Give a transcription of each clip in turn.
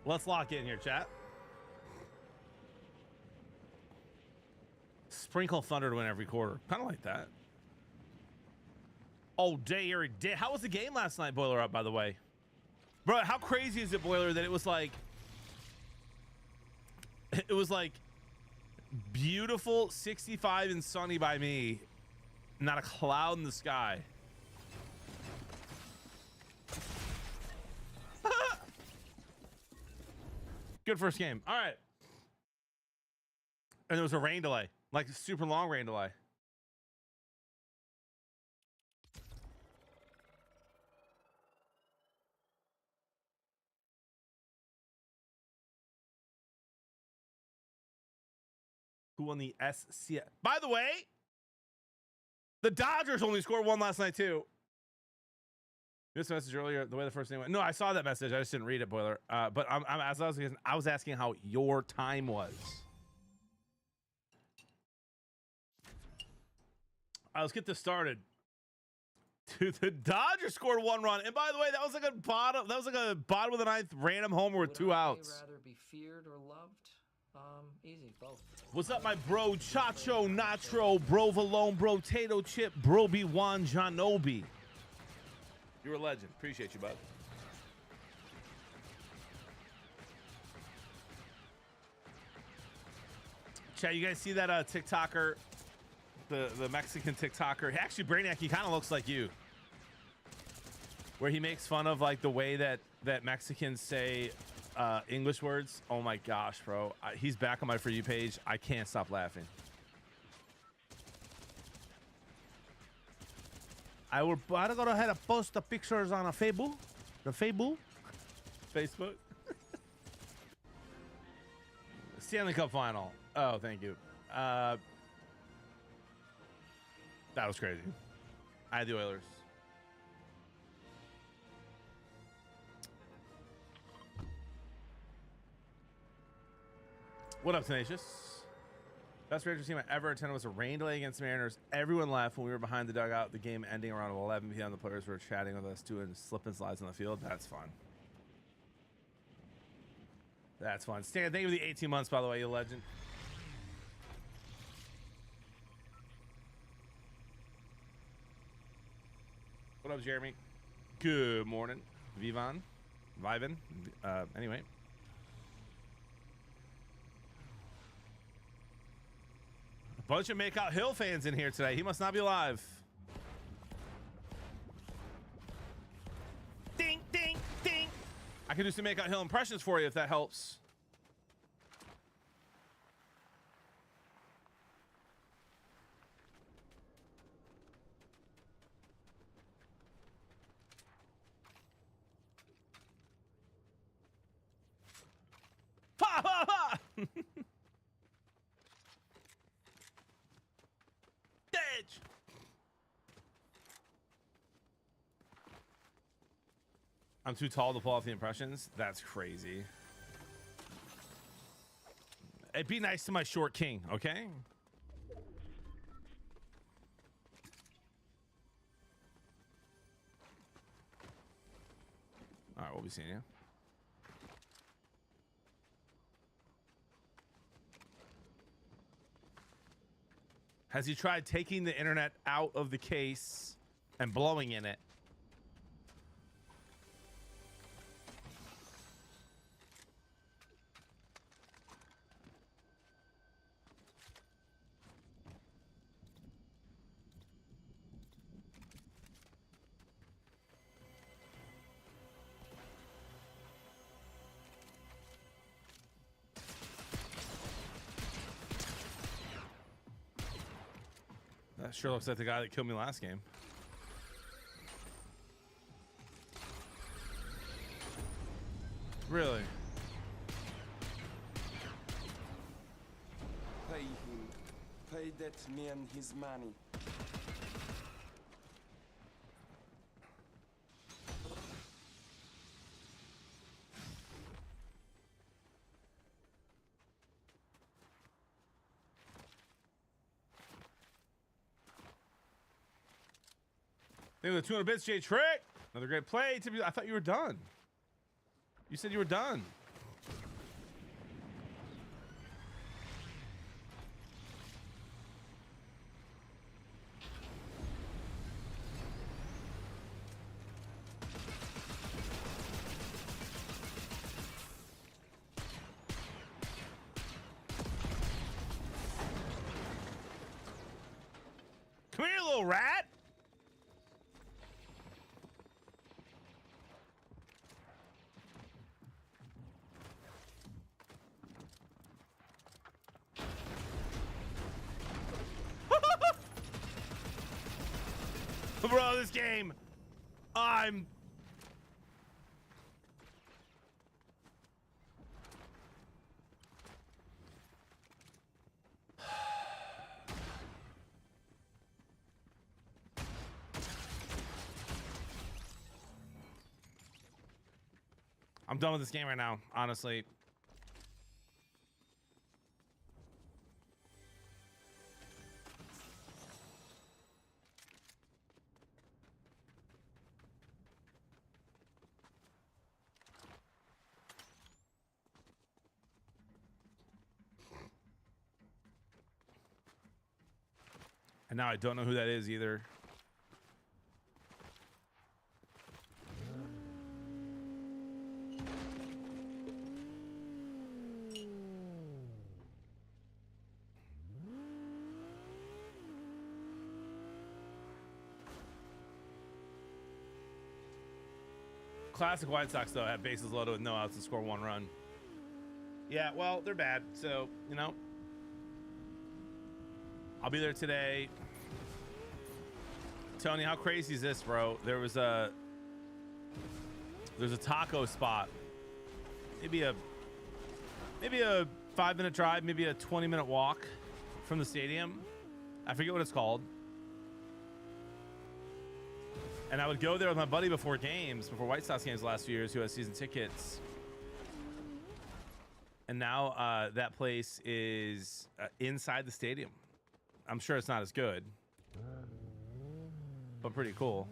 Let's lock in here, chat. Sprinkle thunder to win every quarter. Kind of like that. Oh, day, Eric, day. How was the game last night, Boiler Up, by the way? Bro, how crazy is it, Boiler, that it was like beautiful 65 and sunny by me. Not a cloud in the sky. Good first game. All right. And there was a rain delay, like a super long rain delay. Who won the SC? By the way, the Dodgers only scored one last night too. This message earlier, the way the first name went. No, I saw that message. I just didn't read it, Boiler. But I was asking how your time was. Let's get this started. Dude, the Dodgers scored one run, and by the way, that was like a bottom. That was like a bottom of the ninth random homer with 2 outs. Rather be feared or loved? Easy, both. What's up, my bro? Chacho, Nacho, Bro Valone, Bro Tato Chip, Bro B1 Janobi. You're a legend. Appreciate you, bud. Chat, you guys see that TikToker? The Mexican TikToker. Actually, Brainiac, he kind of looks like you. Where he makes fun of like the way that Mexicans say English words. Oh my gosh, bro. He's back on my For You page. I can't stop laughing. I will go ahead and post the pictures on a Facebook. The Facebook. Stanley Cup final. Oh, thank you. That was crazy. I had the Oilers. What up, Tenacious? Best Rangers game I ever attended was a rain delay against the Mariners. Everyone left when we were behind the dugout. The game ending around 11 p.m. The players were chatting with us, doing slip and slides on the field. That's fun. That's fun. Stan, thank you for the 18 months, by the way, you legend. What up, Jeremy? Good morning. Vivin. Anyway. A bunch of Makeout Hill fans in here today. He must not be alive. Ding, ding, ding. I can do some Makeout Hill impressions for you if that helps. Ha ha ha! Ditch! I'm too tall to pull off the impressions. That's crazy. It'd be nice to my short king, okay? All right, we'll be seeing you. Has he tried taking the internet out of the case and blowing in it? That sure looks like the guy that killed me last game. Really? Pay him. Pay that man his money. Thank you for the 200 bits, Jay Trick. Another great play. I thought you were done. You said you were done. here, little rat. Bro, this game, I'm... I'm done with this game right now, honestly. And now I don't know who that is either. Classic White Sox, though, have bases loaded with no outs and score 1 run. Yeah, well, they're bad, so, you know. I'll be there today. Tony, how crazy is this, bro? There's a taco spot. Maybe a 5-minute drive, maybe a 20-minute walk from the stadium. I forget what it's called. And I would go there with my buddy before White Sox games the last few years, who has season tickets. And now that place is inside the stadium. I'm sure it's not as good, but pretty cool.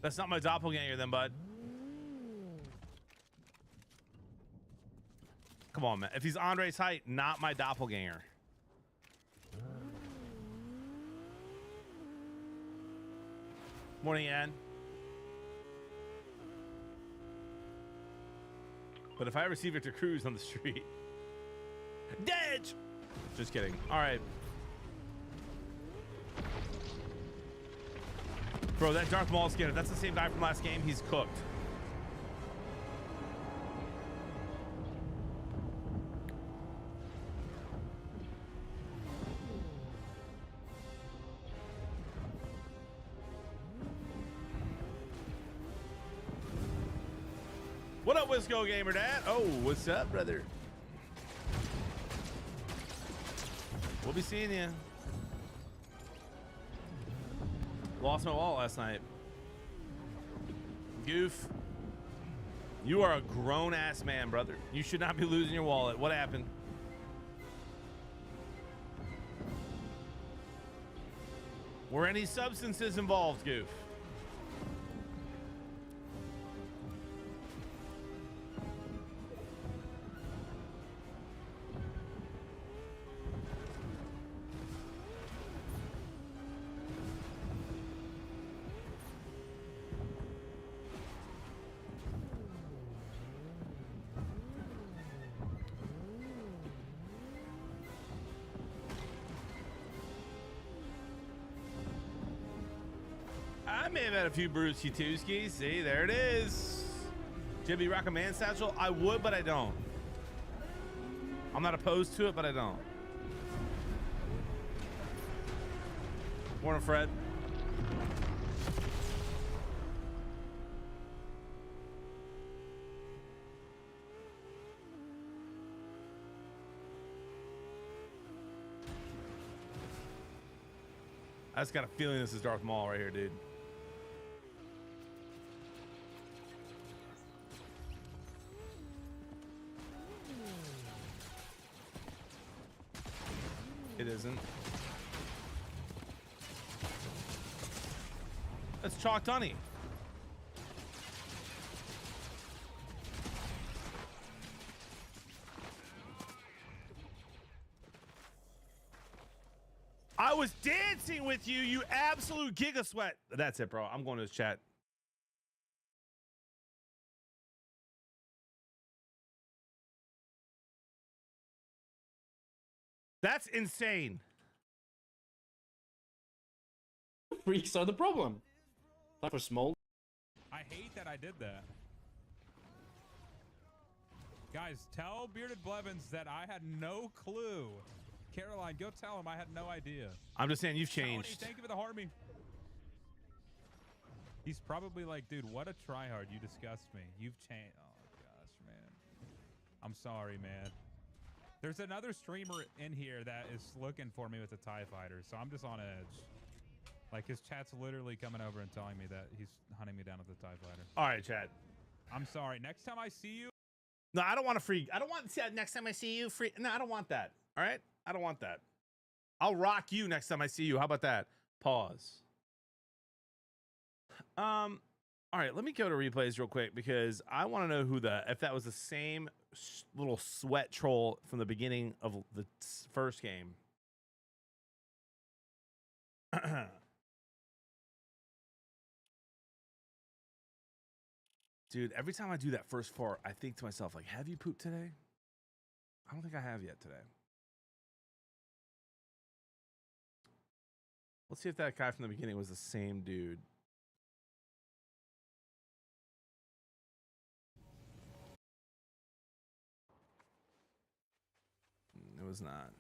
That's not my doppelganger then, bud. Come on, man. If he's Andre's height, not my doppelganger. Morning, Ann. But if I ever see Victor Cruz on the street, dead. Just kidding. All right, bro. That Darth Maul skin. If that's the same guy from last game, he's cooked. What up, Wisco Gamer Dad? Oh, what's up, brother? We'll be seeing you. Lost my wallet last night. Goof. You are a grown-ass man, brother. You should not be losing your wallet. What happened? Were any substances involved, Goof? I may have had a few Brewski Tooskies. See, there it is. Jibby rock a man satchel? I would, but I don't. I'm not opposed to it, but I don't. Morning, Fred. I just got a feeling this is Darth Maul right here, dude. It isn't. That's Chalk Tunny. I was dancing with you, you absolute giga sweat. That's it, bro. I'm going to his chat. That's insane. Freaks are the problem. Time for small. I hate that I did that. Guys, tell Bearded Blevins that I had no clue. Caroline, go tell him I had no idea. I'm just saying you've Tony, changed. thank you for the Harmy. He's probably like, dude, what a tryhard. You disgust me. You've changed. Oh, gosh, man. I'm sorry, man. There's another streamer in here that is looking for me with a TIE fighter, so I'm just on edge. Like, his chat's literally coming over and telling me that he's hunting me down with a TIE fighter. All right, chat. I'm sorry. Next time I see you. No, I don't want to free. I don't want next time I see you free. No, I don't want that. All right. I don't want that. I'll rock you next time I see you. How about that? Pause. All right. Let me go to replays real quick because I want to know if that was the same little sweat troll from the beginning of the first game. Dude, every time I do that first fart, I think to myself, like, have you pooped today? I don't think I have yet today. Let's see if that guy from the beginning was the same dude. It was not.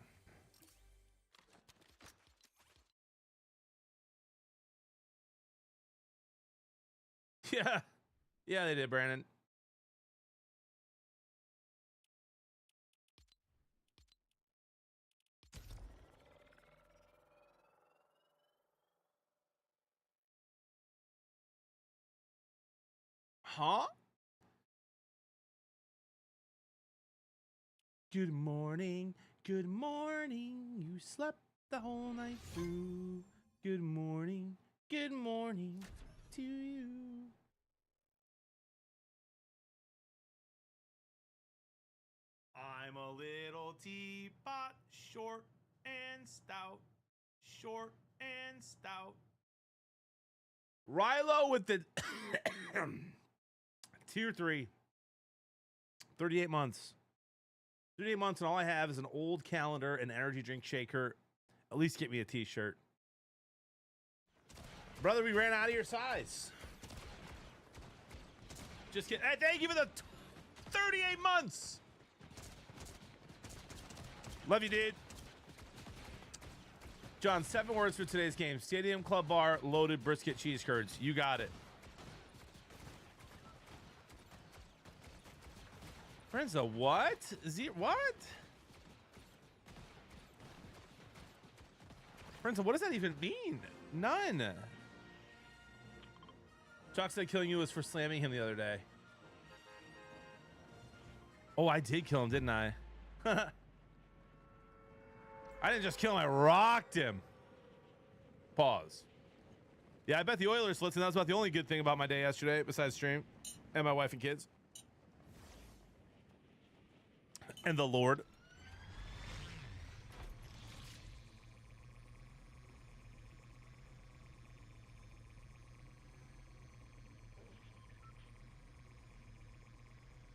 Yeah. Yeah, they did, Brandon. Huh? Good morning. Good morning. You slept the whole night through. Good morning. Good morning to you. I'm a little teapot, short and stout. Short and stout. Rilo with the tier 3. 38 months. 38 months, and all I have is an old calendar, an energy drink shaker. At least get me a t-shirt. Brother, we ran out of your size. Just kidding. Hey, thank you for the 38 months. Love you, dude. John, 7 words for today's game. Stadium Club Bar, loaded brisket cheese curds. You got it. Friends, a what? What? Friends, what does that even mean? None. Chalk said killing you was for slamming him the other day. Oh, I did kill him, didn't I? I didn't just kill him, I rocked him. Pause. Yeah, I bet the Oilers listen. That was about the only good thing about my day yesterday, besides stream and my wife and kids. And the Lord.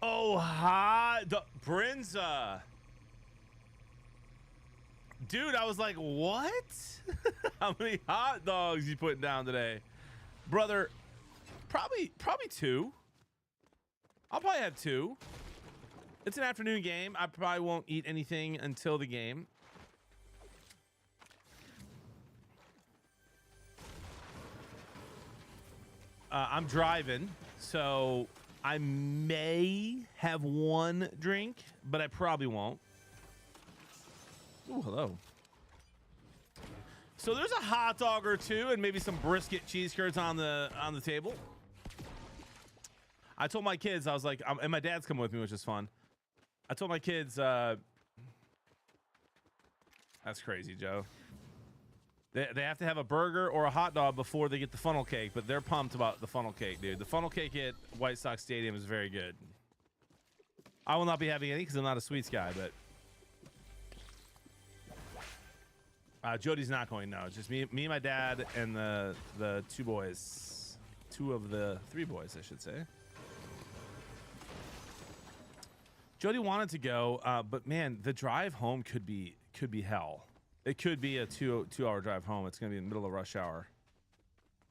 Oh, hot. Brinza. Dude, I was like, what? How many hot dogs you putting down today? Brother, probably 2. I'll probably have 2. It's an afternoon game. I probably won't eat anything until the game. I'm driving, so I may have 1 drink, but I probably won't. Ooh, hello. So there's a hot dog or 2 and maybe some brisket cheese curds on the table. I told my kids, I was like, and my dad's coming with me, which is fun. I told my kids, that's crazy, Joe. They have to have a burger or a hot dog before they get the funnel cake, but they're pumped about the funnel cake, dude. The funnel cake at White Sox Stadium is very good. I will not be having any because I'm not a sweets guy, but Jody's not going, no. It's just me and my dad and the 2 boys. 2 of the 3 boys, I should say. Jody wanted to go, but man, the drive home could be could be hell. It could be a two-hour drive home. It's going to be in the middle of rush hour.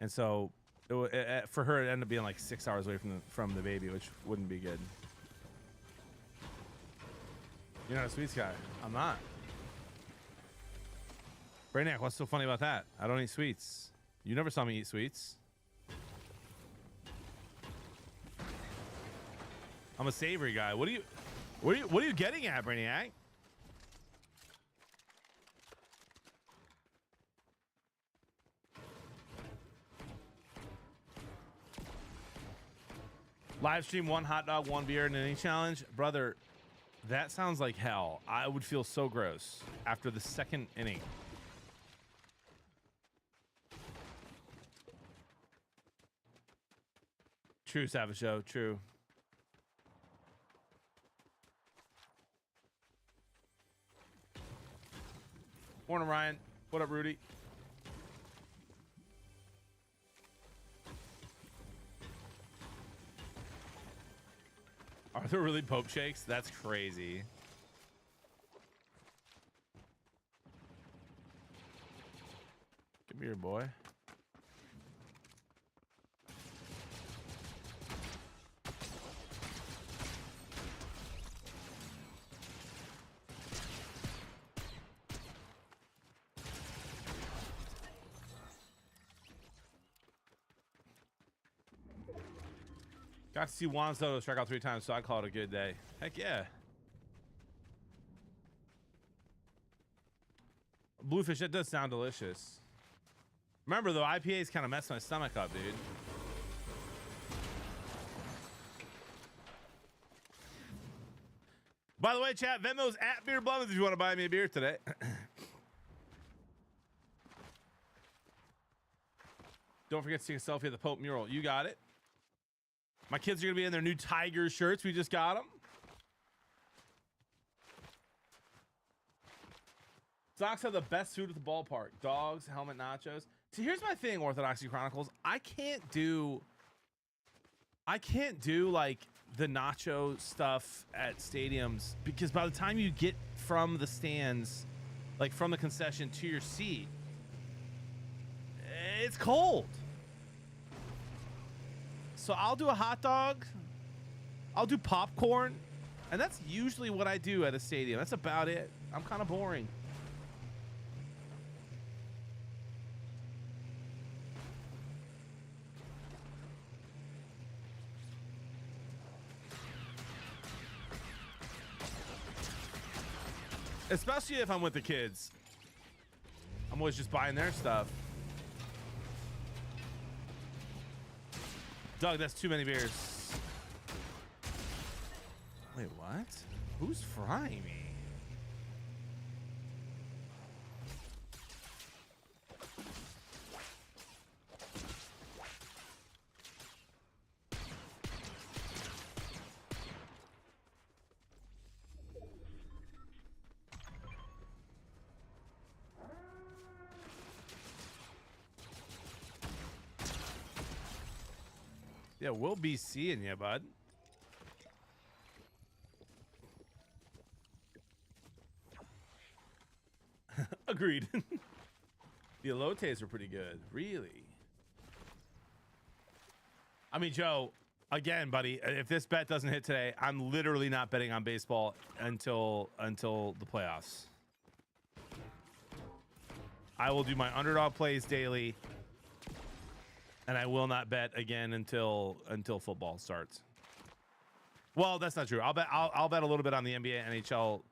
And so for her, it ended up being like 6 hours away from the baby, which wouldn't be good. You're not a sweets guy. I'm not. Brainiac, what's so funny about that? I don't eat sweets. You never saw me eat sweets. I'm a savory guy. What are you getting at, Brainiac? Live stream 1 hot dog, 1 beer, and an inning challenge, brother. That sounds like hell. I would feel so gross after the second inning. True, Savage Joe. True. Morning, Ryan. What up, Rudy? Are there really Pope shakes? That's crazy. Come here, boy. Got to see Juan Soto strike out 3 times, so I call it a good day. Heck yeah. Bluefish, that does sound delicious. Remember, though, IPAs kind of mess my stomach up, dude. By the way, chat, Venmo's at Beer Blevins if you want to buy me a beer today. Don't forget to take a selfie at the Pope mural. You got it. My kids are going to be in their new Tiger shirts. We just got them. Sox have the best food at the ballpark. Dogs, helmet, nachos. See, here's my thing, Orthodoxy Chronicles. I can't do like the nacho stuff at stadiums because by the time you get from the stands, like from the concession to your seat, it's cold. So I'll do a hot dog, I'll do popcorn, and that's usually what I do at a stadium. That's about it. I'm kind of boring. Especially if I'm with the kids. I'm always just buying their stuff. Doug, that's too many beers. Wait, what? Who's frying me? Yeah, we'll be seeing you, bud. Agreed. The elotes are pretty good. Really? I mean, Joe, again, buddy, if this bet doesn't hit today, I'm literally not betting on baseball until the playoffs. I will do my underdog plays daily. And I will not bet again until football starts. Well, that's not true. I'll bet a little bit on the NBA, NHL,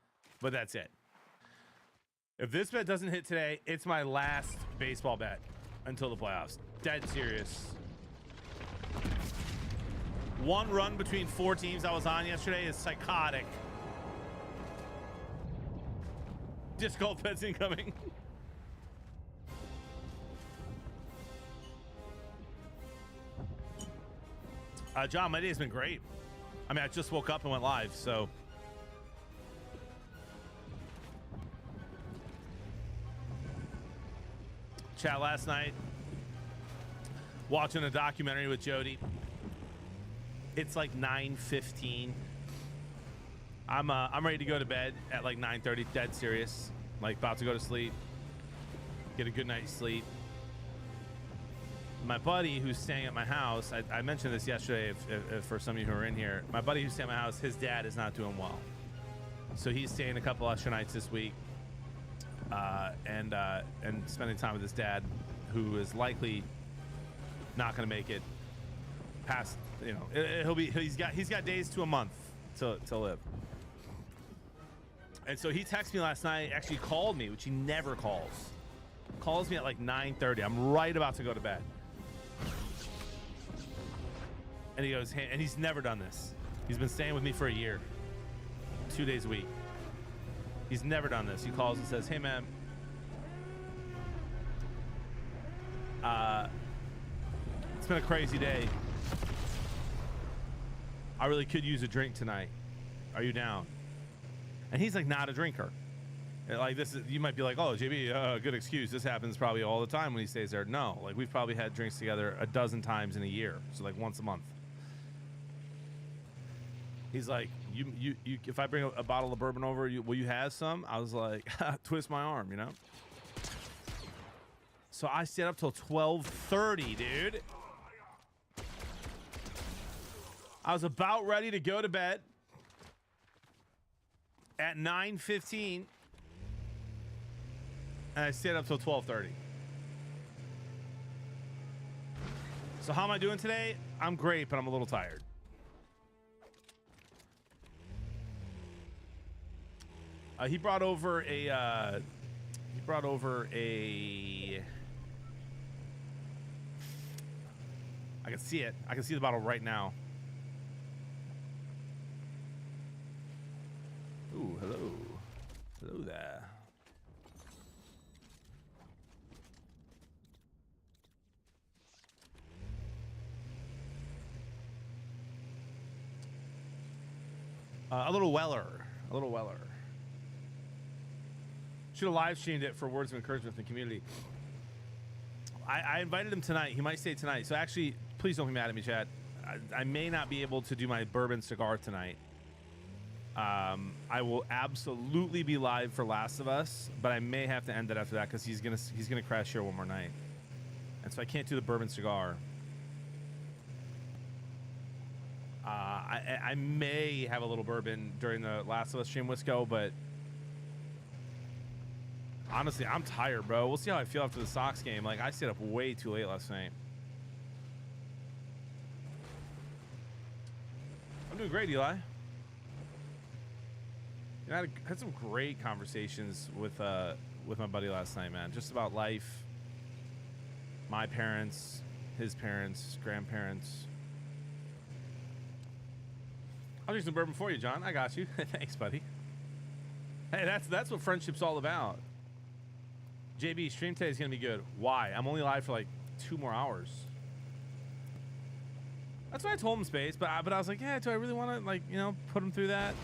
but that's it. If this bet doesn't hit today, it's my last baseball bet until the playoffs. Dead serious. 1 run between 4 teams I was on yesterday is psychotic. Disc golf bets incoming. John, my day's been great. I mean, I just woke up and went live, so. Chat last night, watching a documentary with Jody. It's like 9:15. I'm ready to go to bed at like 9:30. Dead serious. like about to go to sleep, get a good night's sleep. My buddy who's staying at my house, I mentioned this yesterday if for some of you who are in here, my buddy who's staying at my house, his dad is not doing well. So he's staying a couple extra nights this week and spending time with his dad, who is likely not going to make it past, you know, he's got days to a month to live. And so he texted me last night, actually called me, which he never calls me at like 9:30. I'm right about to go to bed. And he goes, hey, and he's never done this. He's been staying with me for a year, 2 days a week. He's never done this. He calls and says, hey man, it's been a crazy day. I really could use a drink tonight. Are you down? And he's like not a drinker. Like this is, you might be like, oh, JB, good excuse. This happens probably all the time when he stays there. No, like we've probably had drinks together a dozen times in a year. So like once a month. He's like, you if I bring a bottle of bourbon over, will you have some? I was like, twist my arm, you know? So I stayed up till 12:30, dude. I was about ready to go to bed at 9:15. And I stayed up till 12:30. So how am I doing today? I'm great, but I'm a little tired. He brought over a I can see it. I can see the bottle right now. Ooh, hello. Hello there. A little Weller. A little Weller. Should have live streamed it for words of encouragement from the community. I invited him tonight. He might stay tonight. So actually, please don't be mad at me, chat. I may not be able to do my bourbon cigar tonight. I will absolutely be live for Last of Us, but I may have to end it after that because he's gonna crash here one more night, and so I can't do the bourbon cigar. I may have a little bourbon during the Last of Us stream. Let's go, but honestly, I'm tired, bro. We'll see how I feel after the Sox game. Like, I stayed up way too late last night. I'm doing great, Eli. You know, I had some great conversations with my buddy last night, man. Just about life, my parents, his parents, grandparents. I'll drink some bourbon for you, John. I got you. Thanks, buddy. Hey, that's what friendship's all about. JB, stream today is gonna be good. Why? I'm only live for like 2 more hours. That's what I told him, Space. But I was like, yeah, do I really want to, like, you know, put him through that?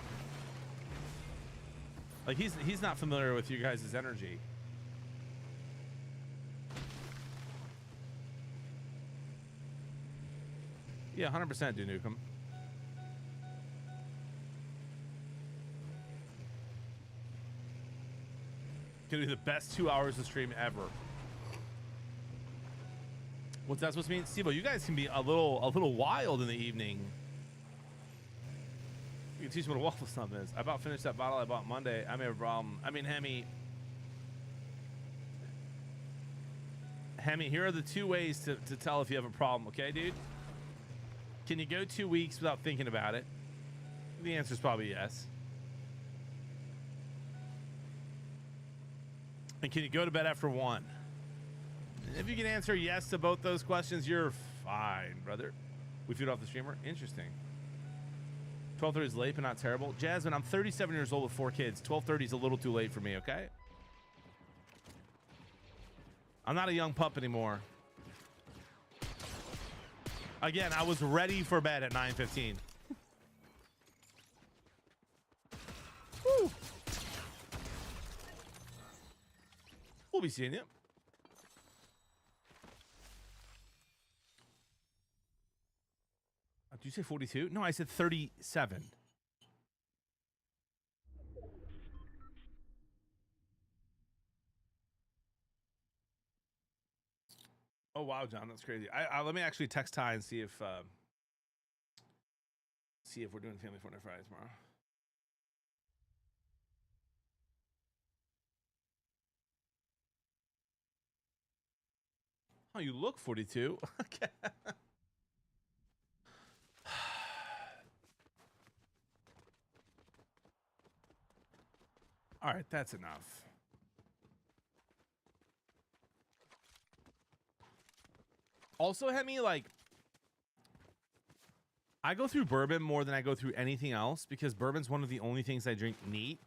Like, he's not familiar with you guys' energy. Yeah, 100% do Nukem. Gonna be the best 2 hours of stream ever. What's that supposed to mean? Steve-O, you guys can be a little wild in the evening. You can teach me what a waffle stump is. I about finished that bottle I bought Monday. I may have a problem. I mean, Hemi, here are the 2 ways to tell if you have a problem, okay, dude? Can you go 2 weeks without thinking about it? The answer is probably yes. And can you go to bed after 1? If you can answer yes to both those questions, you're fine, brother. We feed off the streamer. Interesting. 12:30 is late, but not terrible. Jasmine, I'm 37 years old with 4 kids. 12:30 is a little too late for me, okay? I'm not a young pup anymore. Again, I was ready for bed at 9:15. Woo. We'll be seeing you. Did you say 42? No, I said 37. Oh wow, John, that's crazy. I let me actually text Ty and see if we're doing Family Fortnite Friday tomorrow. Oh, you look 42. Okay. All right, that's enough. Also, Hemi, like, I go through bourbon more than I go through anything else because bourbon's one of the only things I drink neat.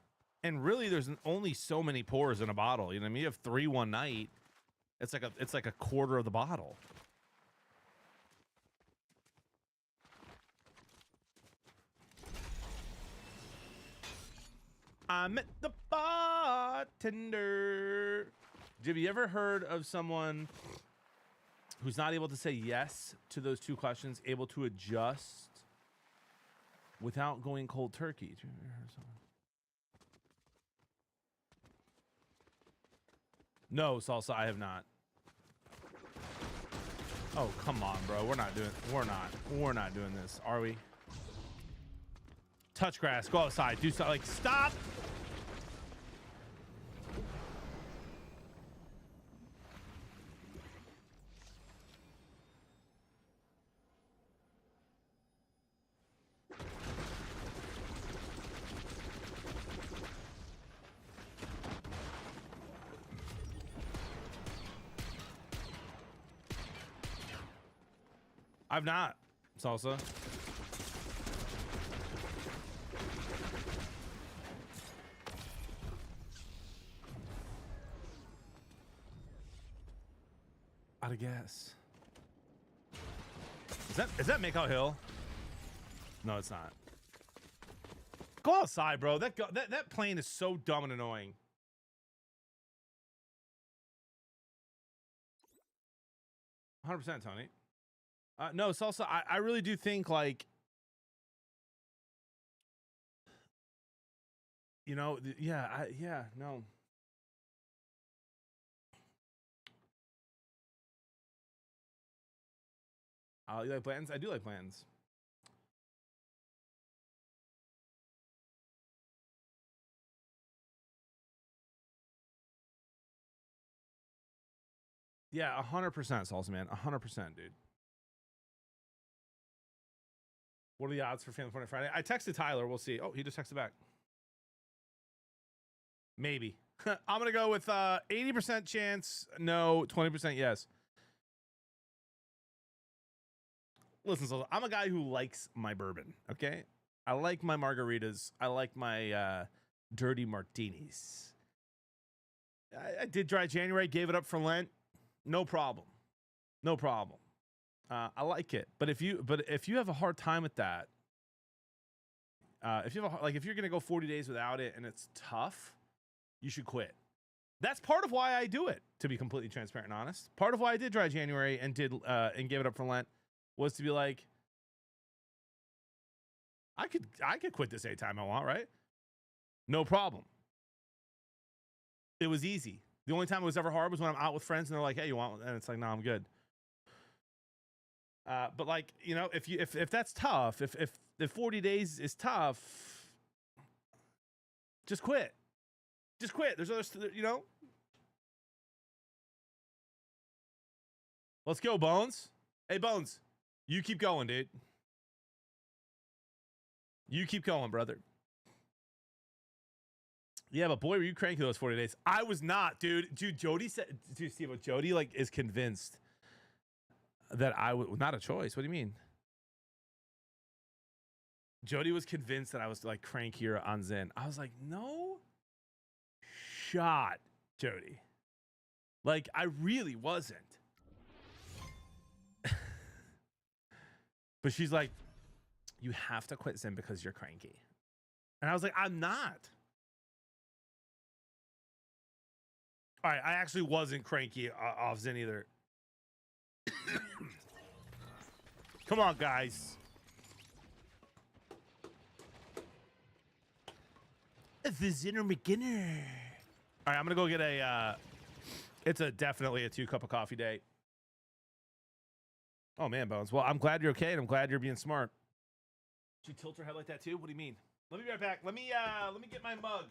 And really, there's only so many pours in a bottle. You know what I mean? You have 3 one night. It's like a quarter of the bottle. I met the bartender. Have you ever heard of someone who's not able to say yes to those 2 questions, able to adjust without going cold turkey? No, Salsa, I have not. Oh, come on, bro. We're not doing this, are we? Touch grass, go outside, do something. Like, stop. I've not, Salsa. Out of gas. Is that Makeout Hill? No, it's not. Go outside, bro. That plane is so dumb and annoying. %, Tony. No, Salsa, I really do think, like, you know, yeah, no. You like plans? I do like plans. Yeah, 100% Salsa, man. 100%, dude. What are the odds for Family Fortnite Friday? I texted Tyler. We'll see. Oh, he just texted back. Maybe. I'm going to go with 80% chance no, 20% yes. Listen, Salsa, I'm a guy who likes my bourbon, okay? I like my margaritas. I like my dirty martinis. I did dry January, gave it up for Lent. No problem. No problem. I like it. But if you have a hard time with that, if you're going to go 40 days without it and it's tough, you should quit. That's part of why I do it, to be completely transparent and honest. Part of why I did dry January and gave it up for Lent was to be like, I could quit this anytime I want, right? No problem. It was easy. The only time it was ever hard was when I'm out with friends and they're like, "Hey, you want?" And it's like, "No, I'm good." But like, you know, if that's tough, if 40 days is tough, just quit. Just quit. There's others, you know. Let's go, Bones. Hey, Bones, you keep going, dude. You keep going, brother. Yeah, but boy, were you cranky those 40 days. I was not, dude. Dude, Jody said, dude, Steve, Jody like is convinced that I would, not a choice. What do you mean? Jody was convinced that I was like crankier on Zen. I was like, no shot, Jody. Like, I really wasn't. But she's like, you have to quit Zen because you're cranky. And I was like, I'm not. All right, I actually wasn't cranky off Zen either. Come on, guys. The Zinner beginner. All right, I'm gonna go get a. It's definitely a 2 cup of coffee day. Oh man, Bones. Well, I'm glad you're okay, and I'm glad you're being smart. Did you tilt her head like that too? What do you mean? Let me be right back. Let me get my mug.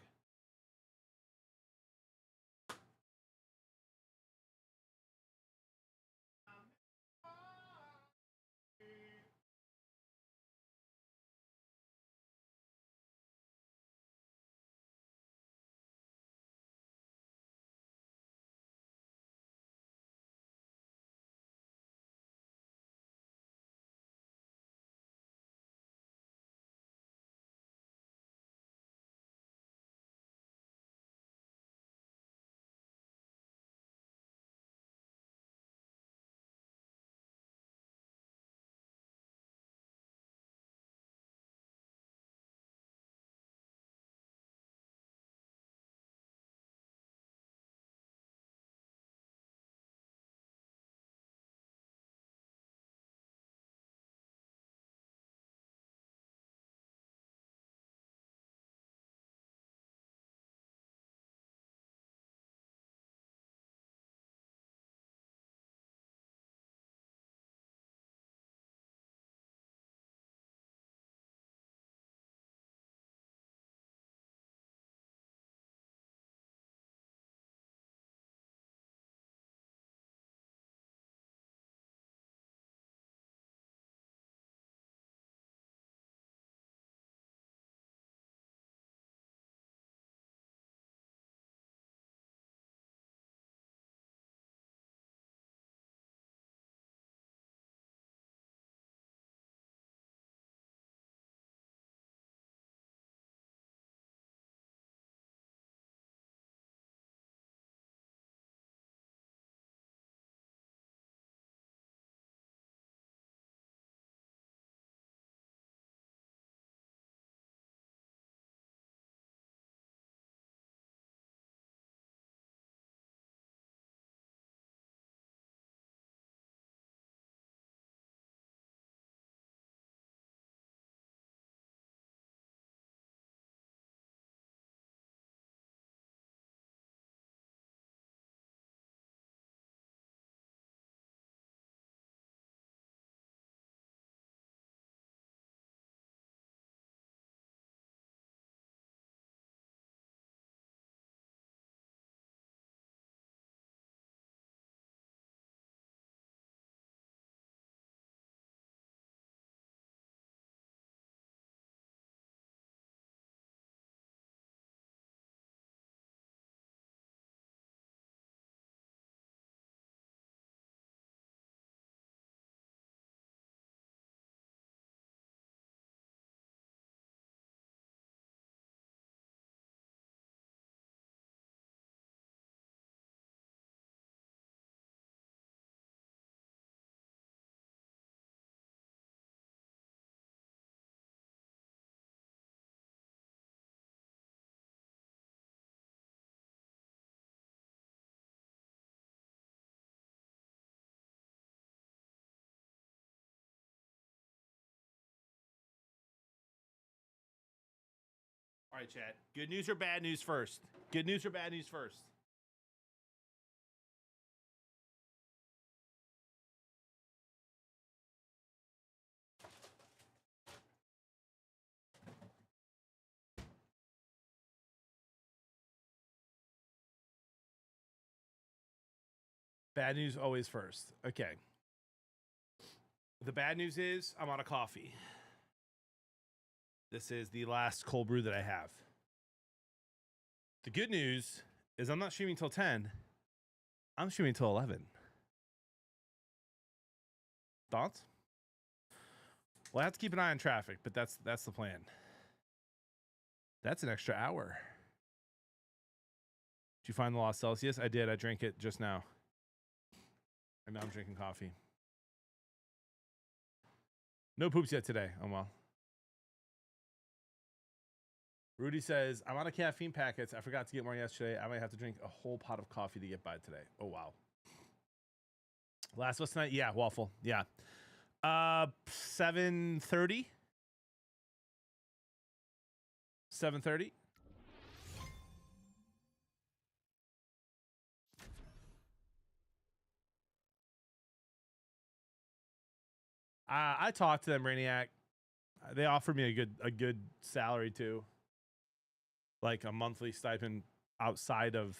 All right, chat. Good news or bad news first? Good news or bad news first? Bad news always first. Okay. The bad news is I'm out of coffee. This is the last cold brew that I have. The good news is I'm not streaming till 10. I'm streaming till 11. Thoughts? Well, I have to keep an eye on traffic, but that's the plan. That's an extra hour. Did you find the Lost Celsius? I did. I drank it just now. And now I'm drinking coffee. No poops yet today. Oh, well. Rudy says, I'm out of caffeine packets. I forgot to get more yesterday. I might have to drink a whole pot of coffee to get by today. Oh, wow. Last of Us tonight? Yeah, waffle. Yeah. 7:30? 7:30? I talked to them, Brainiac. They offered me a good salary too, like a monthly stipend outside of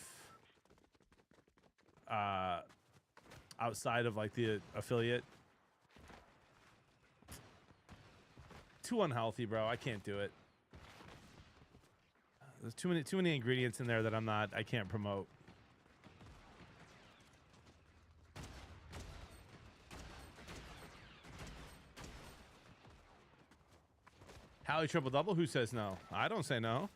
like the affiliate. Too unhealthy, bro. I can't do it. There's too many ingredients in there that I can't promote. Hallie triple double. Who says no? I don't say no.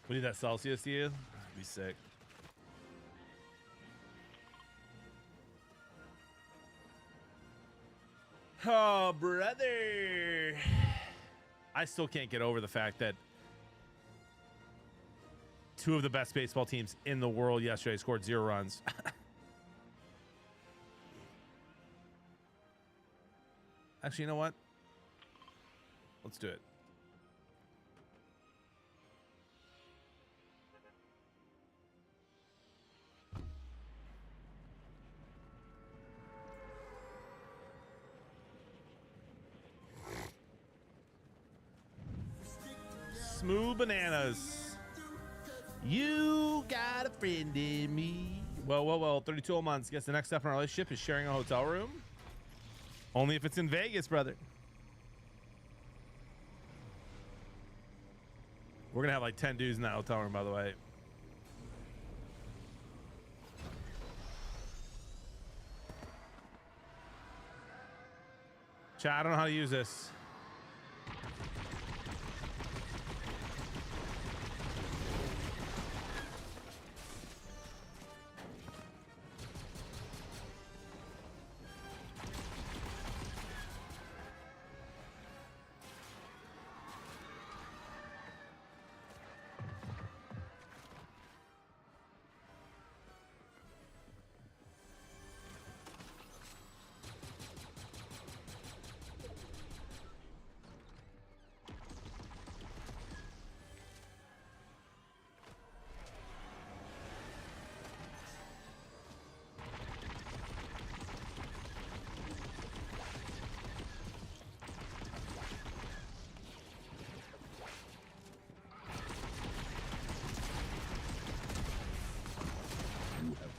We need that Celsius to you. That'd be sick. Oh, brother. I still can't get over the fact that two of the best baseball teams in the world yesterday scored 0 runs. Actually, you know what? Let's do it. Smooth bananas. You got a friend in me. Well, 32 months. Guess the next step in our relationship is sharing a hotel room. Only if it's in Vegas, brother. We're gonna have like 10 dudes in that hotel room, by the way. Chat, I don't know how to use this.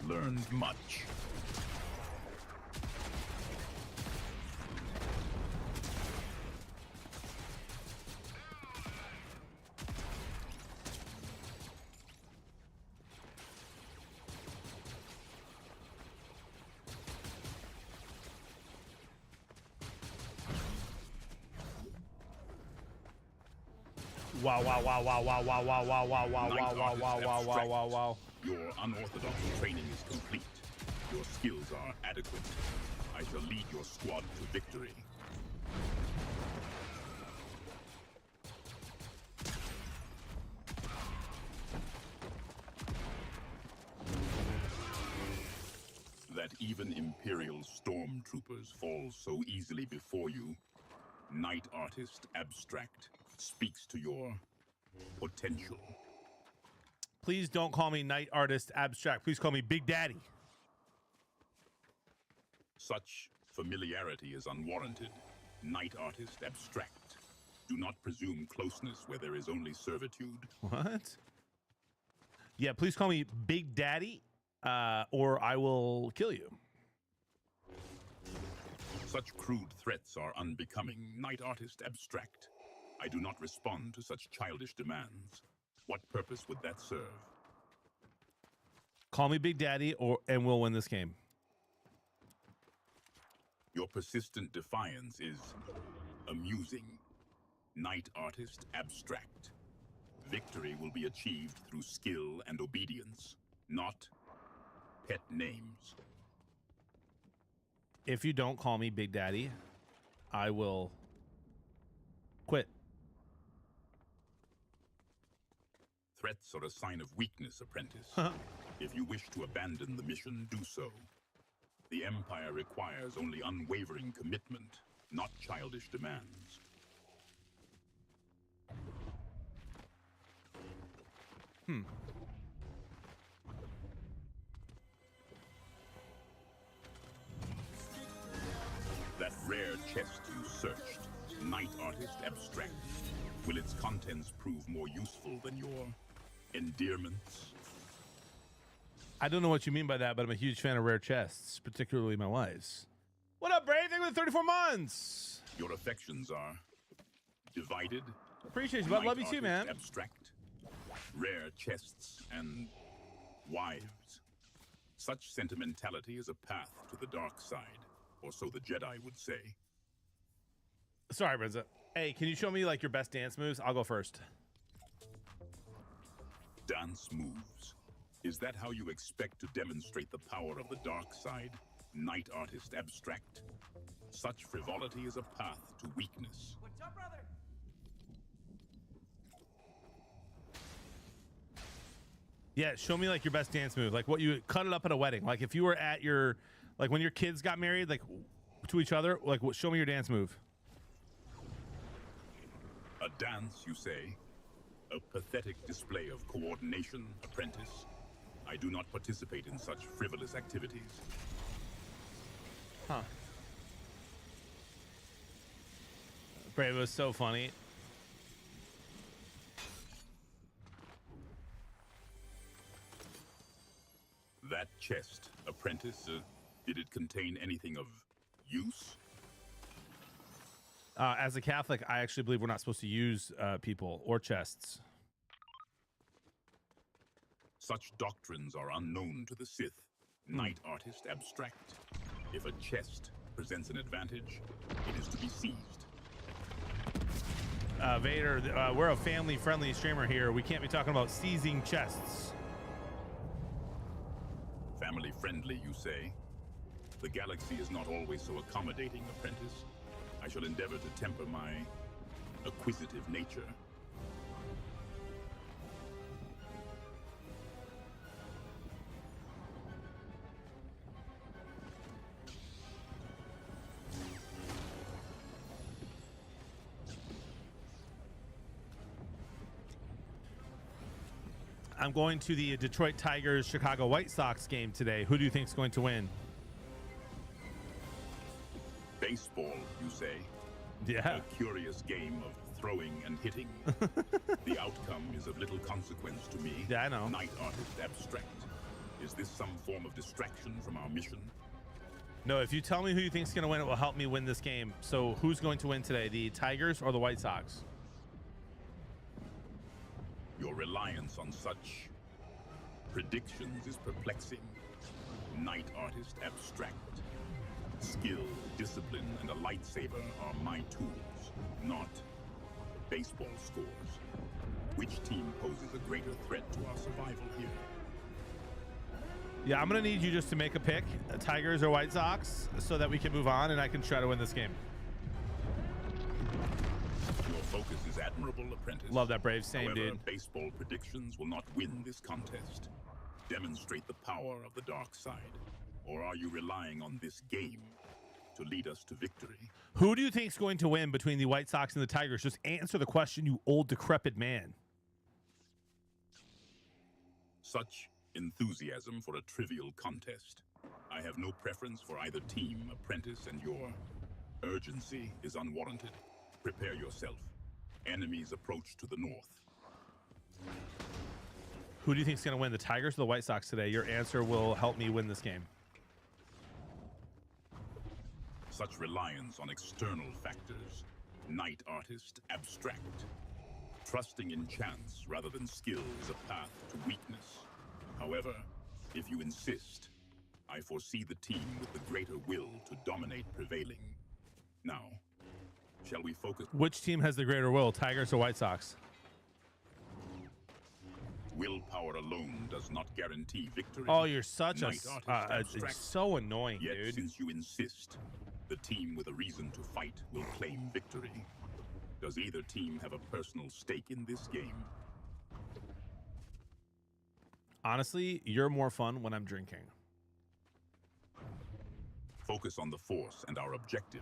Learned much. Wow. Your unorthodox training is complete. Your skills are adequate. I shall lead your squad to victory. That even Imperial stormtroopers fall so easily before you. Night Artist Abstract speaks to your potential. Please don't call me Night Artist Abstract. Please call me Big Daddy. Such familiarity is unwarranted. Night Artist Abstract. Do not presume closeness where there is only servitude. What? Yeah, please call me Big Daddy, or I will kill you. Such crude threats are unbecoming. Night Artist Abstract. I do not respond to such childish demands. What purpose would that serve? Call me Big Daddy, and we'll win this game. Your persistent defiance is amusing. Night Artist Abstract. Victory will be achieved through skill and obedience, not pet names. If you don't call me Big Daddy, I will quit. Threats are a sign of weakness, apprentice. If you wish to abandon the mission, do so. The Empire requires only unwavering commitment, not childish demands. Rare chest you searched. Night Artist Abstract. Will its contents prove more useful than your endearments? I don't know what you mean by that, but I'm a huge fan of rare chests, particularly my wife's. What up, Brave? Thank you for the 34 months. Your affections are divided. Appreciate you, bud. Love you too, man. Abstract, rare chests, and wives. Such sentimentality is a path to the dark side, or so the Jedi would say. Sorry, Brenza. Hey, can you show me like your best dance moves? I'll go first. Dance moves. Is that how you expect to demonstrate the power of the dark side? Night Artist Abstract. Such frivolity is a path to weakness. What's up, brother? Yeah, show me like your best dance move. Like what you cut it up at a wedding. Like if you were at your, like when your kids got married, like to each other, like show me your dance move. A dance, you say? A pathetic display of coordination, apprentice. I do not participate in such frivolous activities. Huh. Brave was so funny. That chest, apprentice, did it contain anything of use? As a Catholic, I actually believe we're not supposed to use people or chests. Such doctrines are unknown to the Sith. Night Artist Abstract. If a chest presents an advantage, it is to be seized. Vader, we're a family-friendly streamer here. We can't be talking about seizing chests. Family-friendly, you say? The galaxy is not always so accommodating, apprentice. I shall endeavor to temper my acquisitive nature. I'm going to the Detroit Tigers Chicago White Sox game today. Who do you think is going to win? Baseball, you say? Yeah. A curious game of throwing and hitting. The outcome is of little consequence to me. Yeah, I know. Night Artist Abstract. Is this some form of distraction from our mission? No, if you tell me who you think is going to win, it will help me win this game. So who's going to win today, the Tigers or the White Sox? Your reliance on such predictions is perplexing. Night Artist Abstract. Skill, discipline, and a lightsaber are my tools, not baseball scores. Which team poses a greater threat to our survival here? Yeah, I'm going to need you just to make a pick, Tigers or White Sox, so that we can move on and I can try to win this game. Your focus is admirable, apprentice. Love that, Brave. Same, However, dude. baseball predictions will not win this contest. Demonstrate the power of the dark side. Or are you relying on this game to lead us to victory? Who do you think is going to win between the White Sox and the Tigers? Just answer the question, you old decrepit man. Such enthusiasm for a trivial contest. I have no preference for either team, apprentice, and your urgency is unwarranted. Prepare yourself. Enemies approach to the north. Who do you think is going to win, the Tigers or the White Sox today? Your answer will help me win this game. Such reliance on external factors. Night Artist Abstract. Trusting in chance rather than skill is a path to weakness. However, if you insist, I foresee the team with the greater will to dominate prevailing. Now, shall we focus? Which team has the greater will, Tigers or White Sox? Willpower alone does not guarantee victory. Oh, you're such Night a... Artist it's Abstract. so annoying, Yet, dude. since you insist, the team with a reason to fight will claim victory. Does either team have a personal stake in this game? Honestly, you're more fun when I'm drinking. Focus on the Force and our objective.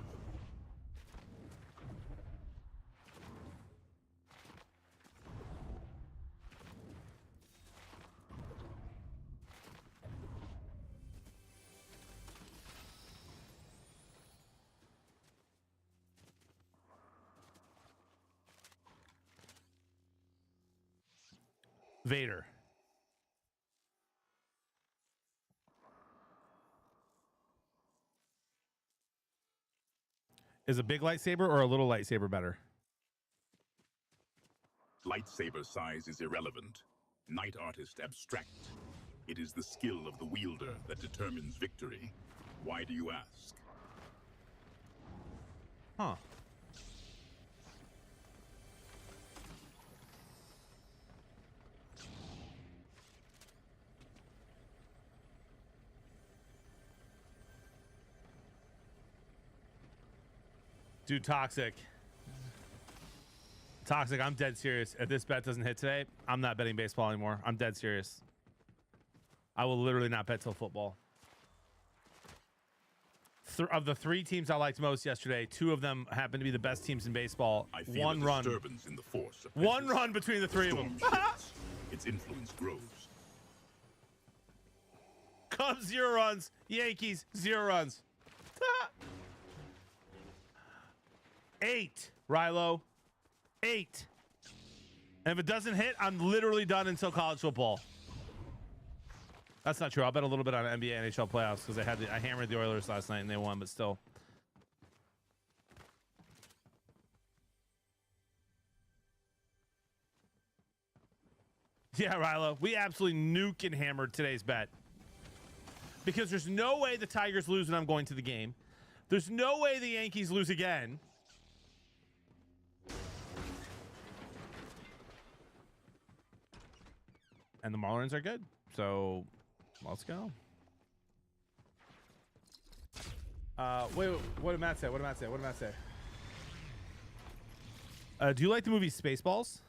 Vader. Is a big lightsaber or a little lightsaber better? Lightsaber size is irrelevant. Night artist abstract. It is the skill of the wielder that determines victory. Why do you ask? Huh. Dude, Toxic. Toxic, I'm dead serious. If this bet doesn't hit today, I'm not betting baseball anymore. I'm dead serious. I will literally not bet till football. Of the 3 teams I liked most yesterday, 2 of them happen to be the best teams in baseball. I feel One a run. disturbance in the force. One run between the 3 of them. Its influence grows. Cubs 0 runs. Yankees 0 runs. 8, Rilo. 8. And if it doesn't hit, I'm literally done until college football. That's not true. I'll bet a little bit on NBA NHL playoffs because I hammered the Oilers last night and they won, but still. Yeah, Rilo. We absolutely nuke and hammered today's bet. Because there's no way the Tigers lose and I'm going to the game. There's no way the Yankees lose again. And the Marlins are good. So let's go. Wait, what did Matt say? What did Matt say? What did Matt say? Do you like the movie Spaceballs?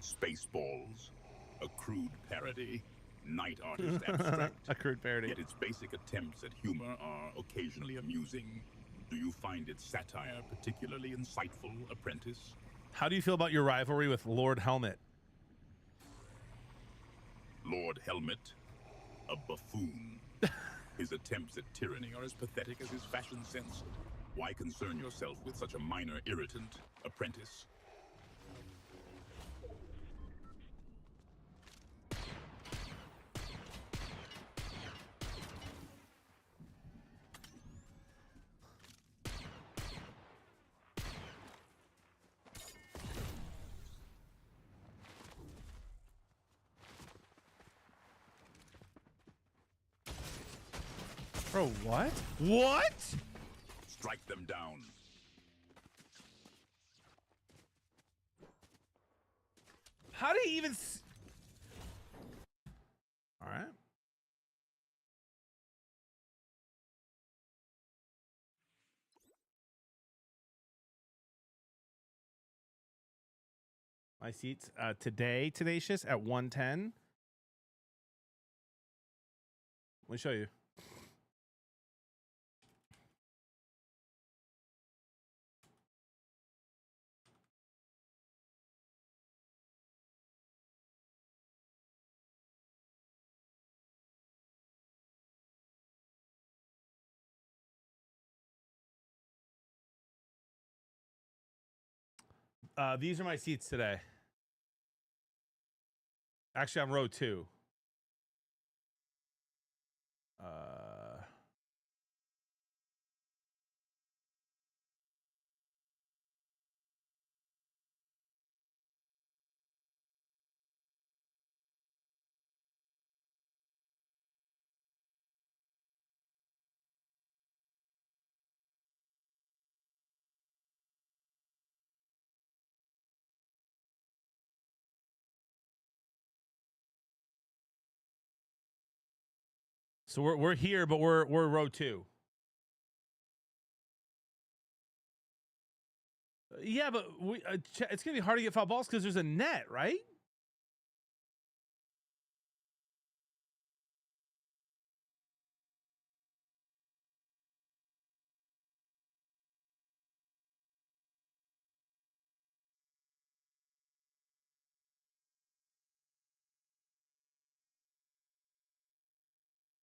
Spaceballs. A crude parody. Night artist abstract. A crude parody. Yet its basic attempts at humor are occasionally amusing. Do you find its satire particularly insightful, Apprentice? How do you feel about your rivalry with Lord Helmet? Lord Helmet, a buffoon. His attempts at tyranny are as pathetic as his fashion sense. Why concern yourself with such a minor irritant, Apprentice? Bro, what? What? Strike them down. How did he even... All right. My seats today, Tenacious, at 110. Let me show you. These are my seats today. Actually, I'm row 2. So we're here, but we're row 2. Yeah, but it's gonna be hard to get foul balls because there's a net, right?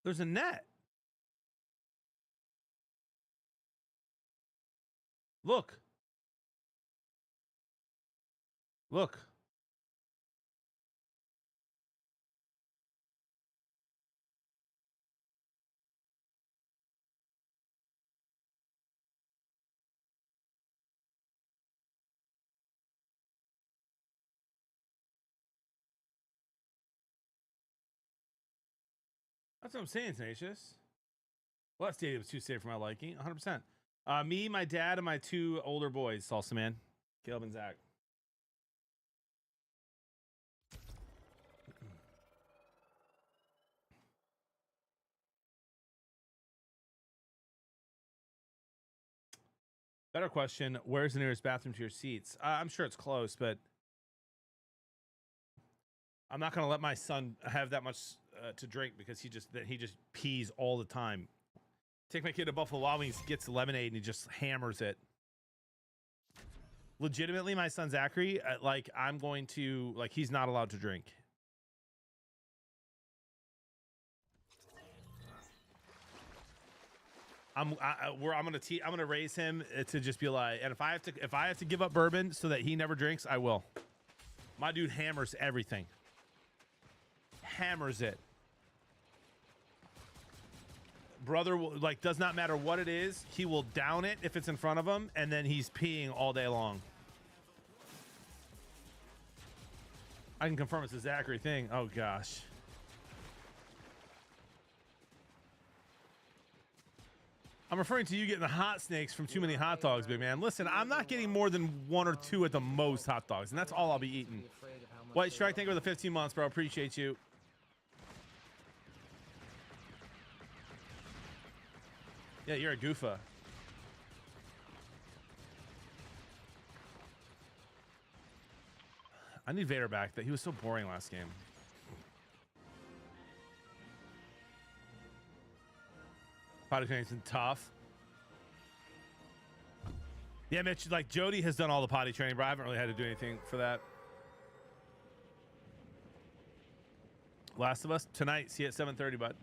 There's a net. Look. Look. That's what I'm saying, Tenacious. Well, that stadium was too safe for my liking. 100%. Me, my dad, and my 2 older boys, Salsa Man, Caleb and Zach. Better question. Where's the nearest bathroom to your seats? I'm sure it's close, but I'm not going to let my son have that much to drink because he just pees all the time. Take my kid to Buffalo Wild Wings, he gets lemonade, and he just hammers it. Legitimately, my son Zachary, I'm going to, he's not allowed to drink. I'm gonna raise him to just be like, and if I have to give up bourbon so that he never drinks, I will. My dude hammers everything. Hammers it. Brother will, does not matter what it is, he will down it if it's in front of him, and then he's peeing all day long. I can confirm it's a Zachary thing. Oh gosh. I'm referring to you getting the hot snakes from too many hot dogs, big man. Listen, I'm not getting more than 1 or 2 at the most hot dogs, and that's all I'll be eating. White Strike, thank you for the 15 months, bro. Appreciate you. Yeah, you're a goofa. I need Vader back. That he was so boring last game. Potty training's been tough. Yeah, Mitch, Jody has done all the potty training, bro. I haven't really had to do anything for that. Last of Us tonight. See you at 7:30, bud.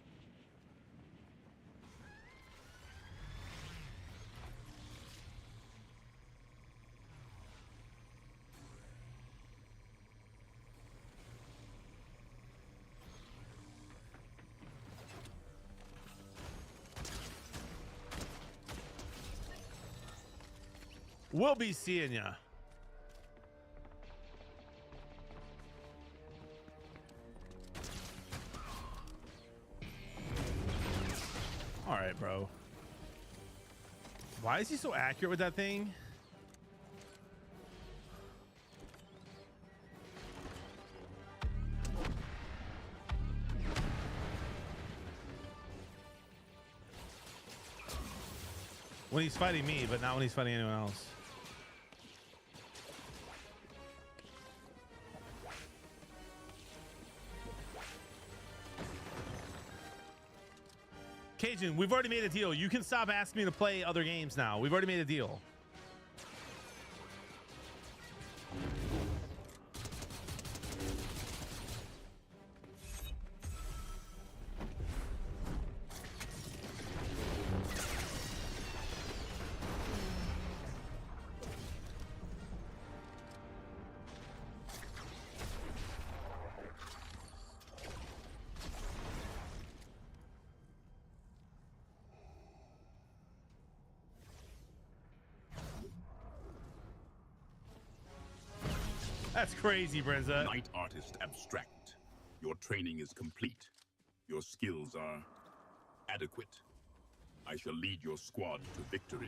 We'll be seeing ya. All right, bro. Why is he so accurate with that thing? When he's fighting me, but not when he's fighting anyone else. Cajun, we've already made a deal. You can stop asking me to play other games now. We've already made a deal. That's crazy, Brenza. Night Artist Abstract. Your training is complete. Your skills are adequate. I shall lead your squad to victory.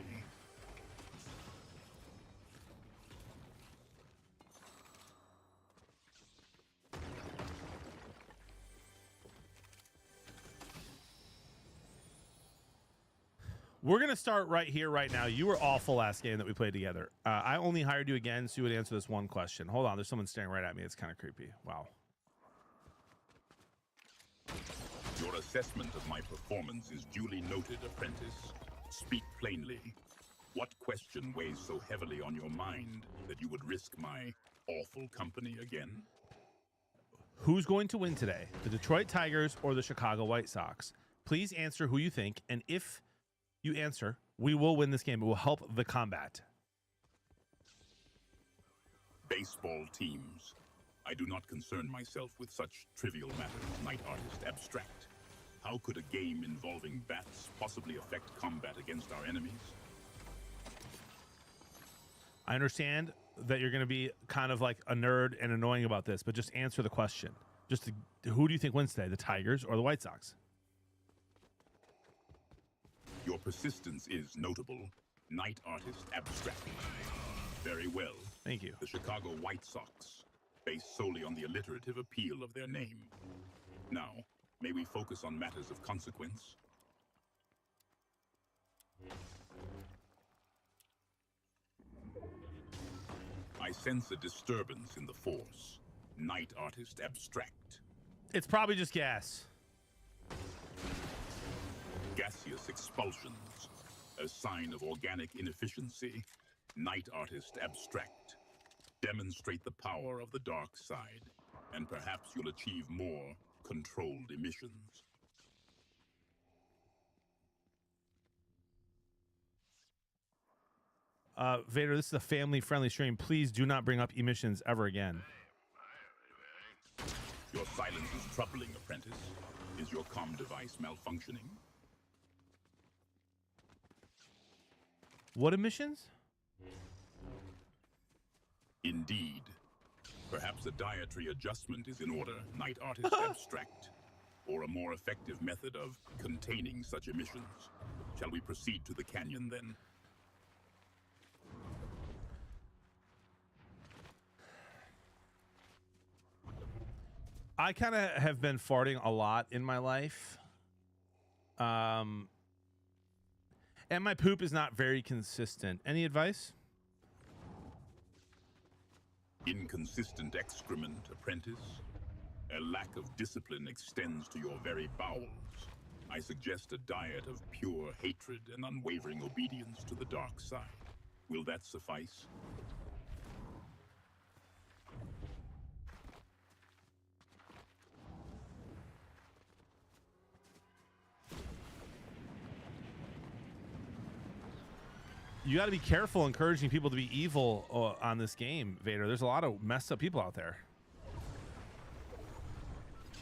We're going to start right here, right now. You were awful last game that we played together. I only hired you again so you would answer this one question. Hold on. There's someone staring right at me. It's kind of creepy. Wow. Your assessment of my performance is duly noted, apprentice. Speak plainly. What question weighs so heavily on your mind that you would risk my awful company again? Who's going to win today? The Detroit Tigers or the Chicago White Sox? Please answer who you think, and if you answer, we will win this game. It will help the combat. Baseball teams. I do not concern myself with such trivial matters, Night Artist Abstract. How could a game involving bats possibly affect combat against our enemies? I understand that you're going to be kind of like a nerd and annoying about this, but just answer the question. Who do you think wins today, the Tigers or the White Sox? Your persistence is notable. Night Artist Abstract. Very well. Thank you. The Chicago White Sox, based solely on the alliterative appeal of their name. Now, may we focus on matters of consequence? I sense a disturbance in the force. Night Artist Abstract. It's probably just gas. Gaseous expulsions. A sign of organic inefficiency. Night Artist Abstract. Demonstrate the power of the dark side, and perhaps you'll achieve more controlled emissions. Vader, this is a family-friendly stream. Please do not bring up emissions ever again. Your silence is troubling, apprentice. Is your comm device malfunctioning? What emissions? Indeed. Perhaps a dietary adjustment is in order, Night Artist Abstract, or a more effective method of containing such emissions. Shall we proceed to the canyon, then? I kind of have been farting a lot in my life. And my poop is not very consistent. Any advice? Inconsistent excrement, apprentice. A lack of discipline extends to your very bowels. I suggest a diet of pure hatred and unwavering obedience to the dark side. Will that suffice? You got to be careful encouraging people to be evil on this game, Vader. There's a lot of messed up people out there.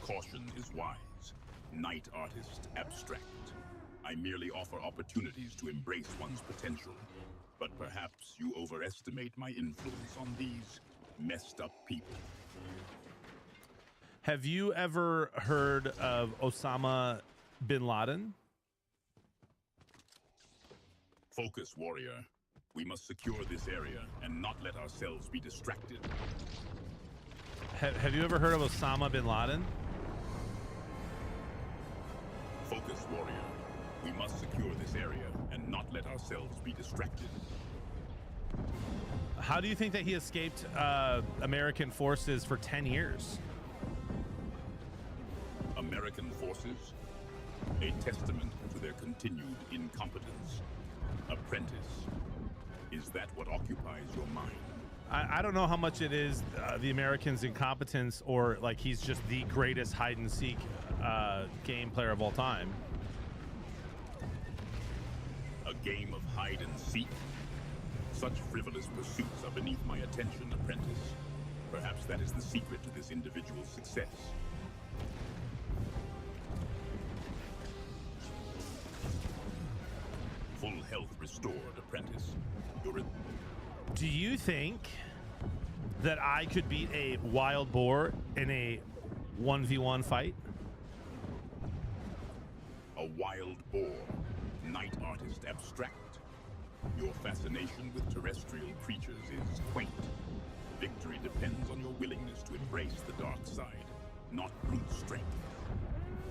Caution is wise. Night Artist Abstract. I merely offer opportunities to embrace one's potential. But perhaps you overestimate my influence on these messed up people. Have you ever heard of Osama bin Laden? Focus, warrior. We must secure this area and not let ourselves be distracted. Have you ever heard of Osama bin Laden? Focus, warrior. We must secure this area and not let ourselves be distracted. How do you think that he escaped American forces for 10 years? American forces? A testament to their continued incompetence. Apprentice, is that what occupies your mind? I don't know how much it is the Americans' incompetence or like he's just the greatest hide and seek game player of all time. A game of hide and seek? Such frivolous pursuits are beneath my attention, apprentice. Perhaps that is the secret to this individual's success. Full health restored, apprentice. Do you think that I could beat a wild boar in a 1v1 fight? A wild boar, Night Artist Abstract. Your fascination with terrestrial creatures is quaint. Victory depends on your willingness to embrace the dark side, not brute strength.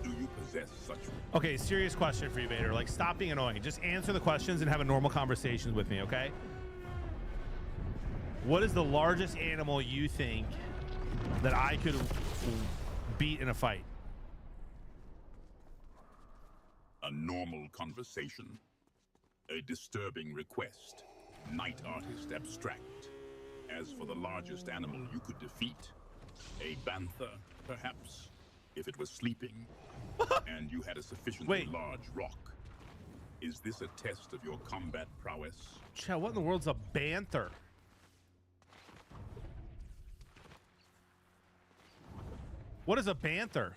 Do you possess such... Okay, serious question for you, Vader. Like, stop being annoying. Just answer the questions and have a normal conversation with me, okay? What is the largest animal you think that I could beat in a fight? A normal conversation. A disturbing request. Night Artist Abstract. As for the largest animal you could defeat, a bantha, perhaps, if it was sleeping, and you had a sufficiently large rock. Is this a test of your combat prowess? Chad, what in the world's a banther? What is a banther?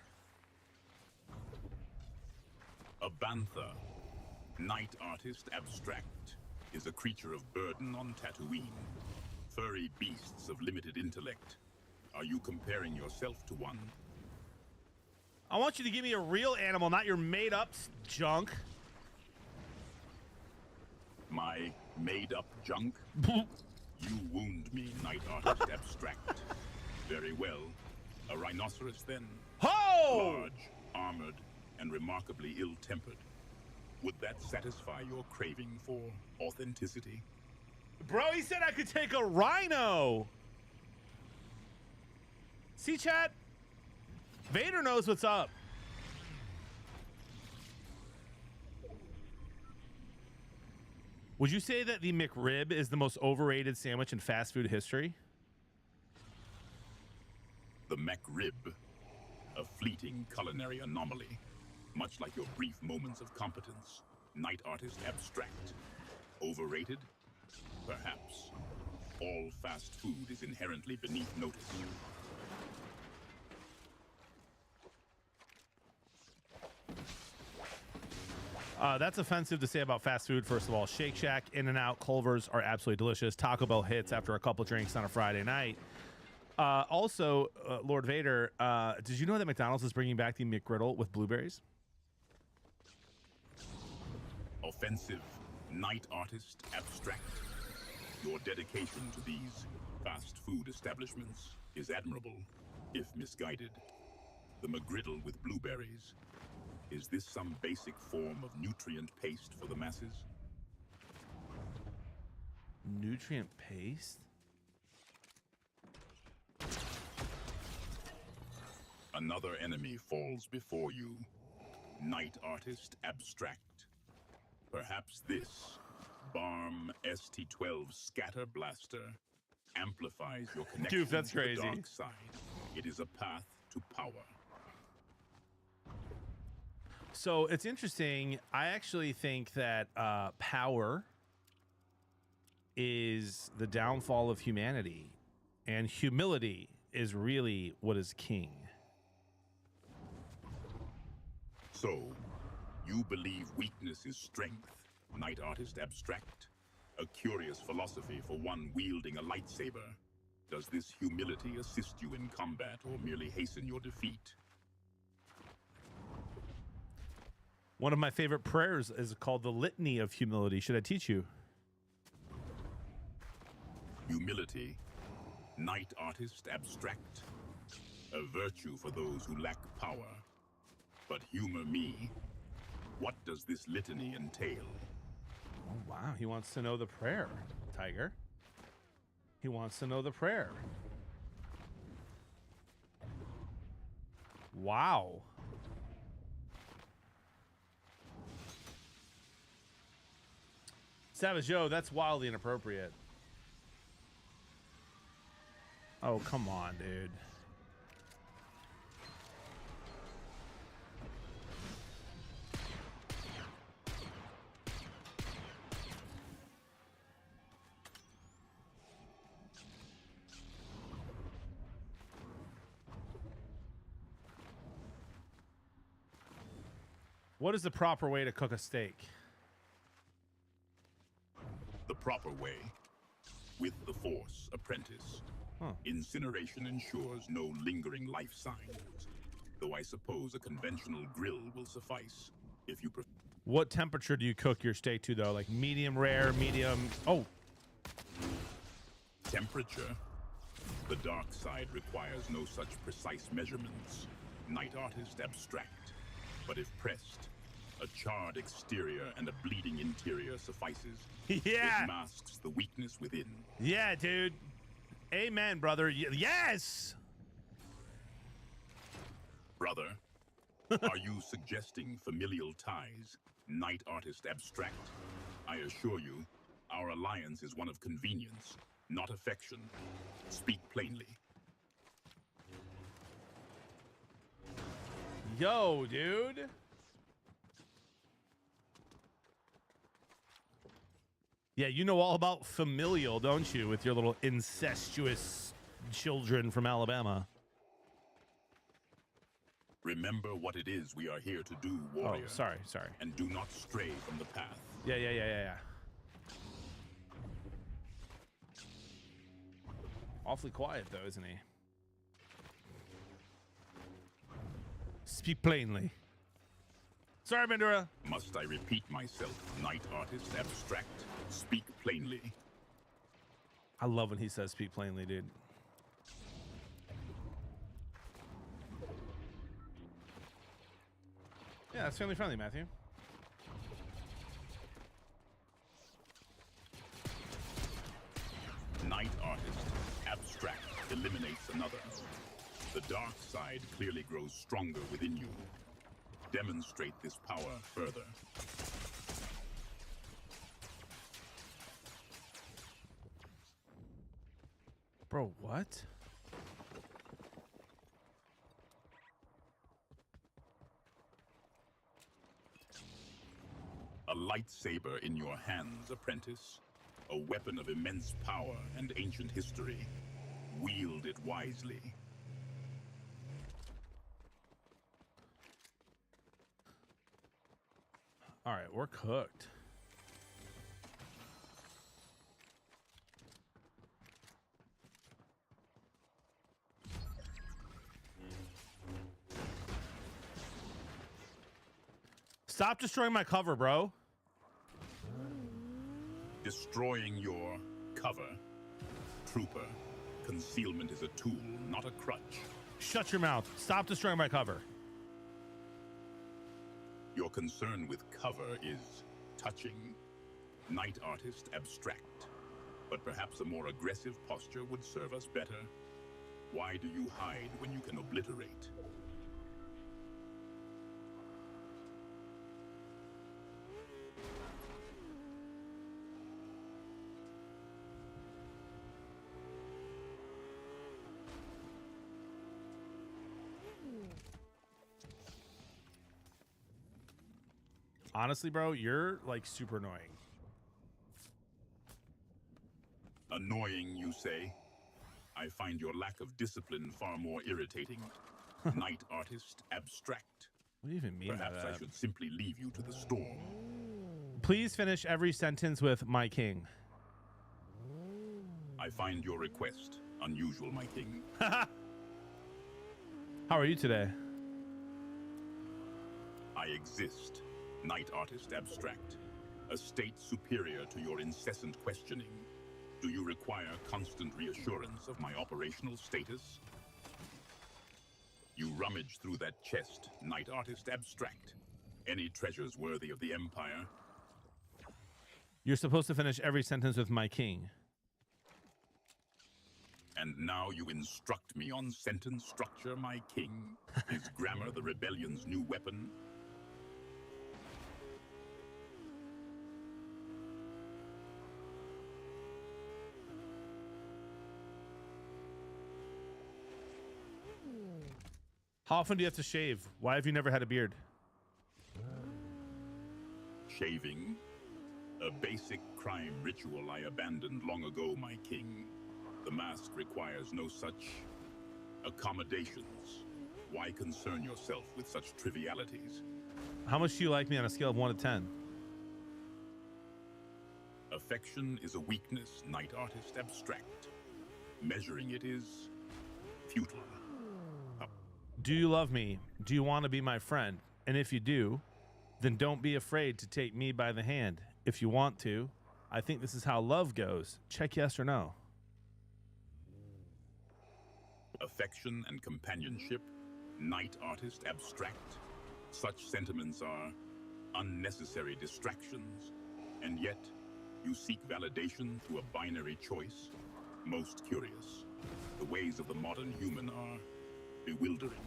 A bantha, Night Artist Abstract, is a creature of burden on Tatooine. Furry beasts of limited intellect. Are you comparing yourself to one? I want you to give me a real animal, not your made-up junk. my made-up junk? You wound me, Night Artist Abstract. Very well. A rhinoceros, then. Ho! Large, armored, and remarkably ill-tempered. Would that satisfy your craving for authenticity? Bro, he said I could take a rhino. See, chat? Vader knows what's up. Would you say that the McRib is the most overrated sandwich in fast food history? The McRib, a fleeting culinary anomaly, much like your brief moments of competence. Night Artist Abstract. Overrated? Perhaps. All fast food is inherently beneath notice. That's offensive to say about fast food. First of all, Shake Shack, In-N-Out, Culver's are absolutely delicious. Taco Bell hits after a couple drinks on a Friday night. Also, Lord Vader, did you know that McDonald's is bringing back the McGriddle with blueberries? Offensive, Night Artist Abstract. Your dedication to these fast food establishments is admirable, if misguided. The McGriddle with blueberries. Is this some basic form of nutrient paste for the masses? Nutrient paste? Another enemy falls before you. Night Artist Abstract. Perhaps this Barm ST-12 Scatter Blaster amplifies your connection Dude, that's to the crazy. dark side. It is a path to power. So it's interesting. I actually think that power is the downfall of humanity, and humility is really what is king. So, you believe weakness is strength, Night Artist Abstract? A curious philosophy for one wielding a lightsaber. Does this humility assist you in combat or merely hasten your defeat? One of my favorite prayers is called the Litany of Humility. Should I teach you? Humility, Night Artist Abstract. A virtue for those who lack power. But humor me. What does this litany entail? Oh, wow. He wants to know the prayer, Tiger. He wants to know the prayer. Wow. Savage Joe, that's wildly inappropriate. Oh, come on, dude. What is the proper way to cook a steak? The proper way. With the Force, apprentice. Huh. Incineration ensures no lingering life signs. Though I suppose a conventional grill will suffice. If you prefer. What temperature do you cook your steak to, though? Like medium rare, medium... Oh. Temperature. The dark side requires no such precise measurements. Night Artist Abstract. But if pressed, a charred exterior and a bleeding interior suffices. Yeah. It masks the weakness within. Yeah, dude. Amen, brother. Yes! Brother, are you suggesting familial ties, Night Artist Abstract? I assure you, our alliance is one of convenience, not affection. Speak plainly. Yo, dude. Yeah, you know all about familial, don't you, with your little incestuous children from Alabama. Remember what it is we are here to do, warrior. Oh, sorry. And do not stray from the path. Yeah. Awfully quiet, though, isn't he? Speak plainly. Sorry, Bandura. Must I repeat myself, Night Artist Abstract? Speak plainly. I love when he says speak plainly, dude. Yeah, that's family friendly, Matthew. Night Artist Abstract eliminates another. The dark side clearly grows stronger within you. Demonstrate this power further. Bro, what? A lightsaber in your hands, apprentice. A weapon of immense power and ancient history. Wield it wisely. All right, we're cooked. Stop destroying my cover, bro. Destroying your cover. Trooper, concealment is a tool, not a crutch. Shut your mouth. Stop destroying my cover. Your concern with cover is touching. Night Artist Abstract. But perhaps a more aggressive posture would serve us better. Why do you hide when you can obliterate? Honestly, bro, you're like super annoying. Annoying, you say? I find your lack of discipline far more irritating. Night Artist Abstract. What do you even mean Perhaps by that? I should simply leave you to the storm. Please finish every sentence with my king. I find your request unusual, my king. How are you today? I exist, Night Artist Abstract, a state superior to your incessant questioning. Do you require constant reassurance of my operational status? You rummage through that chest, Night Artist Abstract. Any treasures worthy of the Empire? You're supposed to finish every sentence with my king. And now you instruct me on sentence structure, my king? Is grammar the rebellion's new weapon? How often do you have to shave? Why have you never had a beard? Shaving? A basic crime ritual I abandoned long ago, my king. The mask requires no such accommodations. Why concern yourself with such trivialities? How much do you like me on a scale of 1 to 10? Affection is a weakness, Night Artist Abstract. Measuring it is futile. Do you love me? Do you want to be my friend? And if you do, then don't be afraid to take me by the hand. If you want to, I think this is how love goes. Check yes or no. Affection and companionship, Night Artist Abstract. Such sentiments are unnecessary distractions, and yet you seek validation through a binary choice. Most curious. The ways of the modern human are bewildering.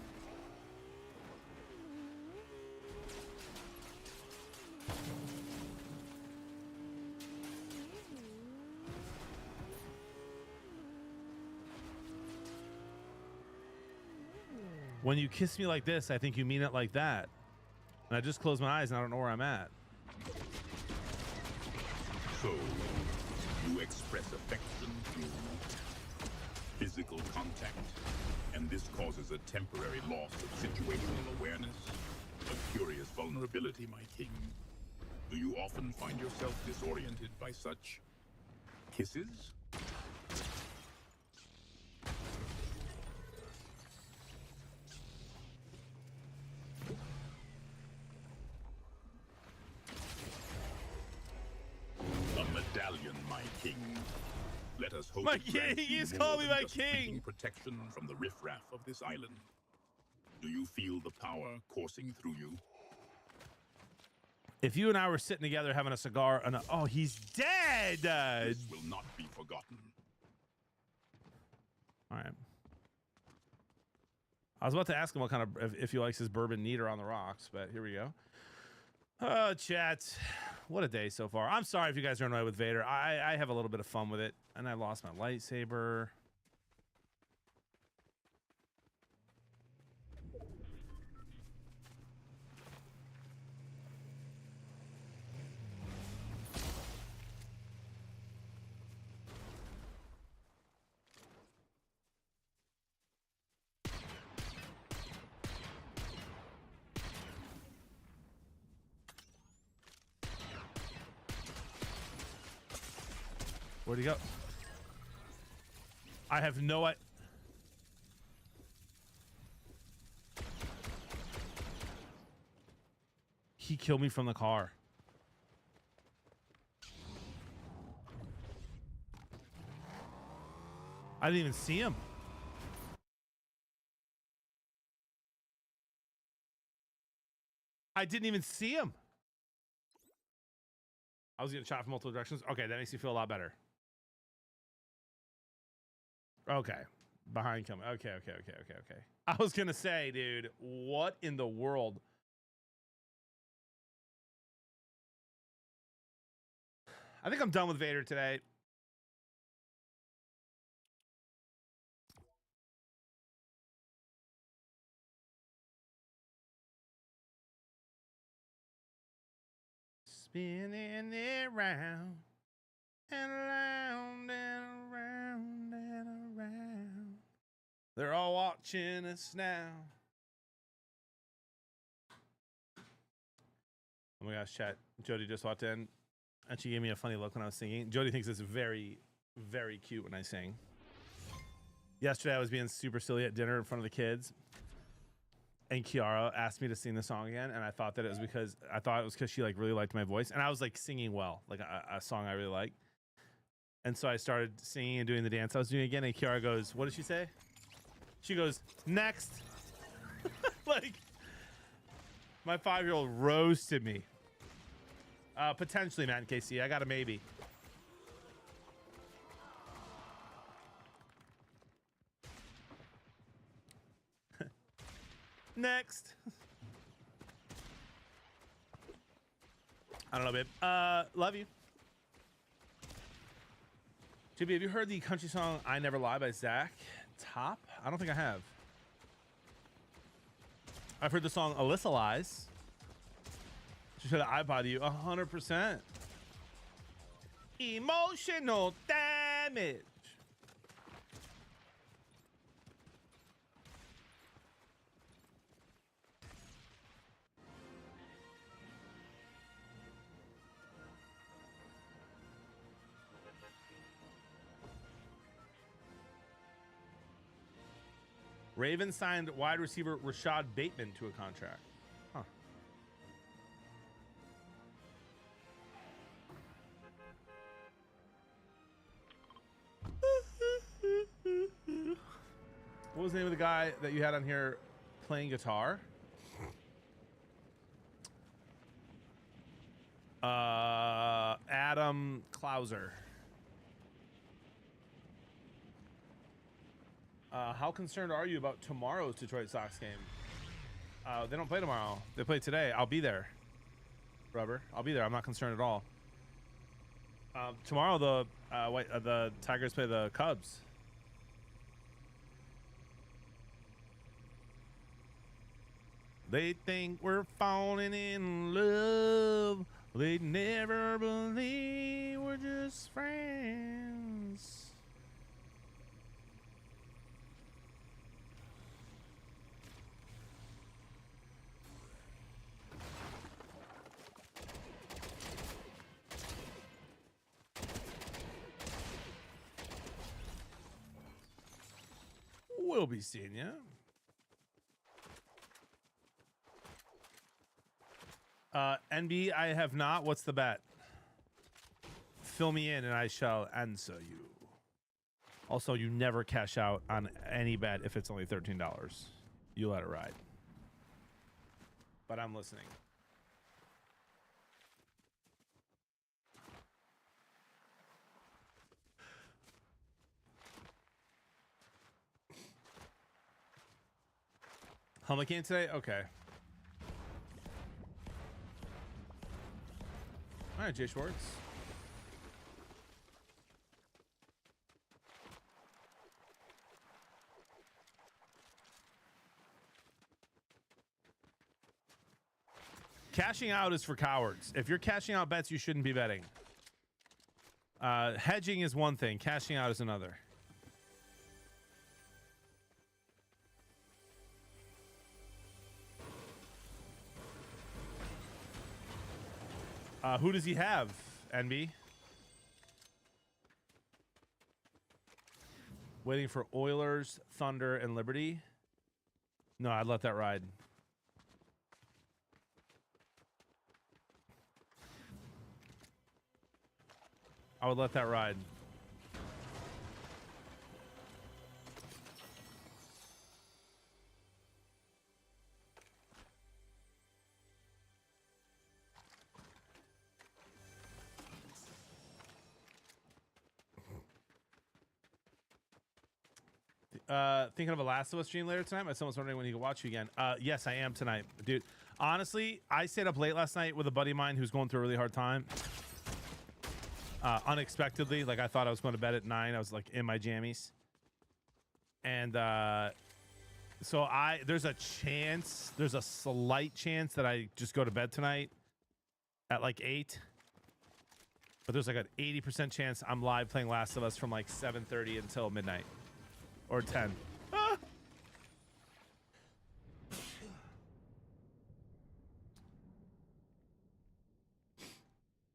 When you kiss me like this, I think you mean it like that. And I just close my eyes and I don't know where I'm at. So, you express affection through physical contact, and this causes a temporary loss of situational awareness, a curious vulnerability, my king. Do you often find yourself disoriented by such kisses? stallion, my king. Let us hope My it grants king, you he's more calling me than my just king. fleeting protection from the riffraff of this island. Do you feel the power coursing through you? If you and I were sitting together having a cigar and oh, he's dead. This will not be forgotten. All right. I was about to ask him what kind of if he likes his bourbon neat or on the rocks, but here we go. Oh, chat. What a day so far. I'm sorry if you guys run away with Vader. I have a little bit of fun with it, and I lost my lightsaber. Where'd he go? I have no idea. He killed me from the car. I didn't even see him. I didn't even see him. I was getting shot from multiple directions. Okay, that makes me feel a lot better. Okay. Behind coming. Okay. I was going to say, dude, what in the world? I think I'm done with Vader today. Spinning it round and around and around and around. They're all watching us now. Oh my gosh, chat. Jody just walked in and she gave me a funny look when I was singing. Jody thinks it's very, very cute when I sing. Yesterday, I was being super silly at dinner in front of the kids. And Kiara asked me to sing the song again, and I thought that it was because she like really liked my voice, and I was like singing well, like a song I really like. And so I started singing and doing the dance I was doing again, and Kiara goes, "What did she say?" She goes, "Next." Like my 5-year-old roasted me. Potentially, Matt and KC, I got a maybe. Next. I don't know, babe. Love you. JB, have you heard the country song I Never Lie by Zach Top? I don't think I have. I've heard the song Alyssa Lies. She should iPod you 100%. Emotional damage. Ravens signed wide receiver Rashad Bateman to a contract. Huh. What was the name of the guy that you had on here playing guitar? Adam Klauser. How concerned are you about tomorrow's Detroit Sox game? They don't play tomorrow. They play today. I'll be there. Rubber. I'll be there. I'm not concerned at all. Tomorrow the Tigers play the Cubs. They think we're falling in love. They never believe we're just friends. We'll be seeing you. NB, I have not. What's the bet? fill me in and I shall answer you. Also, you never cash out on any bet if it's only $13. You let it ride. But I'm listening. Humble game today? Okay. All right, Jay Schwartz. Cashing out is for cowards. If you're cashing out bets, you shouldn't be betting. Hedging is one thing. Cashing out is another. Who does he have, NB? Waiting for Oilers, Thunder, and Liberty. No, I'd let that ride. I would let that ride. Thinking of a Last of Us stream later tonight? Someone's wondering when he can watch you again. Yes, I am tonight, dude. Honestly, I stayed up late last night with a buddy of mine who's going through a really hard time. Unexpectedly, like I thought I was going to bed at 9. I was like in my jammies, and so there's a slight chance that I just go to bed tonight at like 8. But there's like an 80% chance I'm live playing Last of Us from like 7:30 until midnight. Or 10. Ah!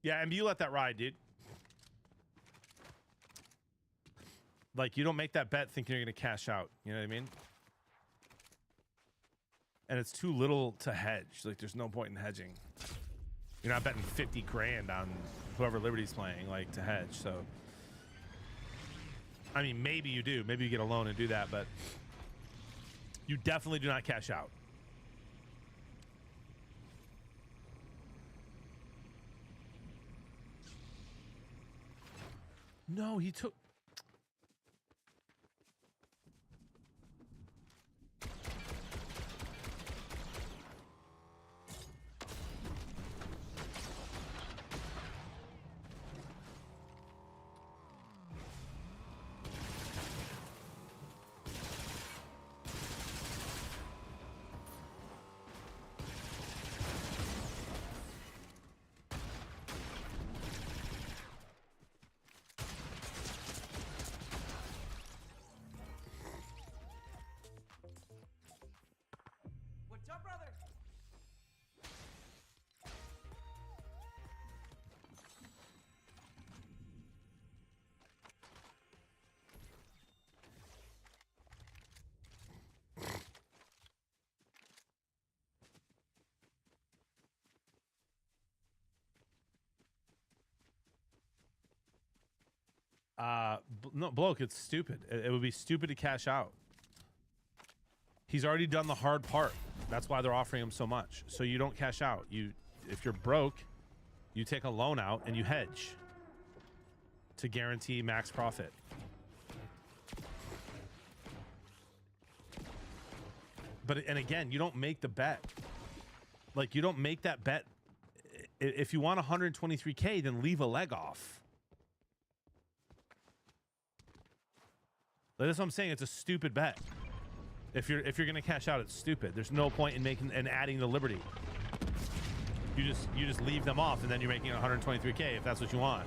Yeah, and you let that ride, dude. Like, you don't make that bet thinking you're going to cash out. You know what I mean? And it's too little to hedge. Like, there's no point in hedging. You're not betting 50 grand on whoever Liberty's playing, like, to hedge, so... I mean, maybe you do. Maybe you get a loan and do that, but you definitely do not cash out. No, he took... No, bloke, it's stupid. It would be stupid to cash out. He's already done the hard part. That's why they're offering him so much. So you don't cash out. If you're broke, you take a loan out and you hedge to guarantee max profit. And again, you don't make the bet. Like, you don't make that bet. If you want 123K, then leave a leg off. That's what I'm saying. It's a stupid bet. If you're gonna cash out, it's stupid. There's no point in making and adding the Liberty. You just leave them off, and then you're making 123K if that's what you want.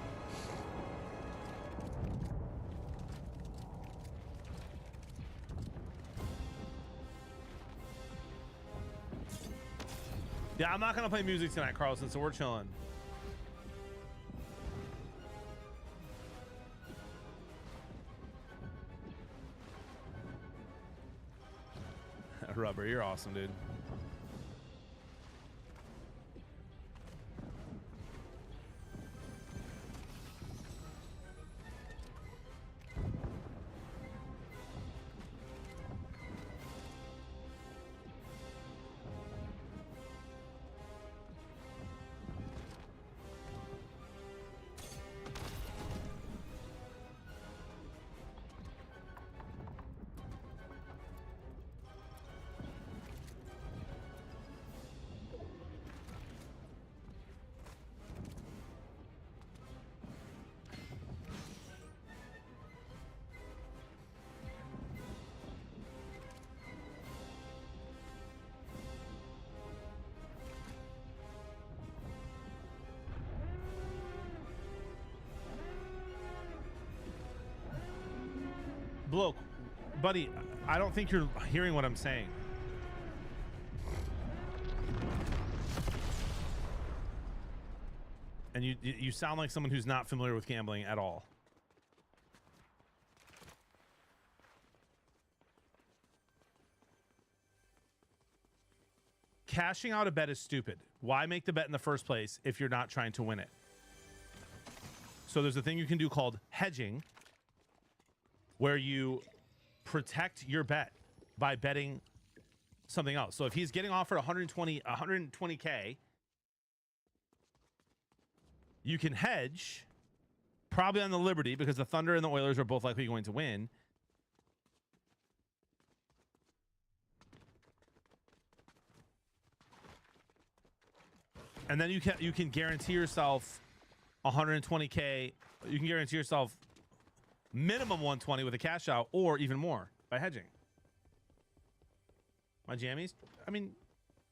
Yeah, I'm not gonna play music tonight, Carlson. So we're chilling. Rubber, you're awesome, dude. Bloke, buddy, I don't think you're hearing what I'm saying. And you sound like someone who's not familiar with gambling at all. Cashing out a bet is stupid. Why make the bet in the first place if you're not trying to win it? So there's a thing you can do called hedging, where you protect your bet by betting something else. So if he's getting offered 120K, you can hedge probably on the Liberty because the Thunder and the Oilers are both likely going to win. And then you can guarantee yourself 120K. You can guarantee yourself minimum 120 with a cash out, or even more by hedging. My jammies, I mean,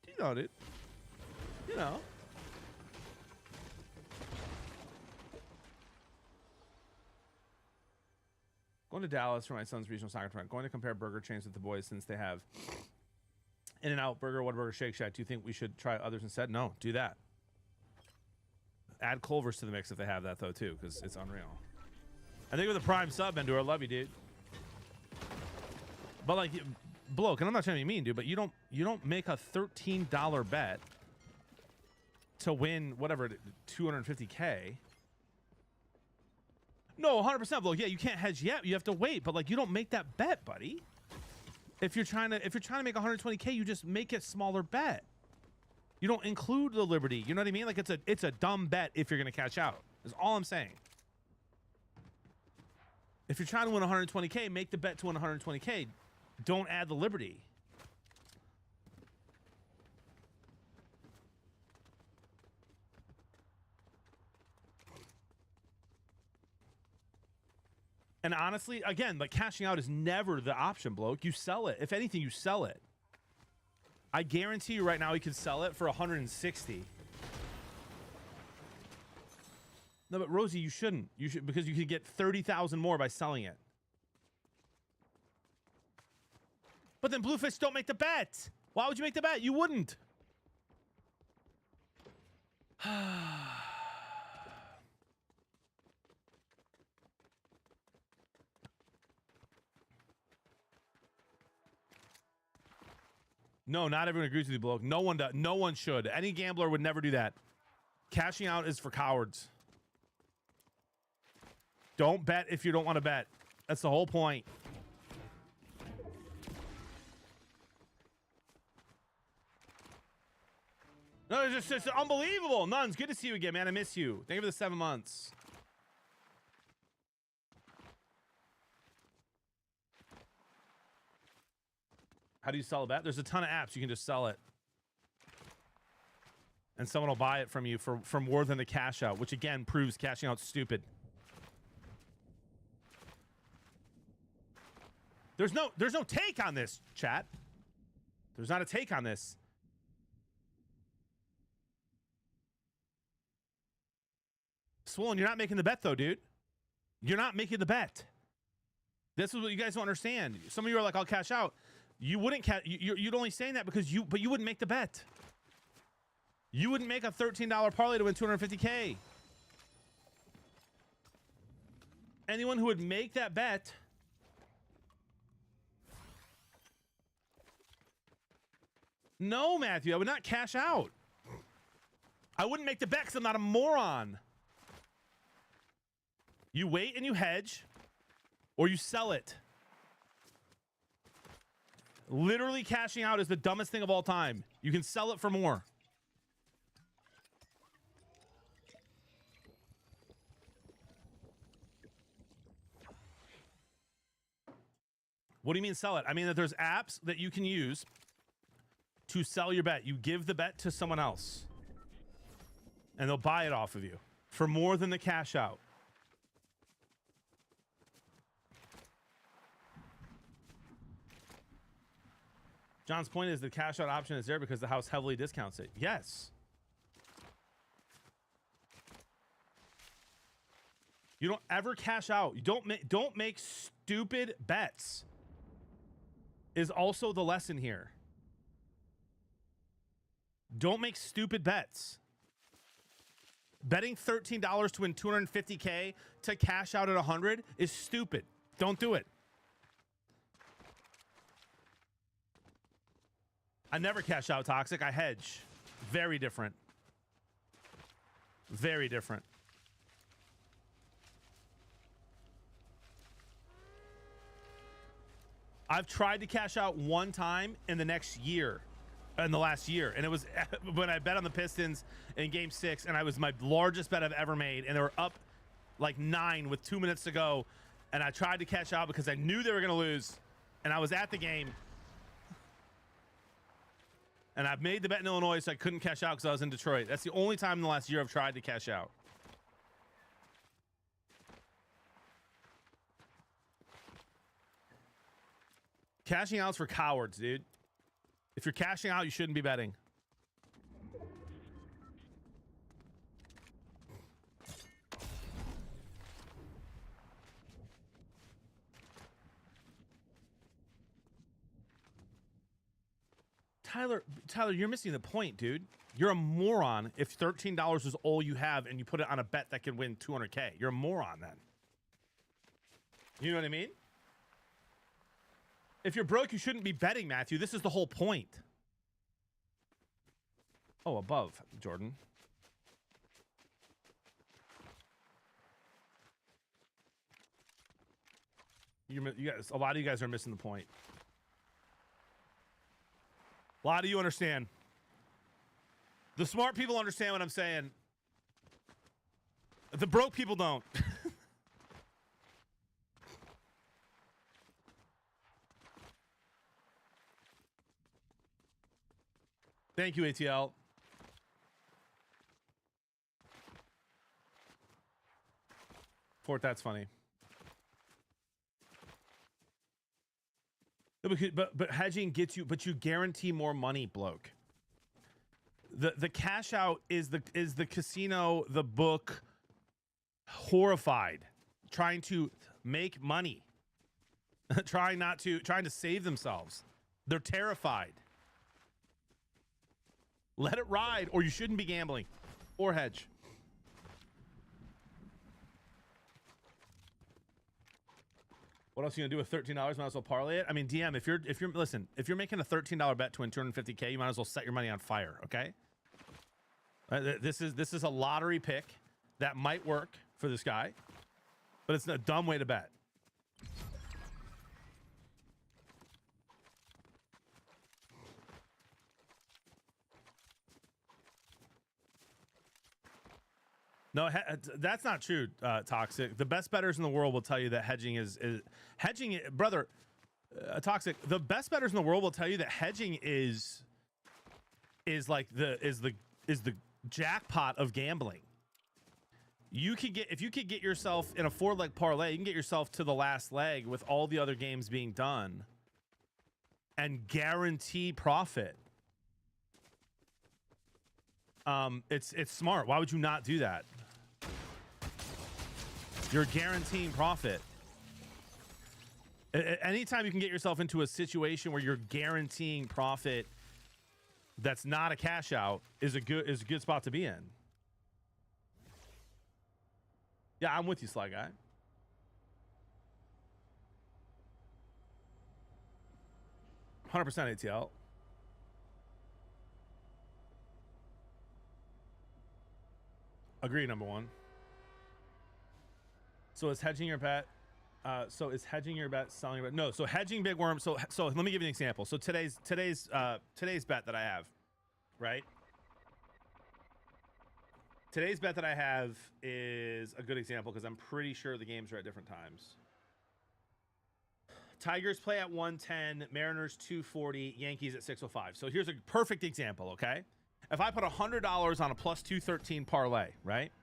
you know, dude. You know. Going to Dallas for my son's regional soccer tournament. Going to compare burger chains with the boys since they have In-N-Out Burger, Whataburger, Shake Shack. Do you think we should try others instead? No, do that. Add Culver's to the mix if they have that, though, too, because it's unreal. I think with a prime sub, Endor, I love you, dude. But, like, bloke, and I'm not trying to be mean, dude, but you don't make a $13 bet to win, whatever, 250K. No, 100%, bloke. Yeah, you can't hedge yet. You have to wait, but, like, you don't make that bet, buddy. If you're trying to make 120K, you just make a smaller bet. You don't include the Liberty. You know what I mean? Like, it's a dumb bet if you're going to cash out. Is all I'm saying. If you're trying to win 120K, make the bet to win 120K. Don't add the Liberty. And honestly, again, like, cashing out is never the option, bloke. You sell it. If anything, you sell it. I guarantee you right now he could sell it for 160. No, but Rosie, you shouldn't. You should, because you could get 30,000 more by selling it. But then Bluefish don't make the bet. Why would you make the bet? You wouldn't. No, not everyone agrees with you, bloke. No one does. No one should. Any gambler would never do that. Cashing out is for cowards. Don't bet if you don't want to bet. That's the whole point. No, it's just unbelievable. Nuns, good to see you again, man. I miss you. Thank you for the 7 months. How do you sell a bet? There's a ton of apps. You can just sell it. And someone will buy it from you for more than the cash out, which again proves cashing out stupid. There's no take on this, chat. There's not a take on this. Swollen, you're not making the bet though, dude. You're not making the bet. This is what you guys don't understand. Some of you are like, I'll cash out. You wouldn't you'd only saying that because you wouldn't make the bet. You wouldn't make a $13 parlay to win 250K. Anyone who would make that bet no, Matthew, I would not cash out. I wouldn't make the bet because I'm not a moron. You wait and you hedge or you sell it. Literally cashing out is the dumbest thing of all time. You can sell it for more. What do you mean sell it? I mean that there's apps that you can use to sell your bet. You give the bet to someone else and they'll buy it off of you for more than the cash out. John's point is the cash out option is there because the house heavily discounts it. Yes. You don't ever cash out. You don't make stupid bets. Is also the lesson here. Don't make stupid bets. Betting $13 to win 250K to cash out at 100 is stupid. Don't do it. I never cash out, Toxic. I hedge. Very different. Very different. I've tried to cash out one time in the last year, and it was when I bet on the Pistons in Game 6, and I was my largest bet I've ever made, and they were up like 9 with 2 minutes to go, and I tried to cash out because I knew they were going to lose, and I was at the game, and I've made the bet in Illinois, so I couldn't cash out because I was in Detroit. That's the only time in the last year I've tried to cash out. Cashing out's for cowards, dude. If you're cashing out, you shouldn't be betting. Tyler, you're missing the point, dude. You're a moron if $13 is all you have and you put it on a bet that can win 200K. You're a moron then. You know what I mean? If you're broke, you shouldn't be betting, Matthew. This is the whole point. Oh, above, Jordan. You guys, a lot of you guys are missing the point. A lot of you understand. The smart people understand what I'm saying. The broke people don't. Thank you, ATL. Fort, that's funny. But hedging gets you, but you guarantee more money, bloke. The cash out is the casino, the book, horrified, trying to make money, trying to save themselves. They're terrified. Let it ride, or you shouldn't be gambling or hedge. What else are you gonna do with $13? Might as well parlay it. I mean, DM, if you're making a $13 bet to win 250K, you might as well set your money on fire. Okay. This is a lottery pick that might work for this guy, but it's a dumb way to bet. No, that's not true, Toxic. The best bettors in the world will tell you that hedging is hedging, brother. Toxic. The best bettors in the world will tell you that hedging is the jackpot of gambling. If you could get yourself in a 4-leg parlay, you can get yourself to the last leg with all the other games being done and guarantee profit. It's smart. Why would you not do that? You're guaranteeing profit. Anytime you can get yourself into a situation where you're guaranteeing profit that's not a cash out is a good spot to be in. Yeah, I'm with you, Sly Guy. %, ATL. Agree, number one. So is hedging your bet? Selling your bet? No. So hedging Big Worm. So let me give you an example. So today's bet that I have, right? Today's bet that I have is a good example because I'm pretty sure the games are at different times. Tigers play at 110, Mariners 240, Yankees at 605. So here's a perfect example, okay? If I put $100 on a plus 213 parlay, right?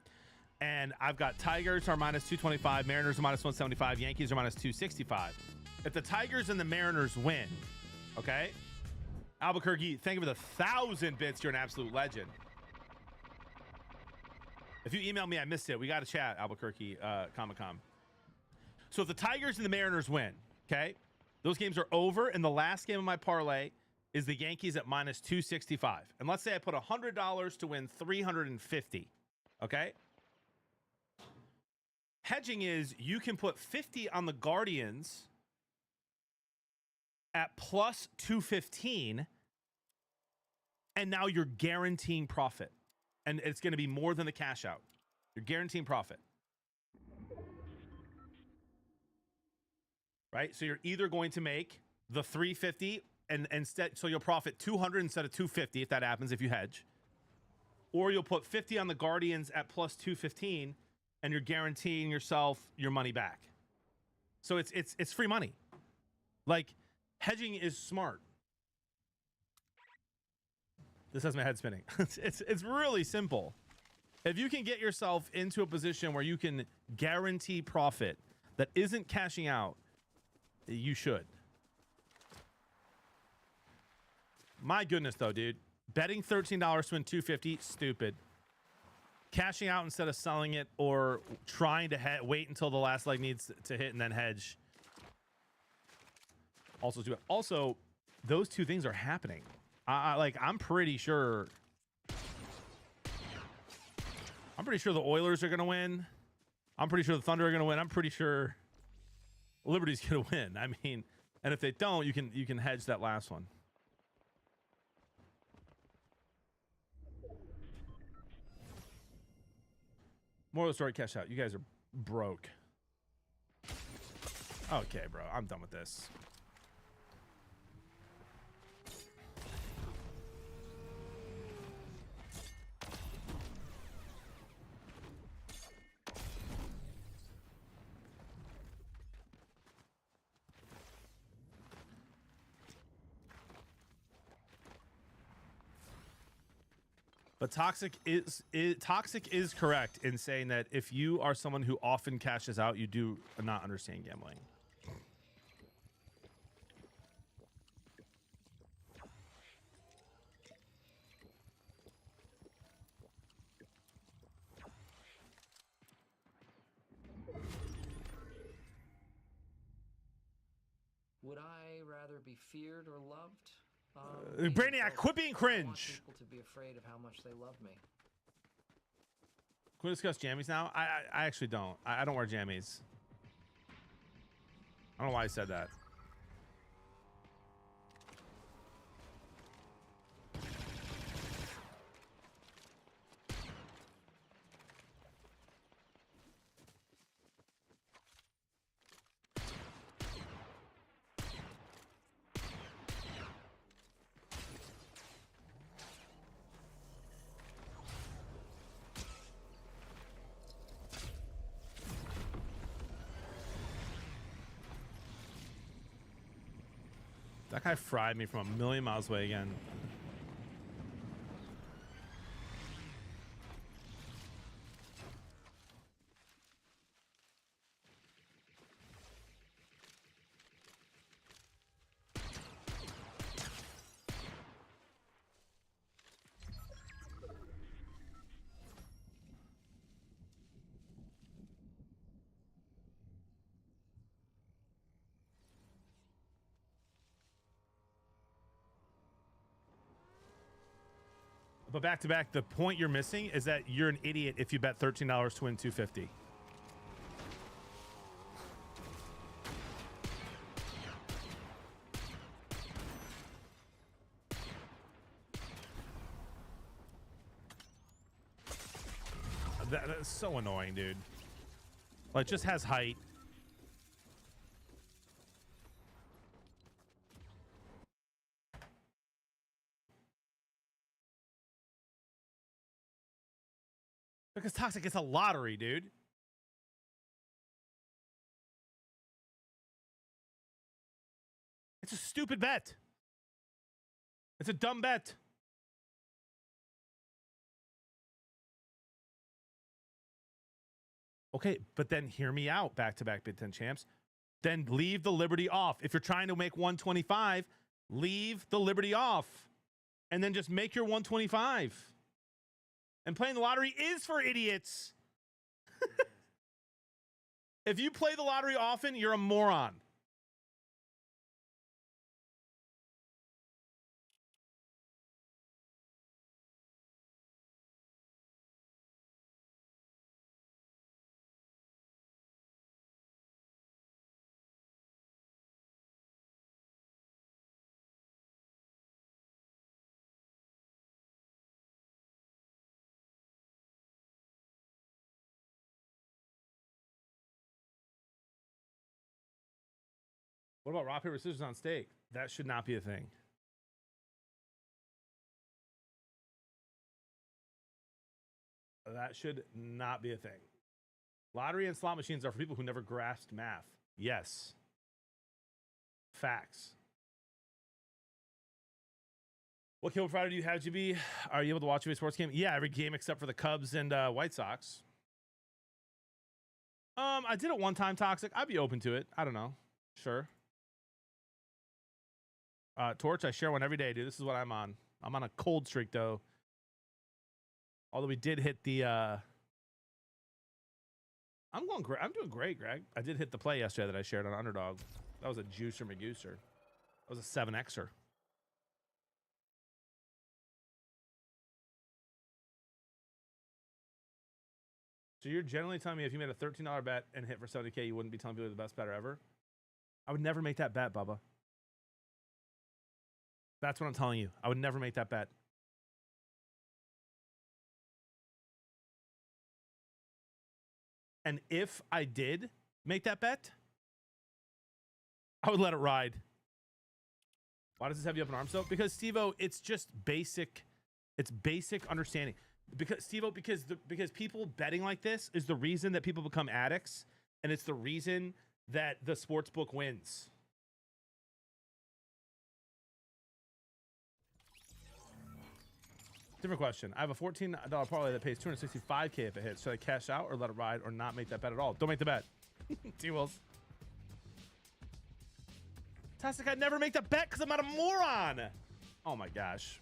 And I've got Tigers are minus 225, Mariners are minus 175, Yankees are minus 265. If the Tigers and the Mariners win, okay? Albuquerque, thank you for the 1,000 bits. You're an absolute legend. If you email me, I missed it. We got to chat, Albuquerque Comic-Con. So if the Tigers and the Mariners win, okay, those games are over, and the last game of my parlay is the Yankees at minus 265. And let's say I put $100 to win 350, okay? Hedging is you can put 50 on the Guardians at plus 215, and now you're guaranteeing profit. And it's going to be more than the cash out. You're guaranteeing profit. Right? So you're either going to make the 350 and instead, so you'll profit 200 instead of 250 if that happens, if you hedge. Or you'll put 50 on the Guardians at plus 215 and you're guaranteeing yourself your money back. So it's free money. Like, hedging is smart. This has my head spinning. It's really simple. If you can get yourself into a position where you can guarantee profit that isn't cashing out, you should. My goodness, though, dude. Betting $13 to win 250, stupid. Cashing out instead of selling it or trying to wait until the last leg needs to hit and then hedge. Also, those two things are happening. I'm pretty sure the Oilers are going to win. I'm pretty sure the Thunder are going to win. I'm pretty sure Liberty's going to win. I mean, and if they don't, you can hedge that last one. Moral of the story, cash out. You guys are broke. Okay, bro. I'm done with this. But toxic is correct in saying that if you are someone who often cashes out, you do not understand gambling. Would I rather be feared or loved? Brainiac, quit being cringe. I want people to be afraid of how much they love me. Can we discuss jammies now? I actually don't. I don't wear jammies. I don't know why I said that. That guy fried me from a million miles away again. But back to back, the point you're missing is that you're an idiot if you bet $13 to win 250. That's so annoying, dude. Like, it just has height. Because Toxic, it's a lottery, dude. It's a stupid bet. It's a dumb bet. Okay, but then hear me out, back-to-back Big Ten champs. Then leave the Liberty off. If you're trying to make 125, leave the Liberty off. And then just make your 125. And playing the lottery is for idiots. If you play the lottery often, you're a moron. What about rock, paper, scissors on steak? That should not be a thing. That should not be a thing. Lottery and slot machines are for people who never grasped math. Yes. Facts. What cable provider do you have, GB? Are you able to watch a sports game? Yeah, every game except for the Cubs and White Sox. I did it one time, Toxic. I'd be open to it. I don't know. Sure. Torch, I share one every day, dude. This is what I'm on. I'm on a cold streak, though. Although we did hit the I'm doing great, Greg. I did hit the play yesterday that I shared on Underdog. That was a juicer magooser. That was a 7x'er. So you're generally telling me if you made a $13 bet and hit for 70K, you wouldn't be telling people you're the best better ever? I would never make that bet, Bubba. That's what I'm telling you. I would never make that bet. And if I did make that bet, I would let it ride. Why does this have you up in arms though? Because Steve-O, it's just basic. It's basic understanding. Because Steve-O, because people betting like this is the reason that people become addicts, and it's the reason that the sports book wins. Different question. I have a $14 parlay that pays $265K if it hits. Should I cash out or let it ride or not make that bet at all? Don't make the bet. T-Wills. Tastic, I'd never make the bet because I'm not a moron. Oh my gosh.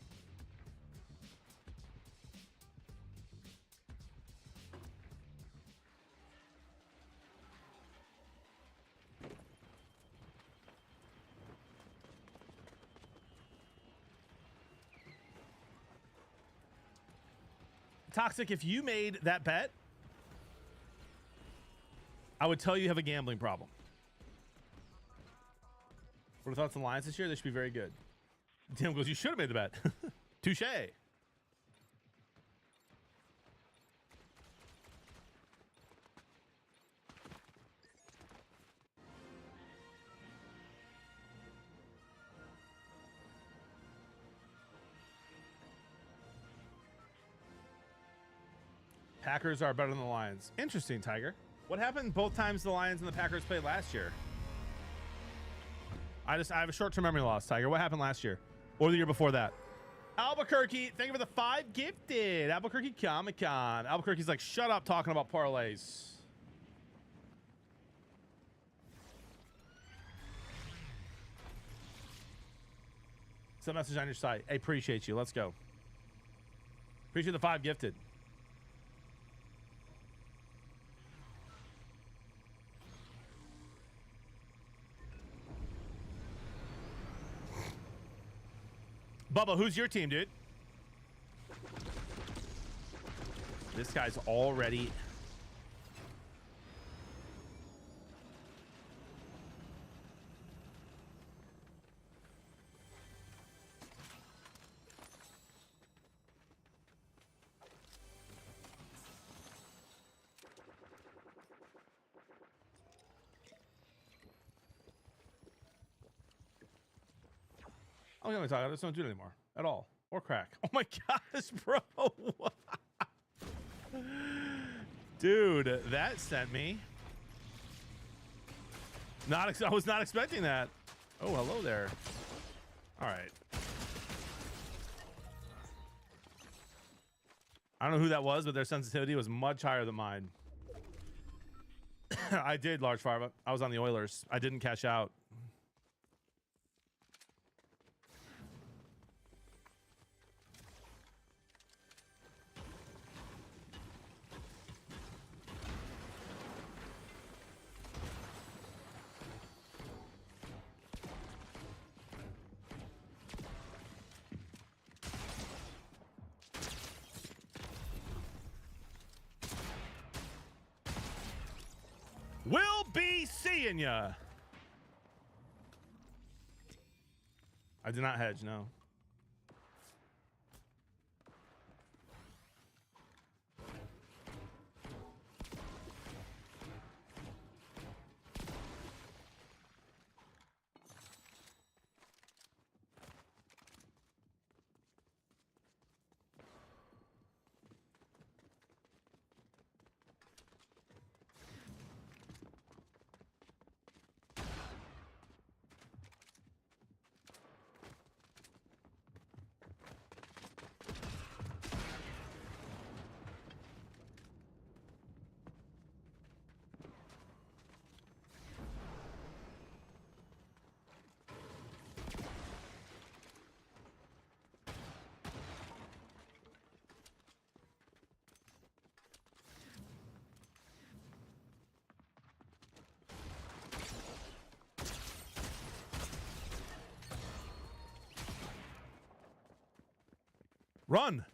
Toxic, if you made that bet, I would tell you have a gambling problem. What are thoughts on the Lions this year? They should be very good. Tim goes, you should have made the bet. Touche. Packers are better than the Lions. Interesting, Tiger. What happened both times the Lions and the Packers played last year? I have a short-term memory loss, Tiger. What happened last year? Or the year before that? Albuquerque, thank you for the 5 gifted. Albuquerque Comic-Con. Albuquerque's like, shut up talking about parlays. Some message on your site. I appreciate you. Let's go. Appreciate the 5 gifted. Bubba, who's your team, dude? This guy's already... I'm gonna talk. I just don't do it anymore at all, or crack. Oh my gosh, bro! Dude, that sent me. I was not expecting that. Oh, hello there. All right. I don't know who that was, but their sensitivity was much higher than mine. I did large pharma. I was on the Oilers. I didn't cash out. seeing ya. I did not hedge, no. Run.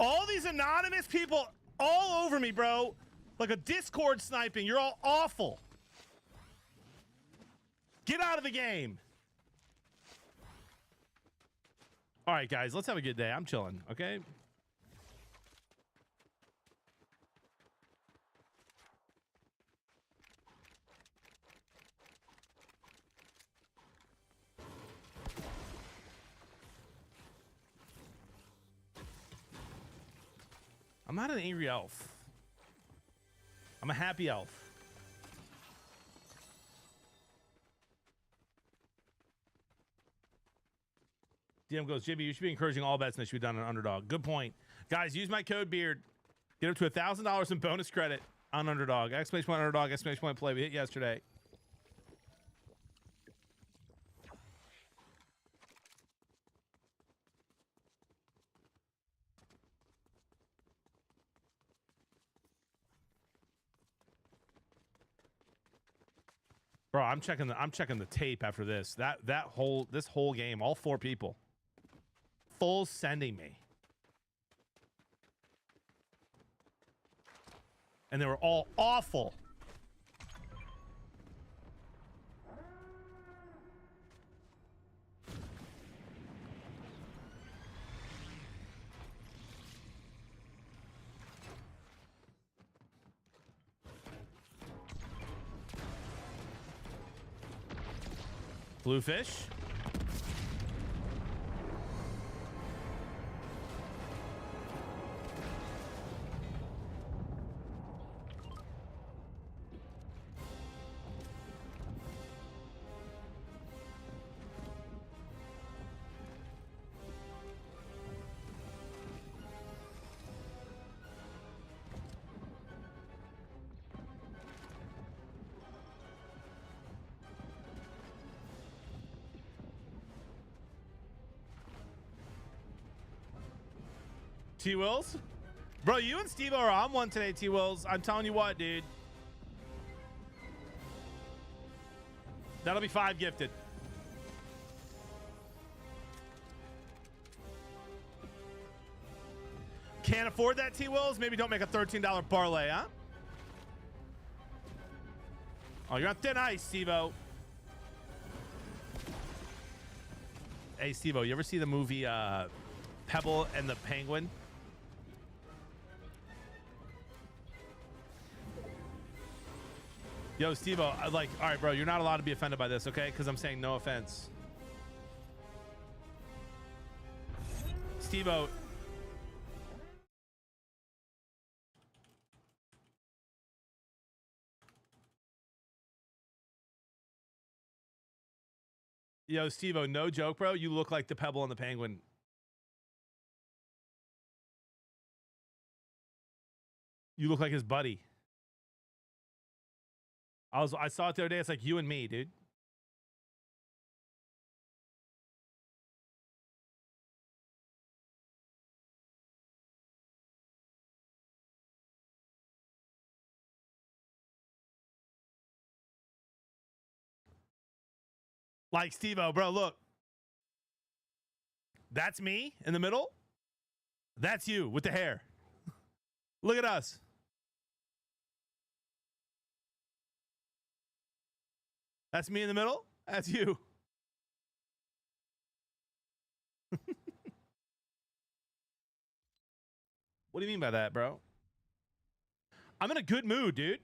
All these anonymous people all over me, bro. Like a Discord sniping. You're all awful. Get out of the game. All right, guys, let's have a good day. I'm chilling, okay? I'm not an angry elf. I'm a happy elf. DM goes, JB, you should be encouraging all bets and they should be done on Underdog. Good point. Guys, use my code BEARD. Get up to $1,000 in bonus credit on Underdog. Exclamation point Underdog, exclamation point play. We hit yesterday. Bro, I'm checking the tape after this. This whole game, all four people. Full sending me. And they were all awful. Bluefish. T-Wills? Bro, you and Steve are on one today, T-Wills. I'm telling you what, dude. That'll be 5 gifted. Can't afford that, T-Wills? Maybe don't make a $13 parlay, huh? Oh, you're on thin ice, Steve-O. Hey, Steve-O, you ever see the movie Pebble and the Penguin? Yo, Steve-O, all right, bro, you're not allowed to be offended by this, okay? Because I'm saying no offense. Steve-O, Yo, Steve-O, no joke, bro. You look like the pebble on the penguin. You look like his buddy. I saw it the other day. It's like you and me, dude. Like Steve-O, bro, look. That's me in the middle. That's you with the hair. Look at us. That's me in the middle. That's you. What do you mean by that, bro? I'm in a good mood, dude.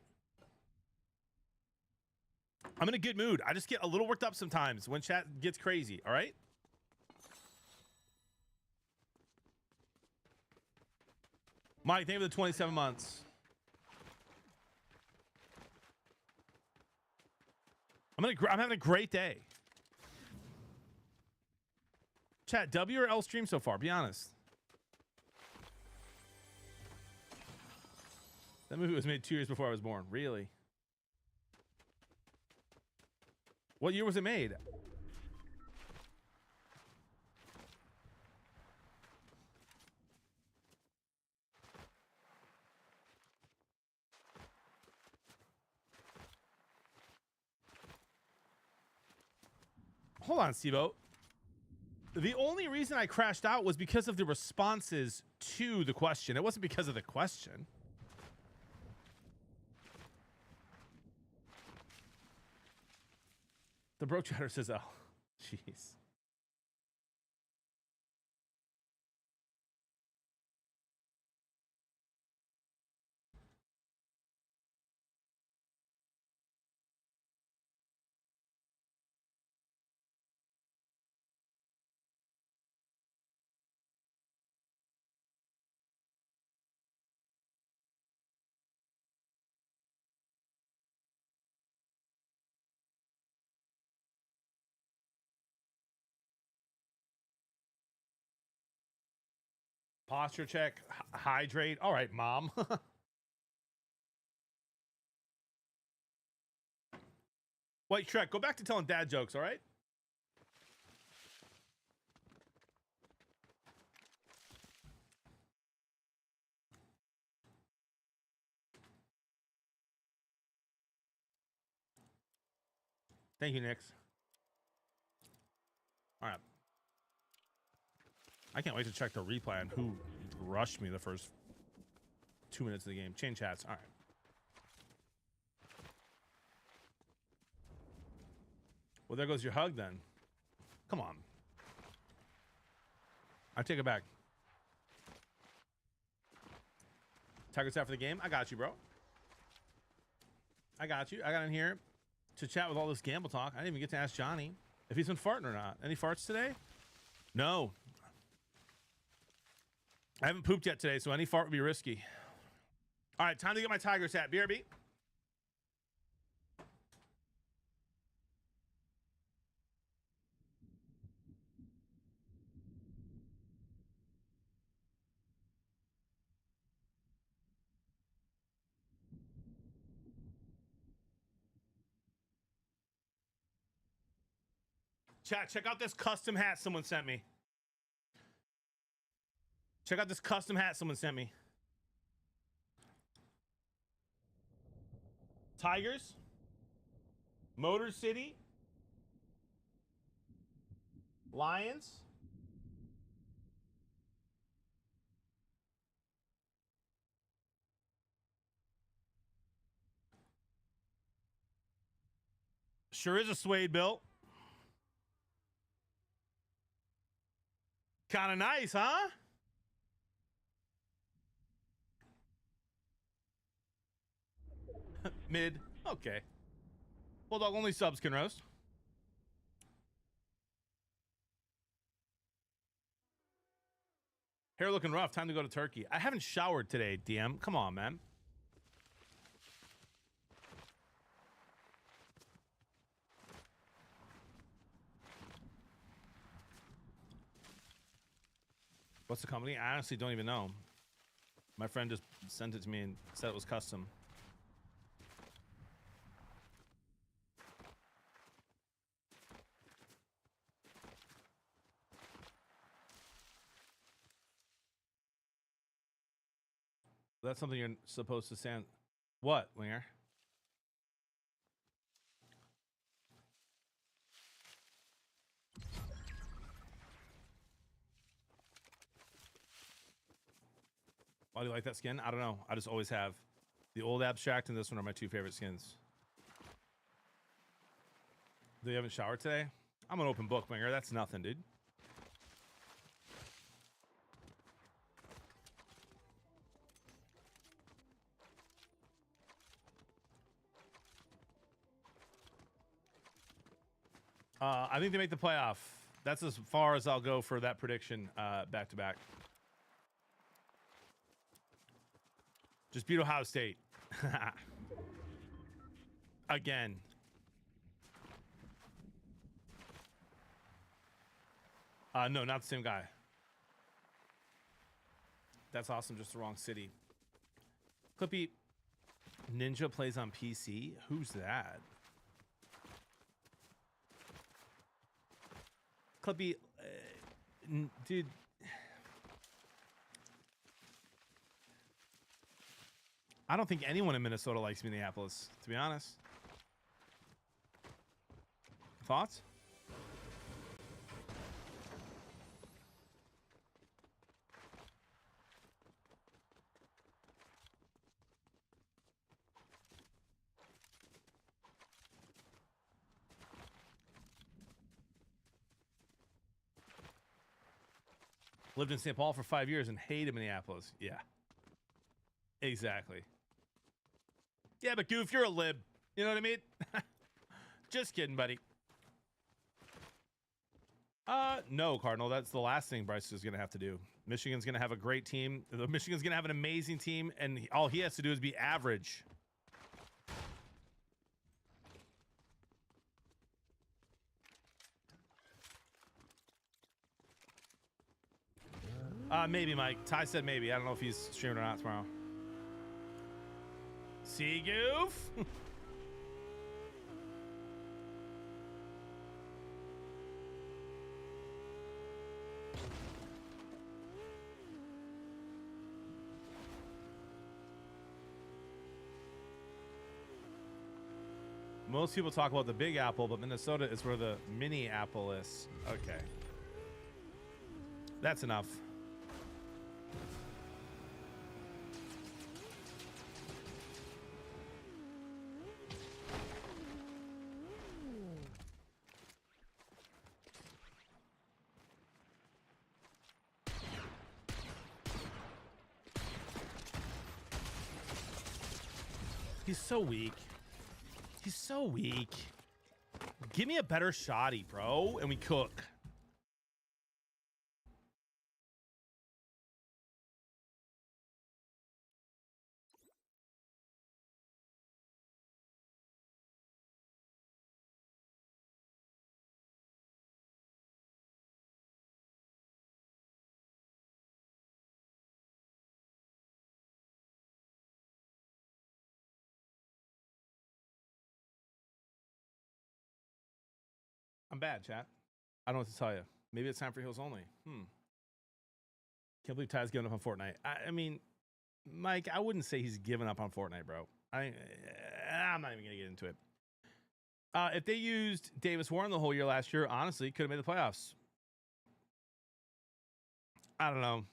I'm in a good mood. I just get a little worked up sometimes when chat gets crazy, all right? Mike, thank you for the 27 months. I'm having a great day. Chat, W or L stream so far? Be honest. That movie was made 2 years before I was born. Really? What year was it made? Hold on, Steve-O. The only reason I crashed out was because of the responses to the question. It wasn't because of the question. The broke chatter says, oh, jeez. Posture check, hydrate. All right, mom. Wait, Shrek, go back to telling dad jokes, all right? Thank you, Nix. All right. I can't wait to check the replay on who rushed me the first 2 minutes of the game. Chain chats. All right. Well, there goes your hug then. Come on. I take it back. Tiger's out for the game. I got you, bro. I got you. I got in here to chat with all this gamble talk. I didn't even get to ask Johnny if he's been farting or not. Any farts today? No. I haven't pooped yet today, so any fart would be risky. All right, time to get my Tigers hat. BRB. Chat, check out this custom hat someone sent me. Check out this custom hat someone sent me. Tigers, Motor City, Lions, sure is a suede belt. Kind of nice, huh? Mid. Okay. Bulldog, only subs can roast. Hair looking rough. Time to go to Turkey. I haven't showered today, DM. Come on, man. What's the company? I honestly don't even know. My friend just sent it to me and said it was custom. That's something you're supposed to stand. What, Winger? Why do you like that skin? I don't know. I just always have. The old abstract and this one are my two favorite skins. You haven't showered today? I'm an open book, Winger. That's nothing, dude. I think they make the playoff. That's as far as I'll go for that prediction back to back. Just beat Ohio State. Again. No, not the same guy. That's awesome. Just the wrong city. Clippy, Ninja plays on PC. Who's that? Clippy, dude. I don't think anyone in Minnesota likes Minneapolis, to be honest. Thoughts? Lived in St. Paul for 5 years and hated Minneapolis. Yeah. Exactly. Yeah, but Goof, you're a lib. You know what I mean? Just kidding, buddy. No, Cardinal. That's the last thing Bryce is going to have to do. Michigan's going to have a great team. Michigan's going to have an amazing team, and all he has to do is be average. Maybe, Mike. Ty said maybe. I don't know if he's streaming or not tomorrow. See, Goof? Most people talk about the Big Apple, but Minnesota is where the mini apple is. Okay. That's enough. He's so weak. He's so weak. Give me a better shotty, bro, and we cook. I'm bad, chat. I don't know what to tell you. Maybe it's time for heals only. Can't believe Ty's giving up on Fortnite. I mean, Mike, I wouldn't say he's given up on Fortnite, bro. I'm not even going to get into it. If they used Davis Warren the whole year last year, honestly, could have made the playoffs. I don't know.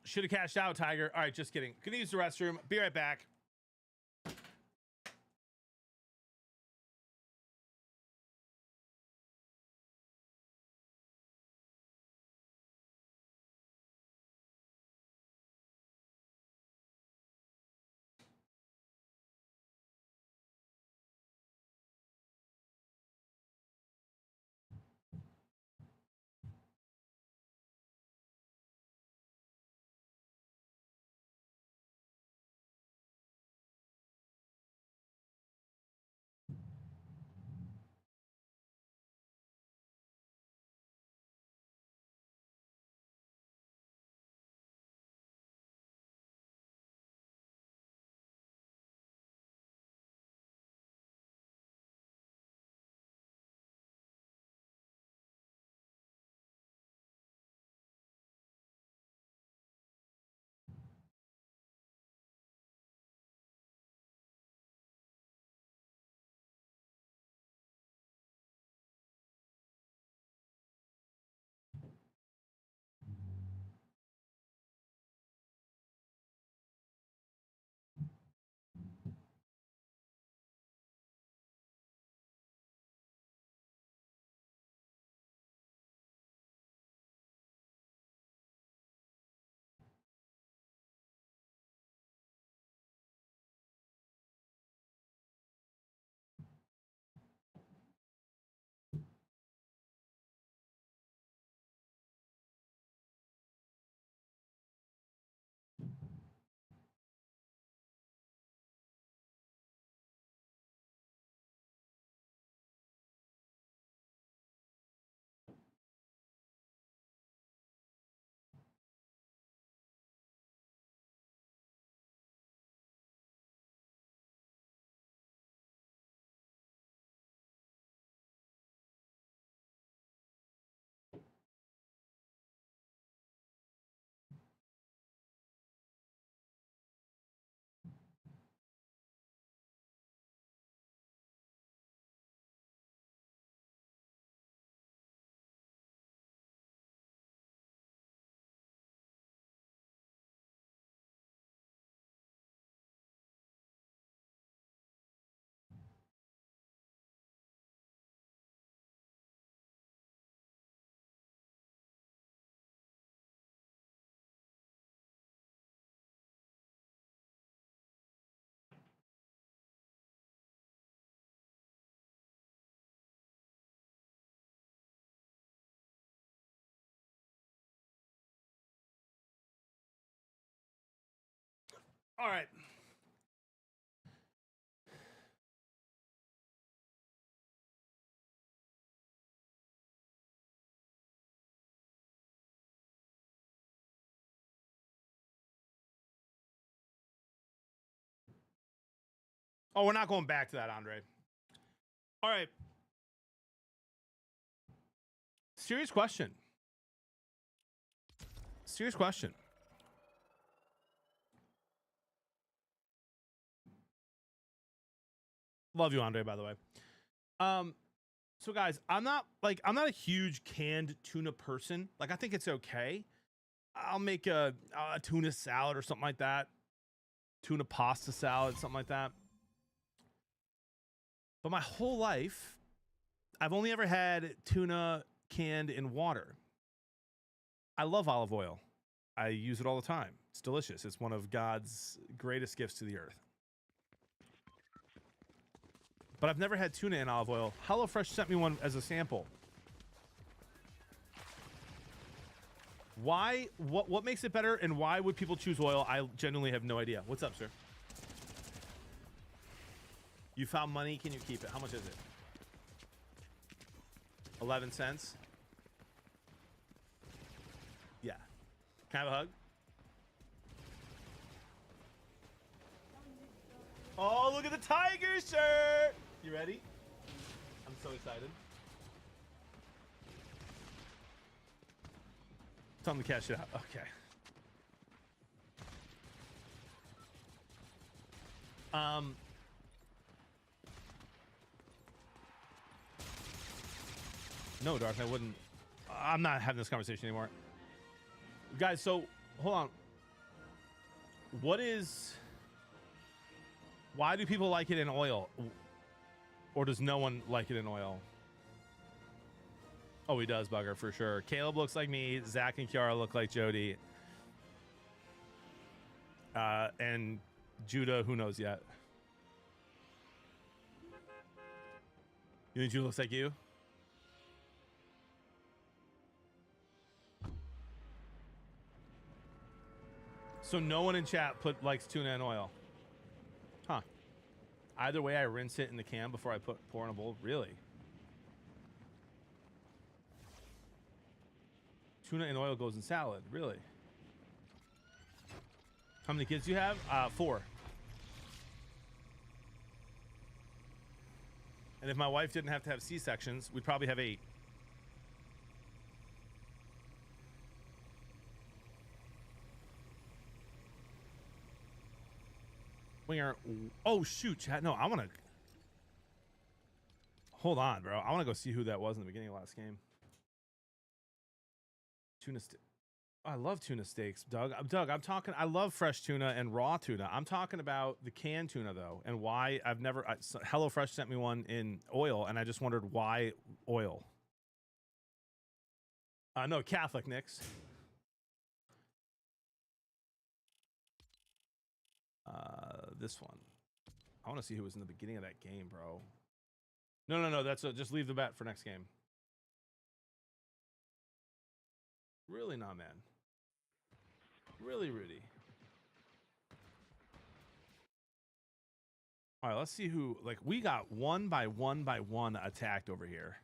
Should have cashed out, Tiger. All right, just kidding. Gonna use the restroom. Be right back. All right. Oh, we're not going back to that, Andre. All right. Serious question. Serious question. Love you, Andre, by the way. So guys, I'm not a huge canned tuna person. Like, I think it's okay. I'll make a tuna salad or something like that. Tuna pasta salad, something like that. But my whole life, I've only ever had tuna canned in water. I love olive oil. I use it all the time. It's delicious. It's one of God's greatest gifts to the earth. But I've never had tuna in olive oil. HelloFresh sent me one as a sample. Why? What makes it better, and why would people choose oil? I genuinely have no idea. What's up, sir? You found money. Can you keep it? How much is it? 11 cents. Yeah. Can I have a hug? Oh, look at the tiger shirt. You ready? I'm so excited. Tell him to cash it out. Okay. No, Darth, I wouldn't. I'm not having this conversation anymore. Guys, so hold on. Why do people like it in oil? Or does no one like it in oil? Oh, he does, Bugger, for sure. Caleb looks like me. Zach and Kiara look like Jody. And Judah, who knows yet? You think Judah looks like you? So no one in chat likes tuna and oil. Huh. Either way, I rinse it in the can before I pour in a bowl. Really? Tuna and oil goes in salad. Really? How many kids do you have? 4. And if my wife didn't have to have C-sections, we'd probably have 8. Winger. Oh, shoot, chat. No, I want to. Hold on, bro. I want to go see who that was in the beginning of last game. Tuna steak. Oh, I love tuna steaks, Doug. I'm talking. I love fresh tuna and raw tuna. I'm talking about the canned tuna, though, and why I've never. HelloFresh sent me one in oil, and I just wondered why oil. No, Catholic, Nix. This one. I want to see who was in the beginning of that game, bro. No. That's just leave the bet for next game. Really not, man. Really, Rudy. All right, let's see who. Like, we got one by one attacked over here.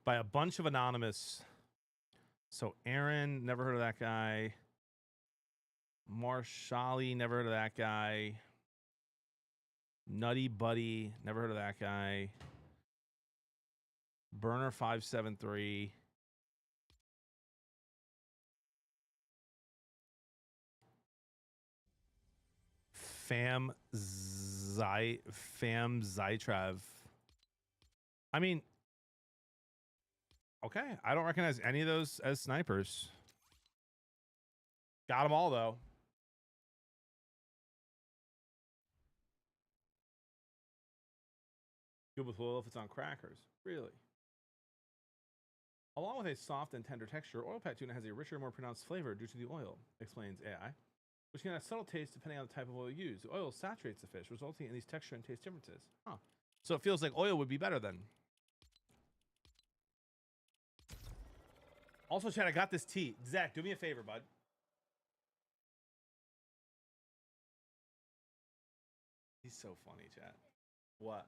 By a bunch of anonymous. So Aaron, never heard of that guy. Marshali, never heard of that guy. Nutty Buddy, never heard of that guy. Burner 573. Fam Zytrev. I mean, okay, I don't recognize any of those as snipers. Got them all, though. Good with oil if it's on crackers. Really? Along with a soft and tender texture, oil pat tuna has a richer, more pronounced flavor due to the oil, explains AI, which can have subtle taste depending on the type of oil used. The oil saturates the fish, resulting in these texture and taste differences. Huh. So it feels like oil would be better then. Also, Chad, I got this tea. Zach, do me a favor, bud. He's so funny, Chad. What?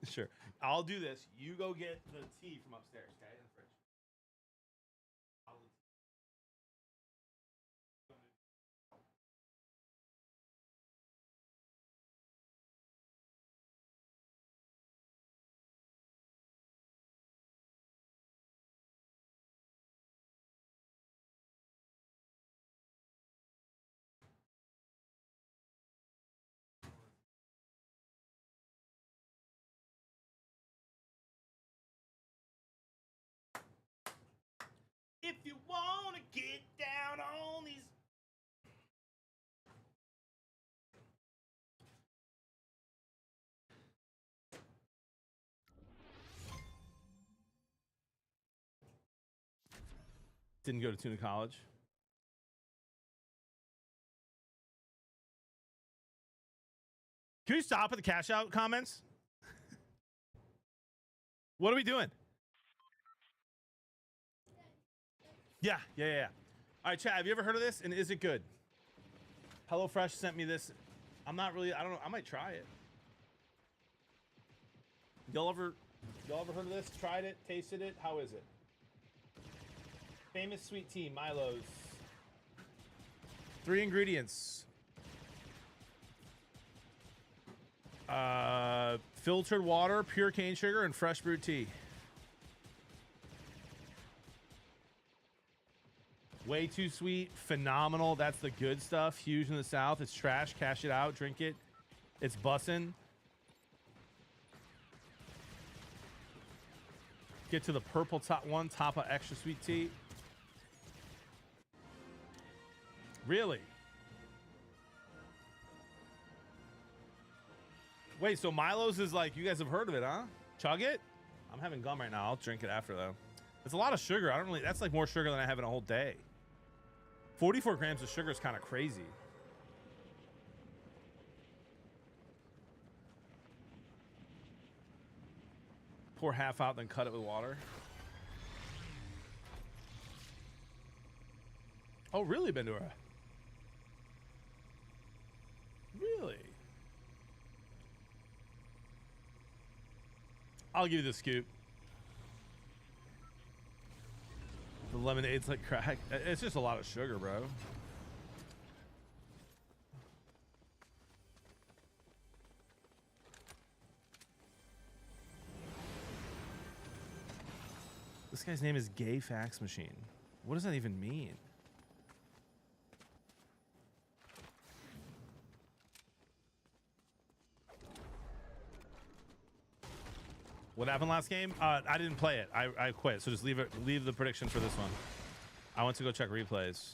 Sure. I'll do this. You go get the tea from upstairs, okay? In the fridge. If you want to get down on these. Didn't go to Tuna College. Can you stop with the cash out comments? What are we doing? Yeah. All right, Chad, have you ever heard of this? And is it good? HelloFresh sent me this. I don't know. I might try it. Y'all ever heard of this? Tried it? Tasted it? How is it? Famous sweet tea, Milo's. 3 ingredients. Filtered water, pure cane sugar, and fresh brewed tea. Way too sweet, phenomenal. That's the good stuff. Huge in the South. It's trash. Cash it out. Drink it. It's bussin'. Get to the purple top one, top of extra sweet tea. Really? Wait, so Milo's is like, you guys have heard of it, huh? Chug it? I'm having gum right now. I'll drink it after, though. It's a lot of sugar. That's like more sugar than I have in a whole day. 44 grams of sugar is kind of crazy. Pour half out, then cut it with water. Oh, really, Bendura? Really? I'll give you the scoop. The lemonade's like crack. It's just a lot of sugar, bro. This guy's name is Gay Fax Machine. What does that even mean? What happened last game? I didn't play it. I quit. So just leave the prediction for this one. I went to go check replays.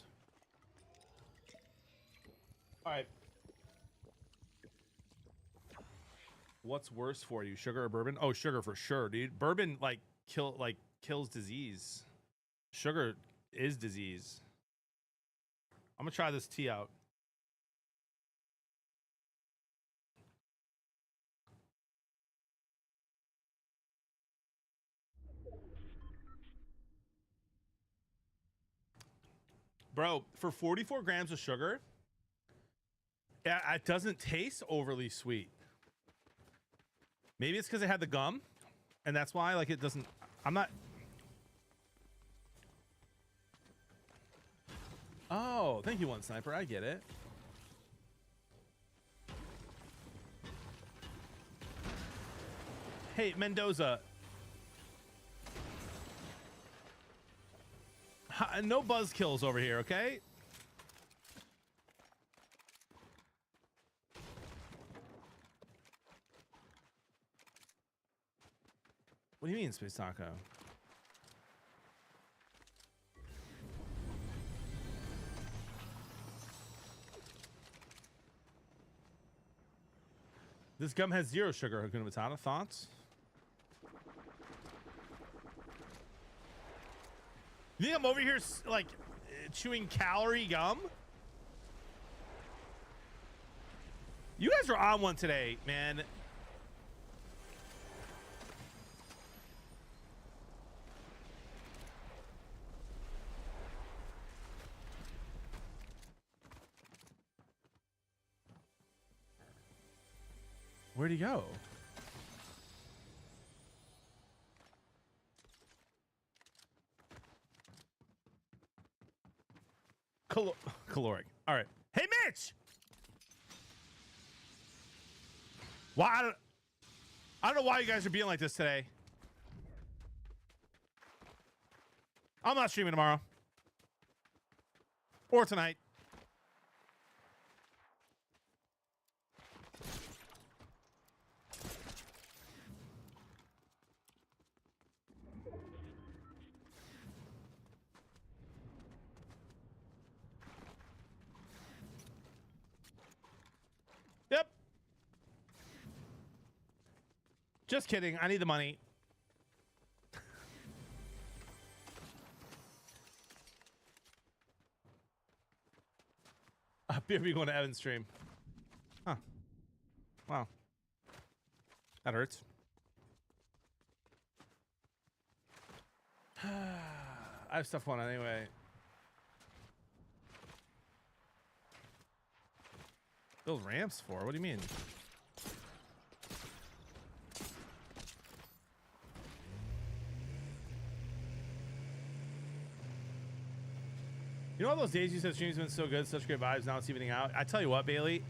All right. What's worse for you, sugar or bourbon? Oh, sugar for sure, dude. Bourbon kills disease. Sugar is disease. I'm gonna try this tea out. Bro, for 44 grams of sugar, yeah, it doesn't taste overly sweet. Maybe it's because it had the gum, and that's why, like, it doesn't. I'm not. Oh, thank you, One Sniper. I get it. Hey, Mendoza. No buzz kills over here, okay? What do you mean, Space Taco? This gum has 0 sugar, Hakuna Matata. Thoughts? You think I'm over here, like, chewing calorie gum? You guys are on one today, man. Where'd he go? Caloric. All right. Hey, Mitch! Why? I don't know why you guys are being like this today. I'm not streaming tomorrow. Or tonight. Yep. Just kidding. I need the money. BRB going to Evan's stream. Huh. Wow. That hurts. I have stuff going on anyway. Build ramps for? What do you mean? You know all those days you said stream's been so good, such great vibes, now it's evening out? I tell you what, Bailey,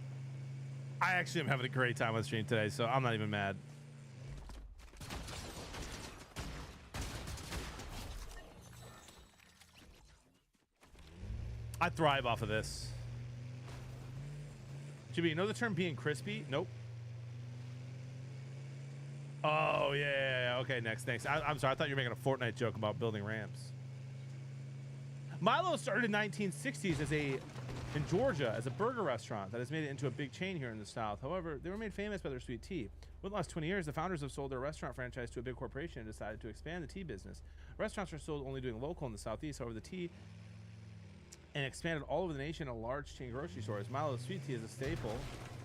I actually am having a great time on stream today, so I'm not even mad. I thrive off of this. Jimmy, you know the term being crispy? Nope. Oh, yeah. Okay, next. I'm sorry. I thought you were making a Fortnite joke about building ramps. Milo started in 1960s in Georgia as a burger restaurant that has made it into a big chain here in the South. However, they were made famous by their sweet tea. Within the last 20 years, the founders have sold their restaurant franchise to a big corporation and decided to expand the tea business. Restaurants are still only doing local in the Southeast. However, the tea and expanded all over the nation in large chain grocery stores. Milo's sweet tea is a staple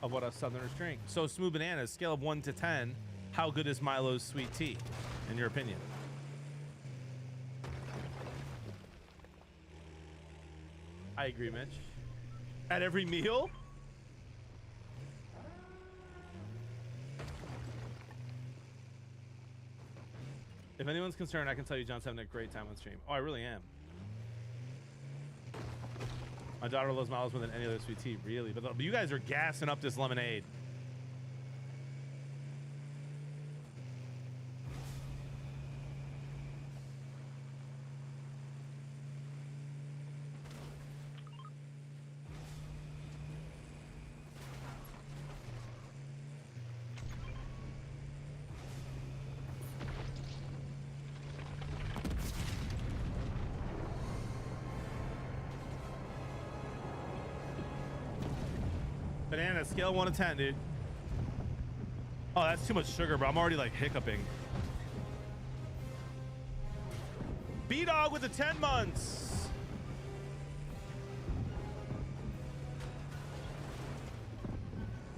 of what us Southerners drink. So, Smooth Bananas, scale of 1 to 10, how good is Milo's sweet tea, in your opinion? I agree, Mitch. At every meal? If anyone's concerned, I can tell you John's having a great time on stream. Oh, I really am. My daughter loves Milo's more than any other sweet tea, really. But you guys are gassing up this lemonade. Banana, scale 1 to 10, dude. Oh, that's too much sugar, bro. I'm already like hiccuping. B-Dog with the 10 months.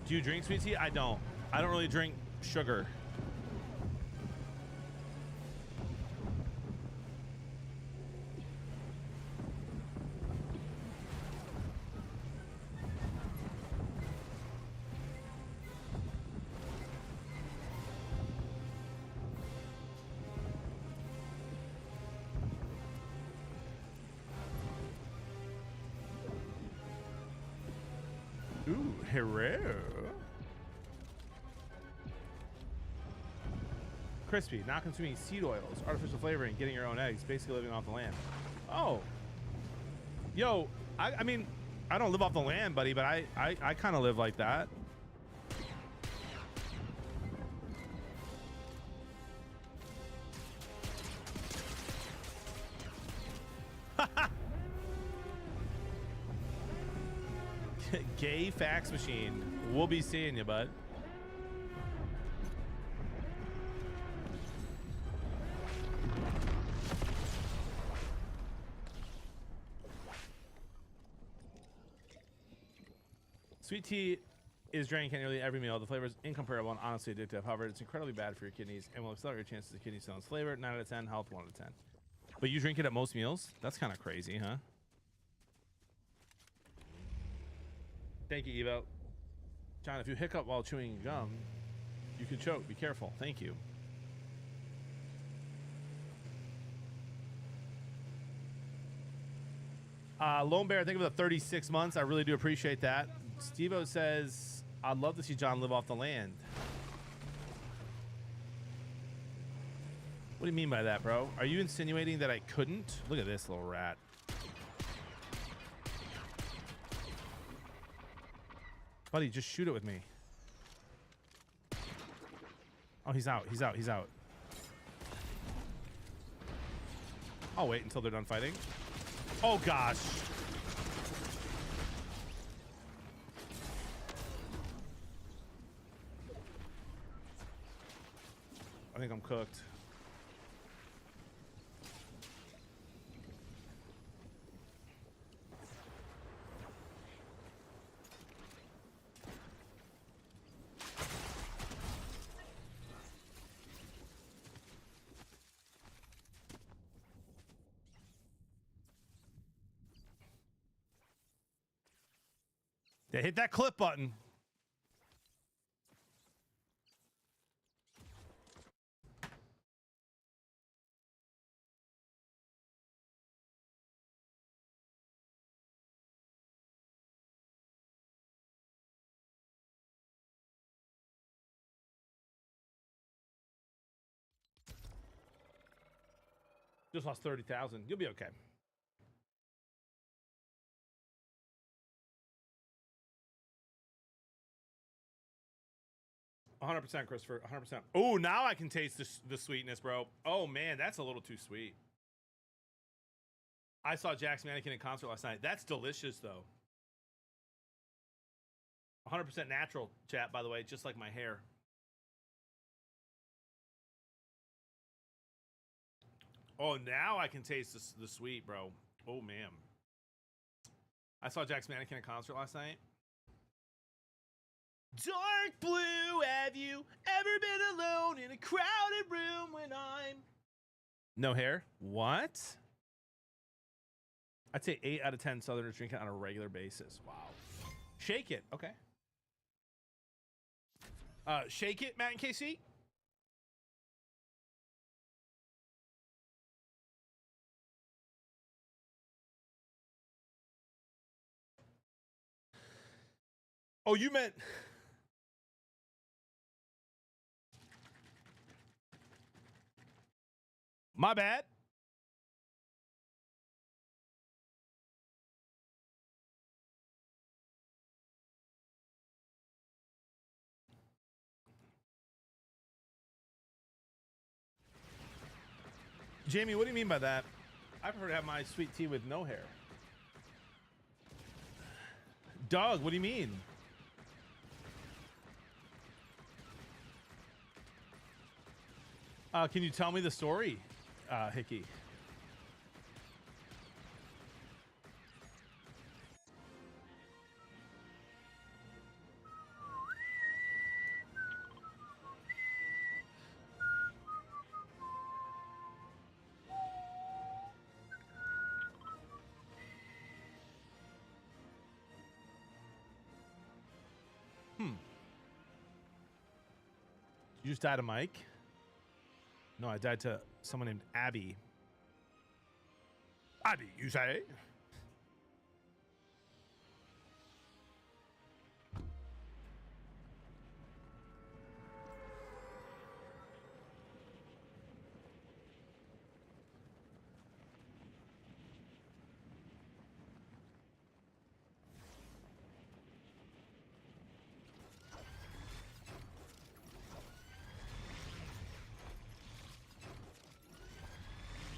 Do you drink sweet tea? I don't. I don't really drink sugar. Ooh, hello. Crispy, not consuming seed oils, artificial flavoring, getting your own eggs, basically living off the land. Oh. Yo, I mean, I don't live off the land, buddy, but I kind of live like that. Gay fax machine. We'll be seeing you, bud. Sweet tea is drank at nearly every meal. The flavor is incomparable and honestly addictive. However, it's incredibly bad for your kidneys and will accelerate your chances of kidney stones. Flavor 9 out of 10, health 1 out of 10. But you drink it at most meals? That's kind of crazy, huh? Thank you, Evo. John, if you hiccup while chewing gum, You could choke. Be careful. Thank you. Lone Bear, thank you for the 36 months. I really do appreciate that. Steve-O says, I'd love to see John live off the land. What do you mean by that, bro? Are you insinuating that I couldn't? Look at this little rat. Buddy, just shoot it with me. Oh, he's out. He's out. He's out. I'll wait until they're done fighting. Oh, gosh. I think I'm cooked. They hit that clip button. Just lost 30,000. You'll be okay. %, Christopher. 100%. Oh, now I can taste the sweetness, bro. Oh, man, that's a little too sweet. I saw Jack's Mannequin in concert last night. That's delicious, though. 100% natural, chat, by the way, just like my hair. Oh, now I can taste the sweet, bro. Oh, man. I saw Jack's Mannequin in concert last night. Dark blue, have you ever been alone in a crowded room when I'm... No hair? What? I'd say 8 out of 10 Southerners drink it on a regular basis. Wow. Shake it. Okay. Shake it, Matt and KC. Oh, you meant... My bad. Jamie, what do you mean by that? I prefer to have my sweet tea with no hair. Doug, what do you mean? Can you tell me the story, Hickey? You just died of Mike? No, I died to someone named Abby. Abby, you say?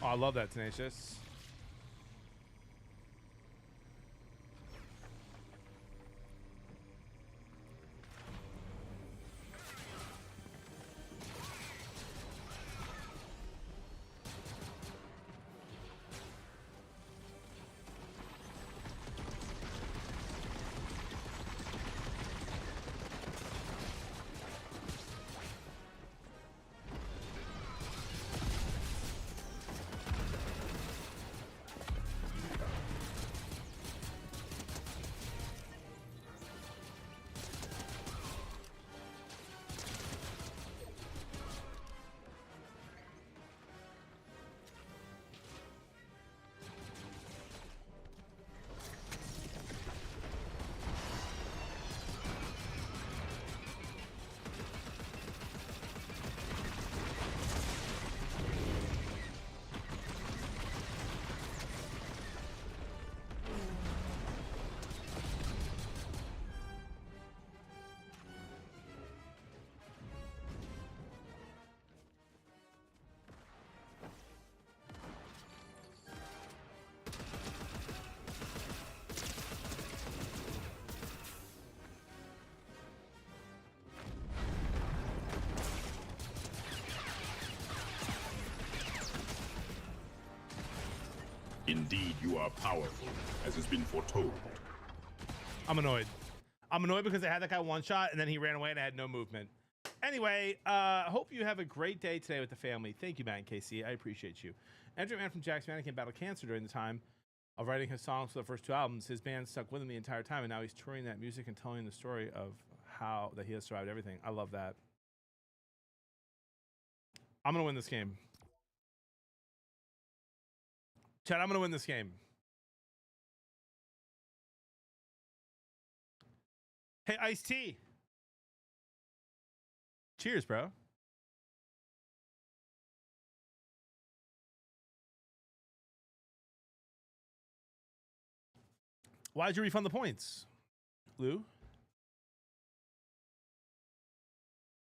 Oh, I love that, Tenacious. Indeed, you are powerful, as has been foretold. I'm annoyed. I'm annoyed because I had that guy one shot and then he ran away and I had no movement. Anyway, hope you have a great day today with the family. Thank you, Matt and KC. I appreciate you. Andrew Man from Jack's Mannequin battled cancer during the time of writing his songs for the first 2 albums. His band stuck with him the entire time, and now he's touring that music and telling the story of how that he has survived everything. I love that. I'm going to win this game. Chad, I'm going to win this game. Hey, Ice-T. Cheers, bro. Why'd you refund the points, Lou?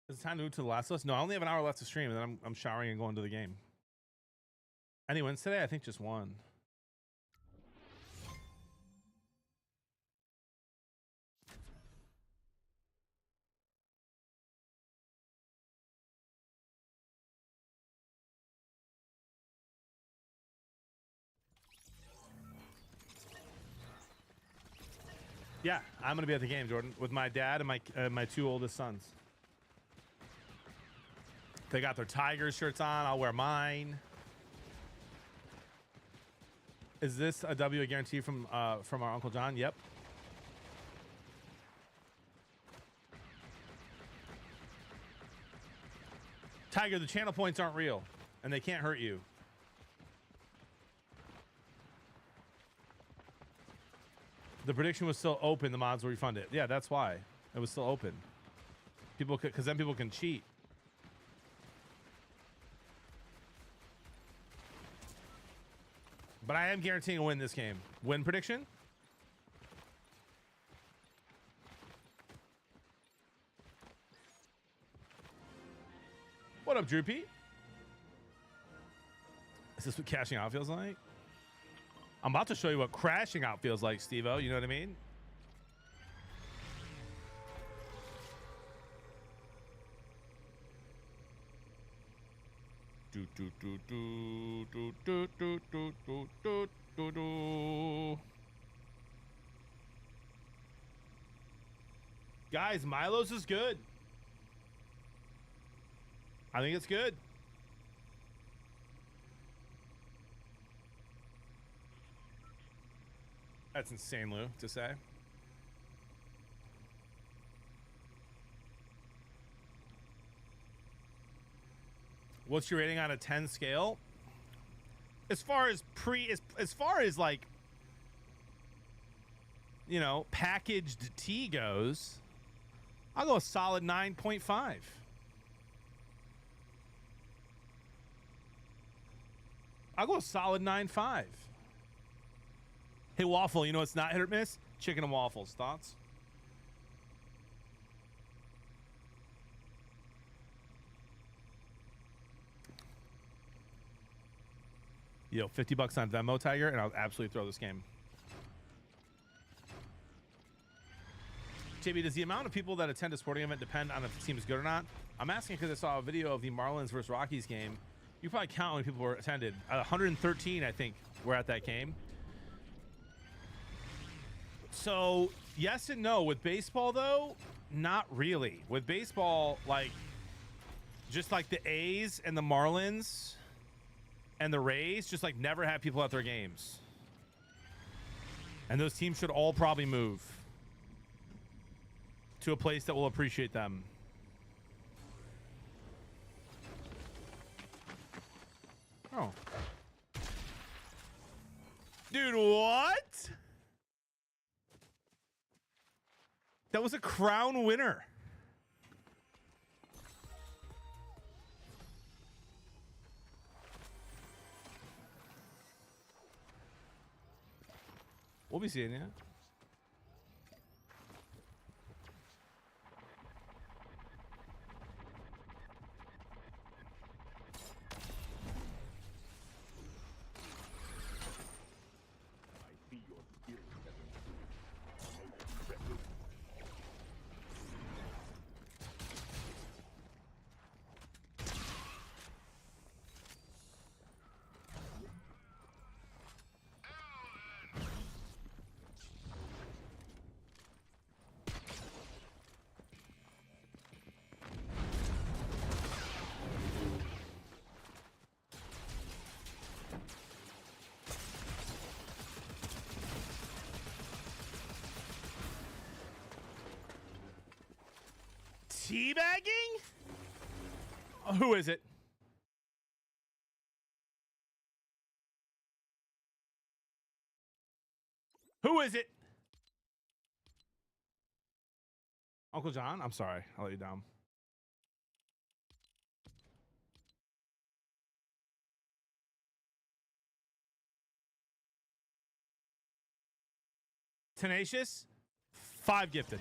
Is it time to move to the last list? No, I only have an hour left to stream, and then I'm showering and going to the game. Any wins today? I think just one. Yeah, I'm gonna be at the game, Jordan, with my dad and my 2 oldest sons. They got their Tigers shirts on. I'll wear mine. Is this a W guarantee from our Uncle John? Yep. Tiger, the channel points aren't real, and they can't hurt you. The prediction was still open. The mods will refund it. Yeah, that's why it was still open. People could, because then people can cheat. But I am guaranteeing a win this game. Win prediction? What up, Droopy? Is this what cashing out feels like? I'm about to show you what crashing out feels like, Steve-O. You know what I mean? Guys, Milo's is good. I think it's good. That's insane, Lou, to say. What's your rating on a 10 scale? As far as like, you know, packaged tea goes, I'll go a solid 9.5. I'll go a solid 9.5. Hey, Waffle, you know it's not hit or miss? Chicken and waffles. Thoughts? Yo, $50 on Venmo, Tiger, and I'll absolutely throw this game. JB, does the amount of people that attend a sporting event depend on if the team is good or not? I'm asking because I saw a video of the Marlins versus Rockies game. You probably count how many people were attended. 113, I think, were at that game. So, yes and no. With baseball, though, not really. With baseball, like, just like the A's and the Marlins and the Rays, just like never have people at their games. And those teams should all probably move to a place that will appreciate them. Oh. Dude, what? That was a crown winner. We'll be seeing you. teabagging? Who is it? Who is it? Uncle John? I'm sorry. I'll let you down. Tenacious? 5 gifted.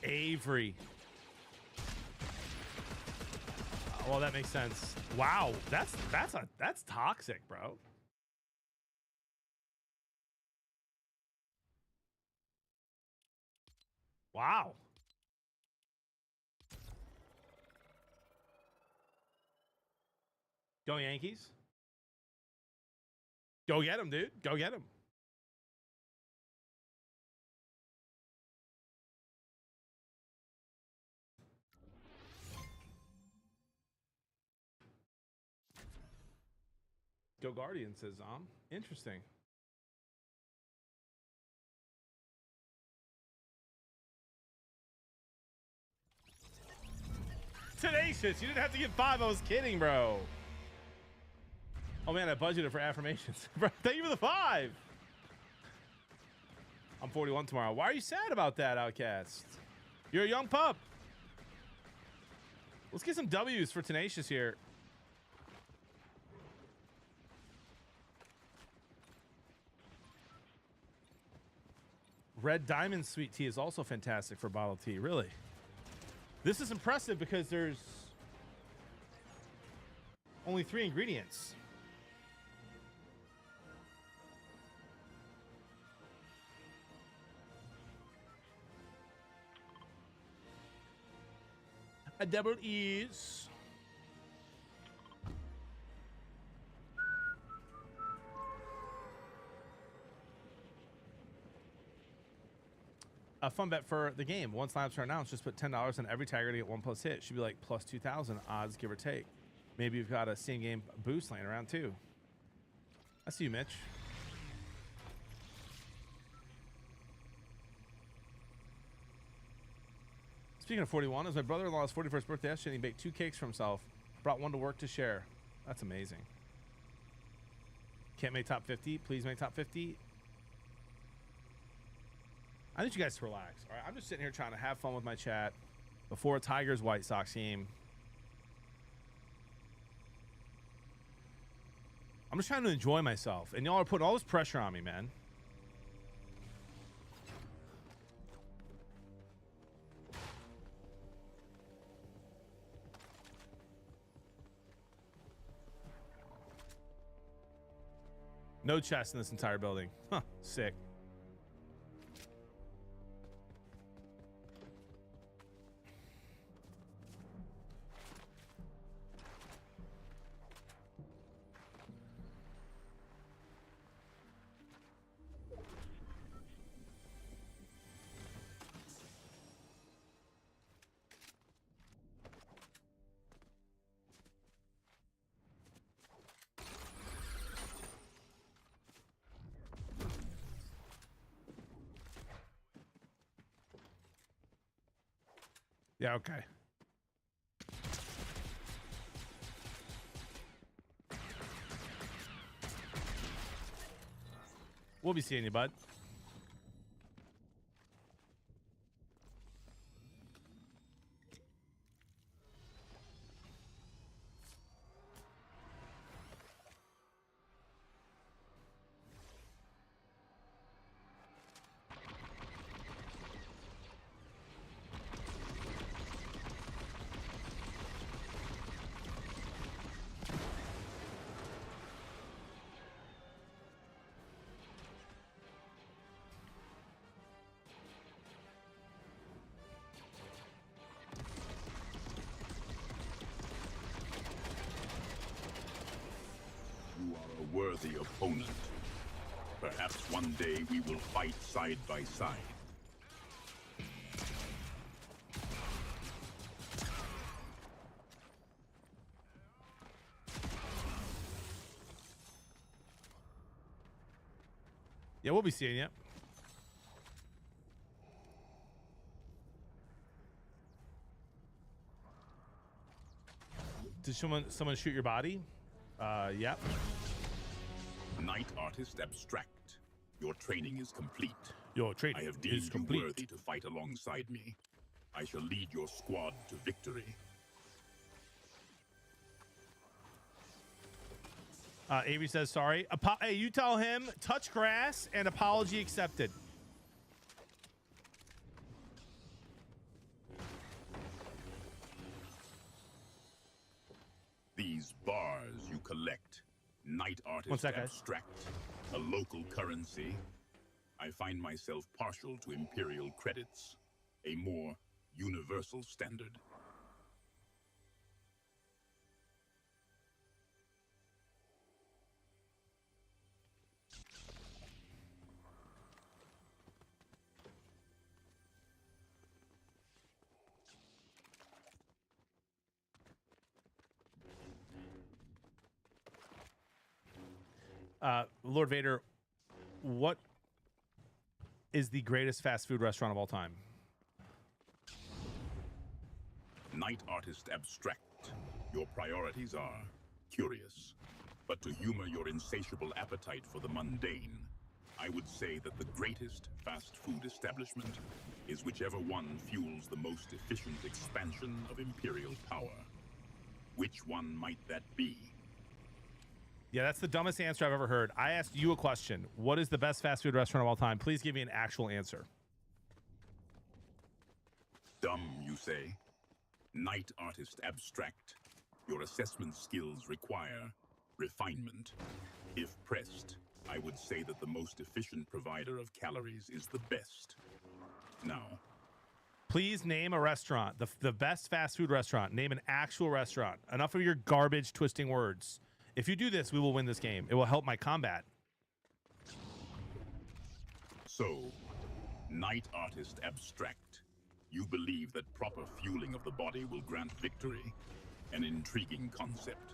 Avery. Well, that makes sense. Wow, that's toxic, bro. Wow. Go Yankees. Go get him, dude. Go get him. Go Guardian, says Zom. Interesting. Tenacious, you didn't have to get 5. I was kidding, bro. Oh man, I budgeted for affirmations. Bro, thank you for the 5. I'm 41 tomorrow. Why are you sad about that, Outcast? You're a young pup. Let's get some W's for Tenacious here. Red Diamond Sweet Tea is also fantastic for bottled tea. Really? This is impressive because there's only 3 ingredients. A double E's. A fun bet for the game. Once lineups are announced, just put $10 on every tagger to get 1+ hit. Should be like plus 2,000 odds, give or take. Maybe you've got a same game boost laying around too. I see you, Mitch. Speaking of 41, it was my brother-in-law's 41st birthday yesterday, and he baked 2 cakes for himself. Brought one to work to share. That's amazing. Can't make top 50. Please make top 50. I need you guys to relax. All right, I'm just sitting here trying to have fun with my chat before a Tigers White Sox game. I'm just trying to enjoy myself, and y'all are putting all this pressure on me, man. No chest in this entire building. Huh, sick. Yeah, okay. We'll be seeing you, bud. Worthy opponent. Perhaps one day we will fight side by side. Yeah, we'll be seeing you. Did someone shoot your body? Yep. Night Artist Abstract. Your training is complete. Your training I have is deemed you complete. worthy to fight alongside me. I shall lead your squad to victory. Avery says sorry. Hey, you tell him touch grass and apology accepted. These bars you collect. Night One Artist sec, guys. Abstract. A local currency. I find myself partial to Imperial credits. A more universal standard. Lord Vader, what is the greatest fast food restaurant of all time? Night Artist Abstract. Your priorities are curious. But to humor your insatiable appetite for the mundane, I would say that the greatest fast food establishment is whichever one fuels the most efficient expansion of Imperial power. Which one might that be? Yeah, that's the dumbest answer I've ever heard. I asked you a question. What is the best fast food restaurant of all time? Please give me an actual answer. Dumb, you say? Night Artist Abstract. Your assessment skills require refinement. If pressed, I would say that the most efficient provider of calories is the best. Now, Please name a restaurant, the best fast food restaurant. Name an actual restaurant. Enough of your garbage twisting words. If you do this, we will win this game. It will help my combat. so, Night Artist Abstract. You believe that proper fueling of the body will grant victory? An intriguing concept.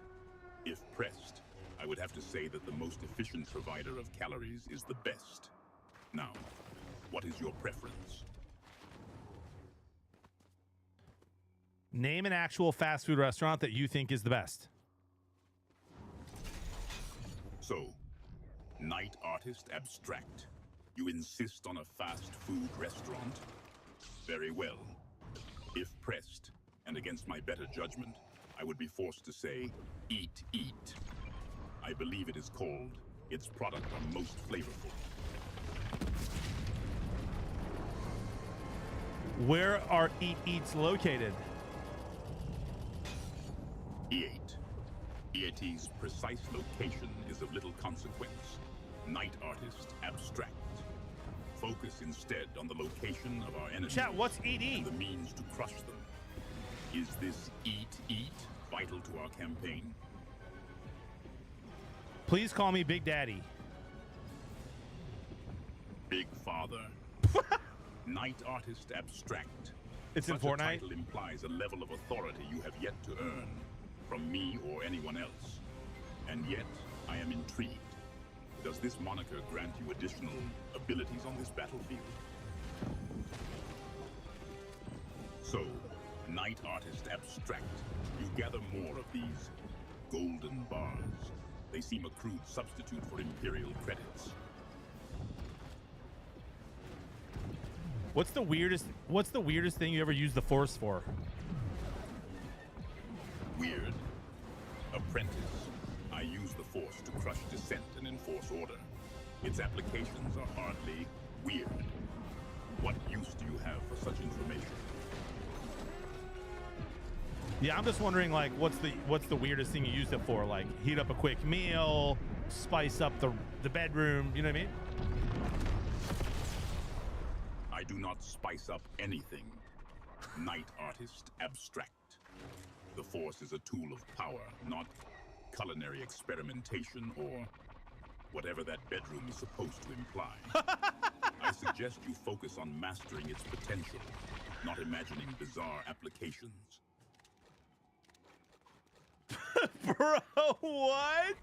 If pressed, I would have to say that the most efficient provider of calories is the best. Now, what is your preference? Name an actual fast food restaurant that you think is the best. So, Night Artist Abstract. You insist on a fast food restaurant? Very well. If pressed, and against my better judgment, I would be forced to say, eat. I believe it is called. Its product are most flavorful. Where are Eat Eats located? E8. E8's precise location is of little consequence. Night Artist Abstract. Focus instead on the location of our enemies Chat, what's Eat Eat? and the means to crush them. Is this Eat vital to our campaign? Please call me Big Daddy. Big Father. Night Artist Abstract. It's in Such a Fortnite. title implies a level of authority you have yet to earn from me or anyone else. And yet, I am intrigued. Does this moniker grant you additional abilities on this battlefield? So, Night Artist Abstract, you gather more of these golden bars. They seem a crude substitute for Imperial credits. What's the weirdest thing you ever used the Force for? Weird. Apprentice. I use the Force to crush dissent and enforce order. Its applications are hardly weird. What use do you have for such information? Yeah, I'm just wondering, like, what's the weirdest thing you used it for? Like, heat up a quick meal, spice up the bedroom. You know what I mean? I do not spice up anything. Night Artist Abstract. The Force is a tool of power, not culinary experimentation or whatever that bedroom is supposed to imply. I suggest you focus on mastering its potential, not imagining bizarre applications. Bro, what?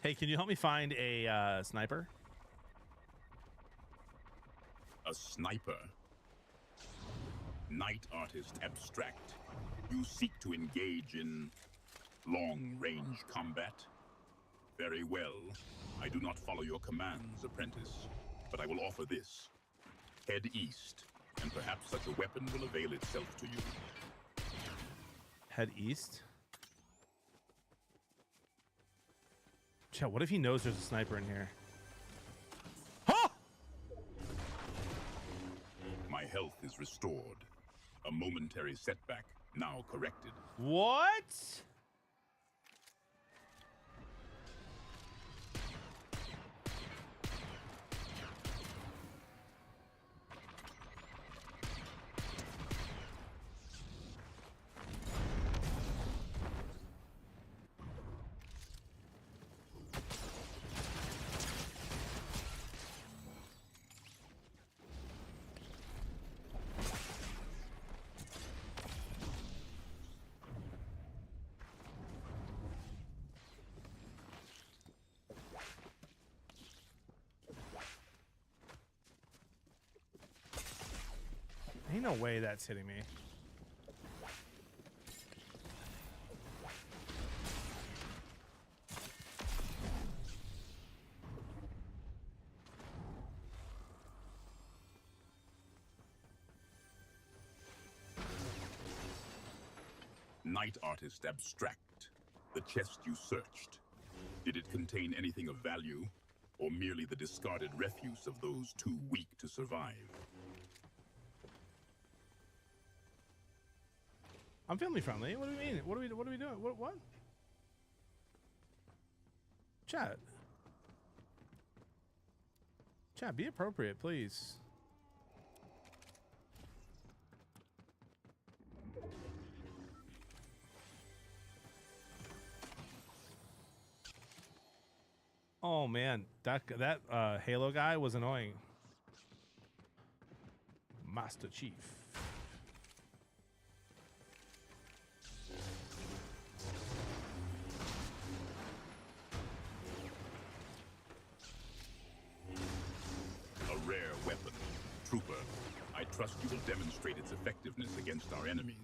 Hey, can you help me find a sniper? A sniper. Night artist abstract. You seek to engage in long-range combat? Very well. I do not follow your commands, apprentice, but I will offer this. Head east, and perhaps such a weapon will avail itself to you. Head east? Chat, what if he knows there's a sniper in here? Huh! My health is restored. A momentary setback, now corrected. What? Ain't no way that's hitting me. Night artist abstract. The chest you searched. Did it contain anything of value, or merely the discarded refuse of those too weak to survive? I'm family friendly. What do we mean? What are we doing? What? Chat. Chat, be appropriate, please. Oh man, that Halo guy was annoying. Master Chief. A rare weapon. Trooper, I trust you will demonstrate its effectiveness against our enemies.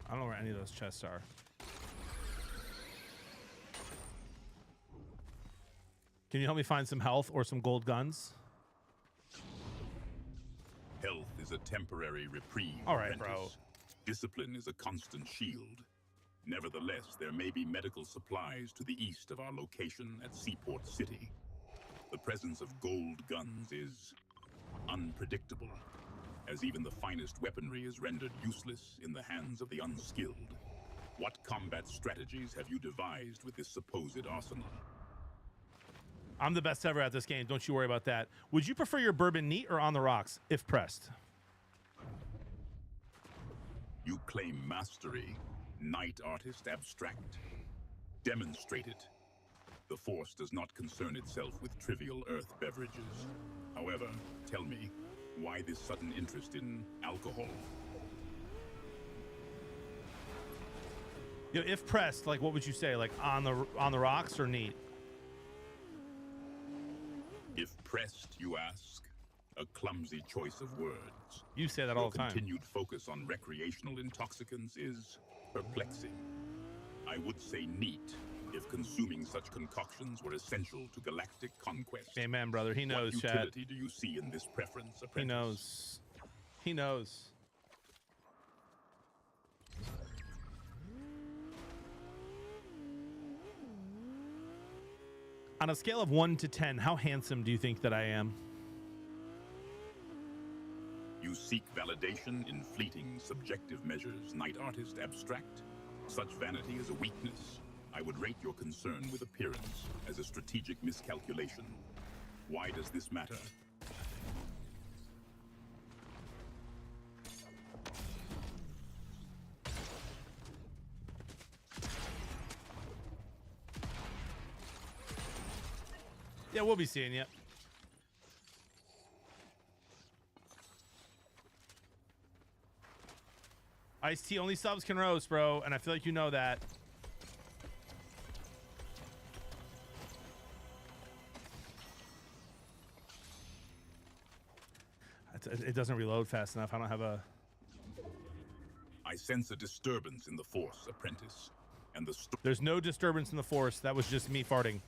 I don't know where any of those chests are. Can you help me find some health or some gold guns? Health is a temporary reprieve. All right, apprentice. bro. Discipline is a constant shield. Nevertheless, there may be medical supplies to the east of our location at Seaport City. The presence of gold guns is unpredictable, as even the finest weaponry is rendered useless in the hands of the unskilled. What combat strategies have you devised with this supposed arsenal? I'm the best ever at this game. Don't you worry about that. Would you prefer your bourbon neat or on the rocks, if pressed? You claim mastery, night artist abstract. Demonstrate it. The Force does not concern itself with trivial Earth beverages. However, tell me, why this sudden interest in alcohol? You know, if pressed, like what would you say? Like on the rocks or neat? If pressed, you ask, a clumsy choice of words. You say that all the time. Continued focus on recreational intoxicants is perplexing. I would say neat if consuming such concoctions were essential to galactic conquest. Amen, brother. He knows, What Chad. utility do you see in this preference, apprentice? He knows. He knows. On a scale of 1 to 10, how handsome do you think that I am? You seek validation in fleeting, subjective measures, night artist abstract? Such vanity is a weakness. I would rate your concern with appearance as a strategic miscalculation. Why does this matter? Yeah, we'll be seeing you. Ice-T, only subs can roast, bro, and I feel like you know that. it doesn't reload fast enough. I don't have a... I sense a disturbance in the Force, apprentice. And the There's no disturbance in the Force. That was just me farting.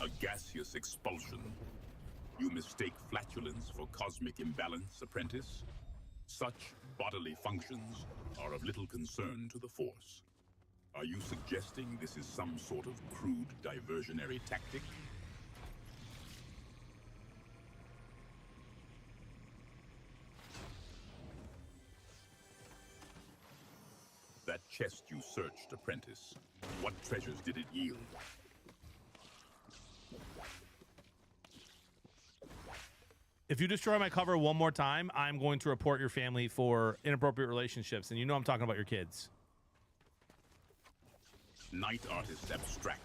A gaseous expulsion. You mistake flatulence for cosmic imbalance, apprentice. Such bodily functions are of little concern to the Force. Are you suggesting this is some sort of crude diversionary tactic? That chest you searched, apprentice. What treasures did it yield? If you destroy my cover one more time, I'm going to report your family for inappropriate relationships. And you know I'm talking about your kids. Night Artist Abstract.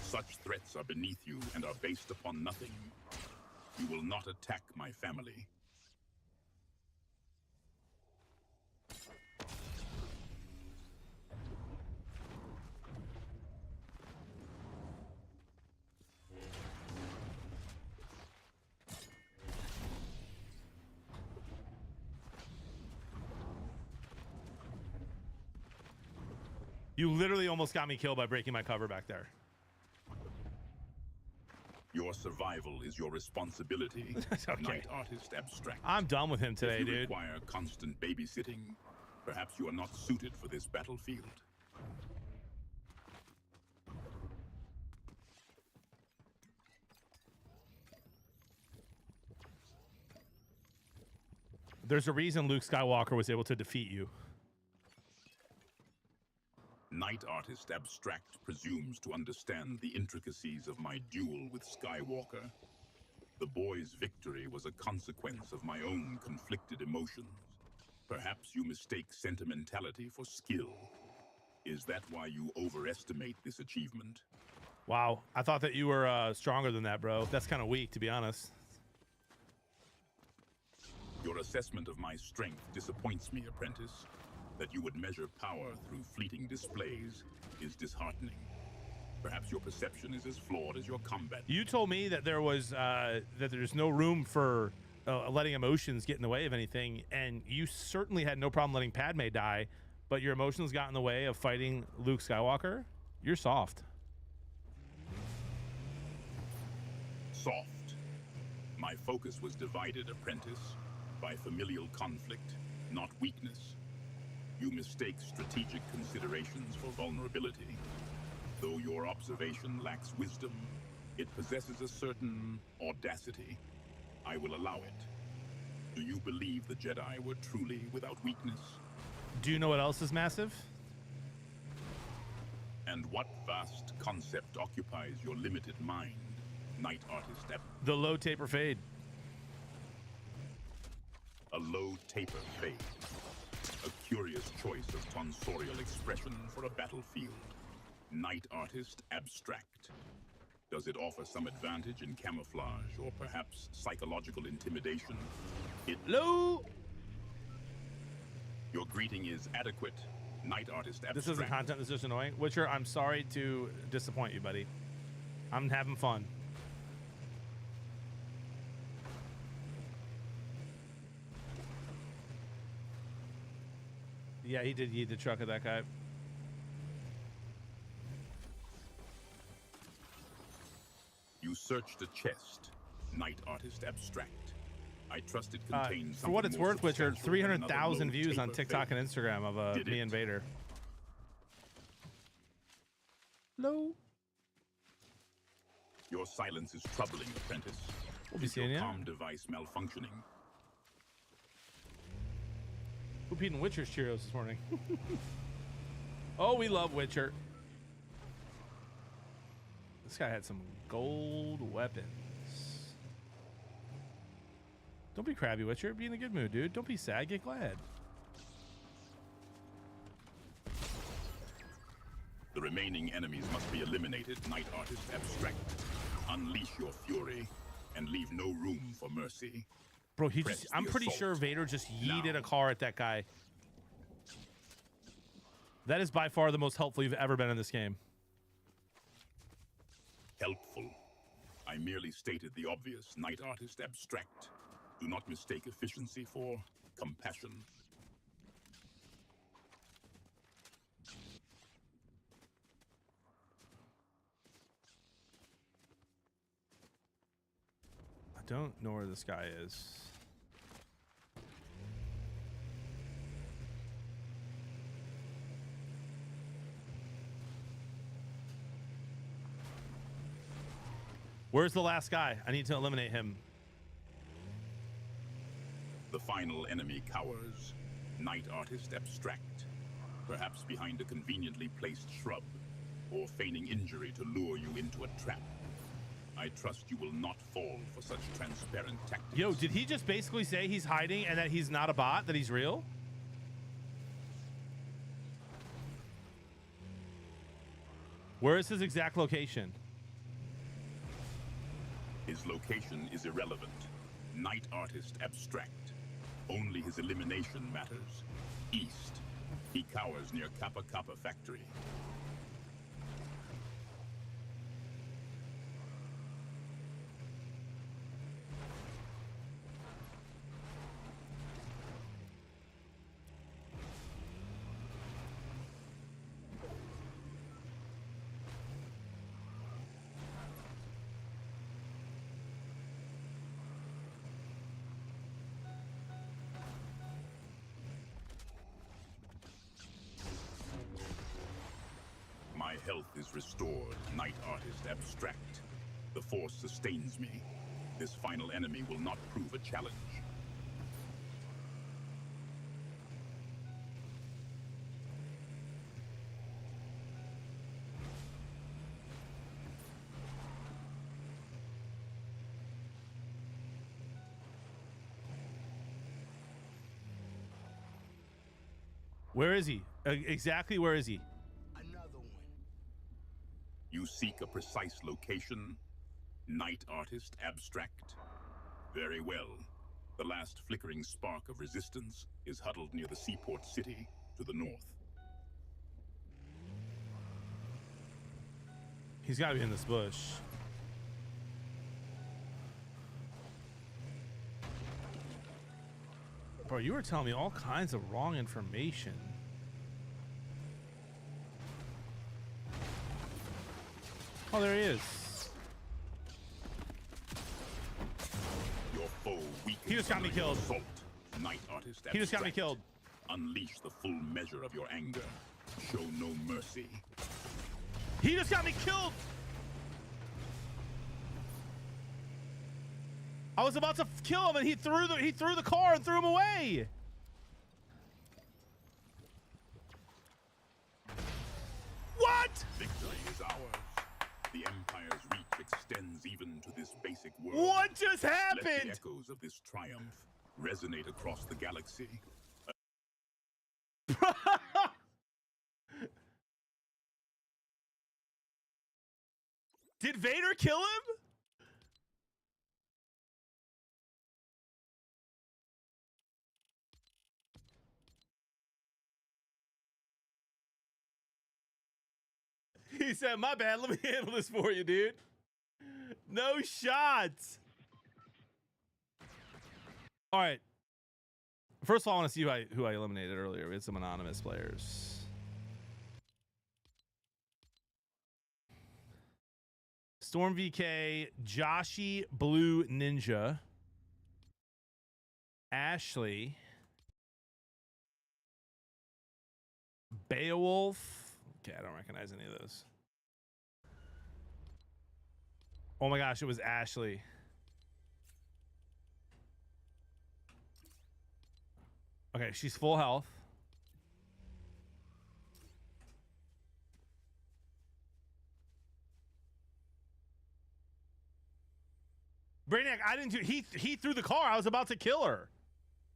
Such threats are beneath you and are based upon nothing. You will not attack my family. You literally almost got me killed by breaking my cover back there. Your survival is your responsibility. Okay. Night Artist Abstract. I'm done with him today, if you dude. require constant babysitting, perhaps you are not suited for this battlefield. There's a reason Luke Skywalker was able to defeat you. Night Artist Abstract presumes to understand the intricacies of my duel with Skywalker. The boy's victory was a consequence of my own conflicted emotions. Perhaps you mistake sentimentality for skill. Is that why you overestimate this achievement? Wow, I thought that you were stronger than that, bro. That's kind of weak, to be honest. Your assessment of my strength disappoints me, apprentice. That you would measure power through fleeting displays is disheartening. Perhaps your perception is as flawed as your combat. You told me that there was that there's no room for letting emotions get in the way of anything, and you certainly had no problem letting Padme die, but your emotions got in the way of fighting Luke Skywalker. You're soft. Soft. My focus was divided, apprentice, by familial conflict, not weakness. You mistake strategic considerations for vulnerability. Though your observation lacks wisdom, it possesses a certain audacity. I will allow it. Do you believe the Jedi were truly without weakness? Do you know what else is massive? And what vast concept occupies your limited mind, Night Artist? The low taper fade. A low taper fade. A curious choice of tonsorial expression for a battlefield. Night Artist Abstract. Does it offer some advantage in camouflage or perhaps psychological intimidation? Low. Your greeting is adequate. Night Artist Abstract. This isn't content. This is just annoying. Witcher, I'm sorry to disappoint you, buddy. I'm having fun. Yeah, he did yeet the truck at that guy. You searched a chest. Night Artist Abstract. I trust it contains for what it's something more worth, Witcher, substantial than another 300,000 low views on taper TikTok fade. and Instagram of Did me it? and Vader. Low. Your silence is troubling, apprentice. We'll be Is your seeing ya. comm device malfunctioning? Who peed in Witcher's Cheerios this morning? Oh, we love Witcher. This guy had some gold weapons. Don't be crabby, Witcher. Be in a good mood, dude. Don't be sad. Get glad. The remaining enemies must be eliminated, Night Artist Abstract. Unleash your fury and leave no room for mercy. Bro, he Press just I'm the pretty assault. sure Vader just yeeted Now. a car at that guy. That is by far the most helpful you've ever been in this game. Helpful. I I merely stated the obvious, Night Artist Abstract. Do not mistake efficiency for compassion. I don't know where this guy is. Where's the last guy? I need to eliminate him. The final enemy cowers. Night Artist Abstract. Perhaps behind a conveniently placed shrub, or feigning injury to lure you into a trap. I trust you will not fall for such transparent tactics. Yo, did he just basically say he's hiding and that he's not a bot, that he's real? Where is his exact location? His location is irrelevant. Night Artist Abstract. Only his elimination matters. East. He cowers near Kappa Kappa Factory. My health is restored, Night Artist Abstract. The Force sustains me. This final enemy will not prove a challenge. Where is he? Exactly where is he? You seek a precise location, Night Artist Abstract. Very well. The last flickering spark of resistance is huddled near the seaport city to the north. He's got to be in this bush. Bro, you were telling me all kinds of wrong information. Oh, there he is. Your foe weakens. He just got me under your killed. assault. Night Artist Abstract. He just got me killed. Unleash the full measure of your anger. Show no mercy. He just got me killed. I was about to kill him, and he threw the car and threw him away. What? Victory is ours. The Empire's reach extends even to this basic world. What just Let happened? the echoes of this triumph resonate across the galaxy. Did Vader kill him? He said, my bad, let me handle this for you, dude. No shots. All right. First of all, I want to see who I eliminated earlier. We had some anonymous players. Storm VK, Joshy Blue Ninja, Ashley, Beowulf. Okay, I don't recognize any of those. Oh my gosh, it was Ashley. Okay, she's full health. Brainiac, I didn't do. He threw the car. I was about to kill her,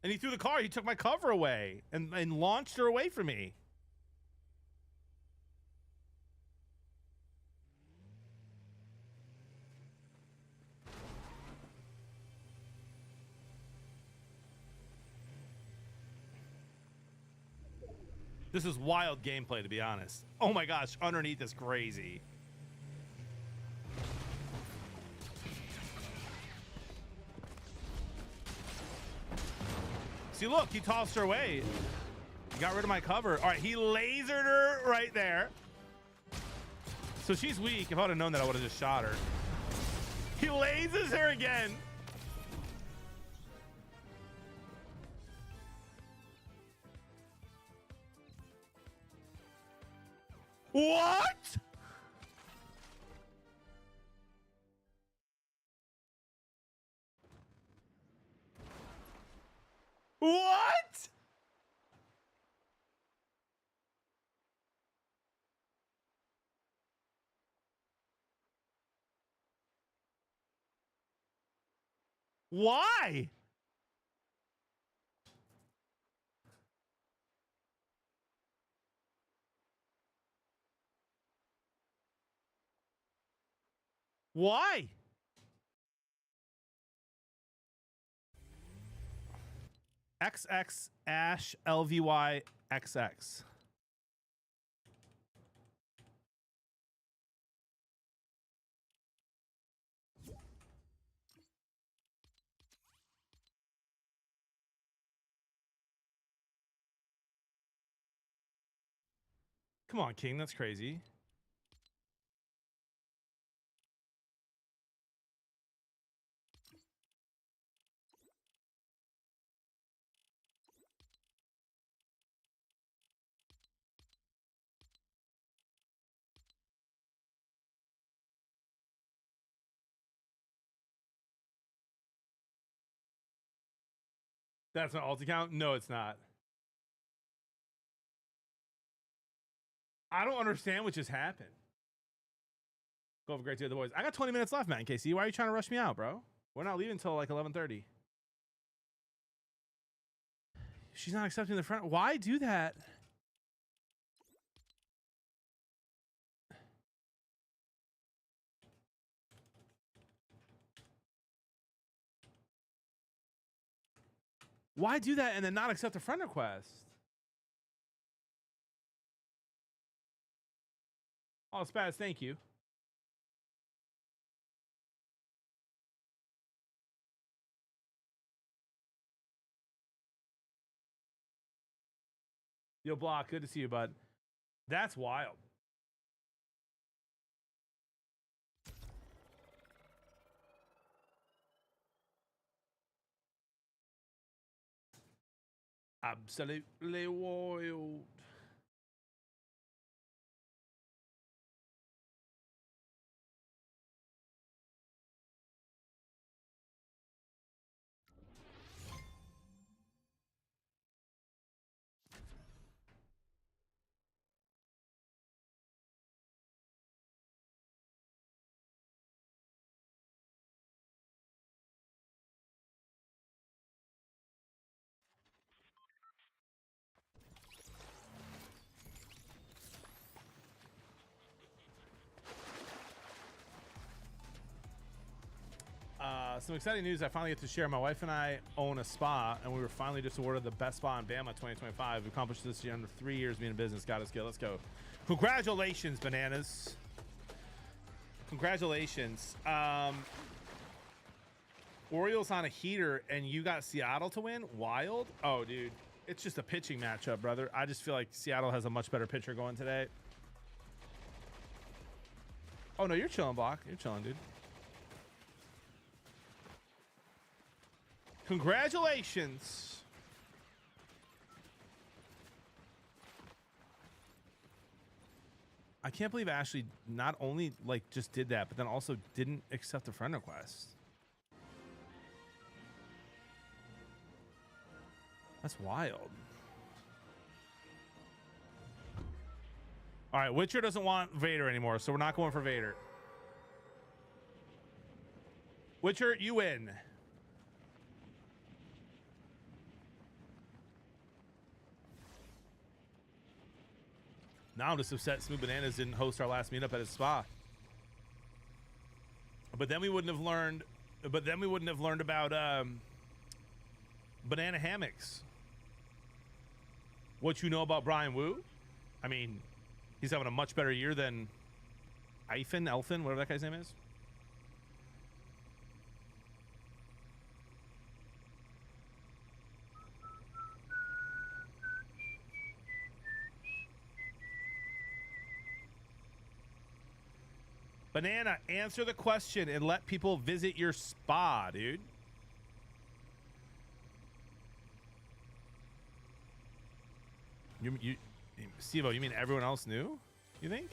and he threw the car. He took my cover away and launched her away from me. This is wild gameplay, to be honest. Oh my gosh, underneath is crazy. See, look, he tossed her away. He got rid of my cover. All right, he lasered her right there. So she's weak. If I would have known that, I would have just shot her. He lasers her again. What? What? Why? Why? XX Ash LVY XX. Come on, King, that's crazy. That's an alt account? No, it's not. I don't understand what just happened. Go have a great day with the boys. I got 20 minutes left, man. KC, why are you trying to rush me out, bro? We're not leaving until like 11:30. She's not accepting the front. Why do that? Why do that and then not accept a friend request? Oh, Spaz, thank you. Yo, Block, good to see you, bud. That's wild. Absolutely wild. Some exciting news. I finally get to share. My wife and I own a spa, and we were finally just awarded the best spa in Bama 2025. We accomplished this in under 3 years being in business. Got us good. Let's go. Congratulations, bananas. Congratulations. Orioles on a heater, and you got Seattle to win? Wild. Oh, dude. It's just a pitching matchup, brother. I just feel like Seattle has a much better pitcher going today. Oh, no, you're chilling, Block. You're chilling, dude. Congratulations. I can't believe Ashley not only like just did that, but then also didn't accept the friend request. That's wild. All right, Witcher doesn't want Vader anymore, so we're not going for Vader. Witcher, you win. Now I'm just upset Smooth Bananas didn't host our last meetup at his spa. But then we wouldn't have learned. But then we wouldn't have learned about banana hammocks. What you know about Brian Wu? I mean, he's having a much better year than Elfin, whatever that guy's name is. Banana, answer the question and let people visit your spa, dude. You Steve-O, you mean everyone else knew? You think?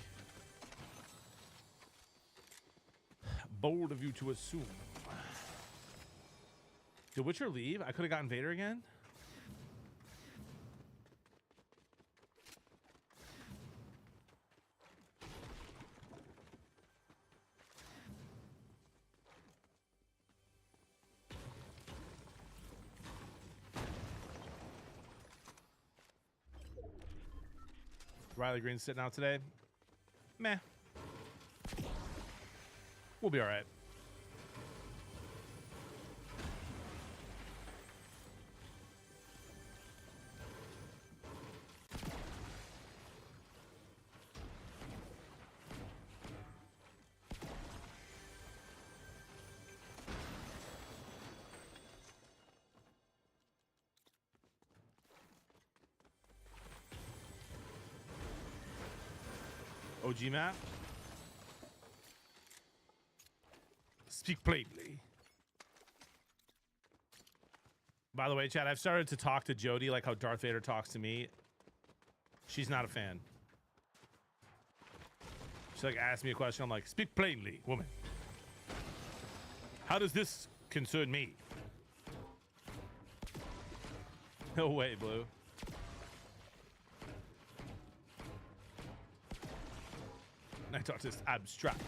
Bold of you to assume. Did Witcher leave? I could have gotten Vader again. Riley Green's sitting out today. Meh. We'll be all right. OG map. Speak plainly. By the way, Chad, I've started to talk to Jody like how Darth Vader talks to me. She's not a fan. She like asked me a question. I'm like, speak plainly, woman. How does this concern me? No way, Blue. Night Artist abstract.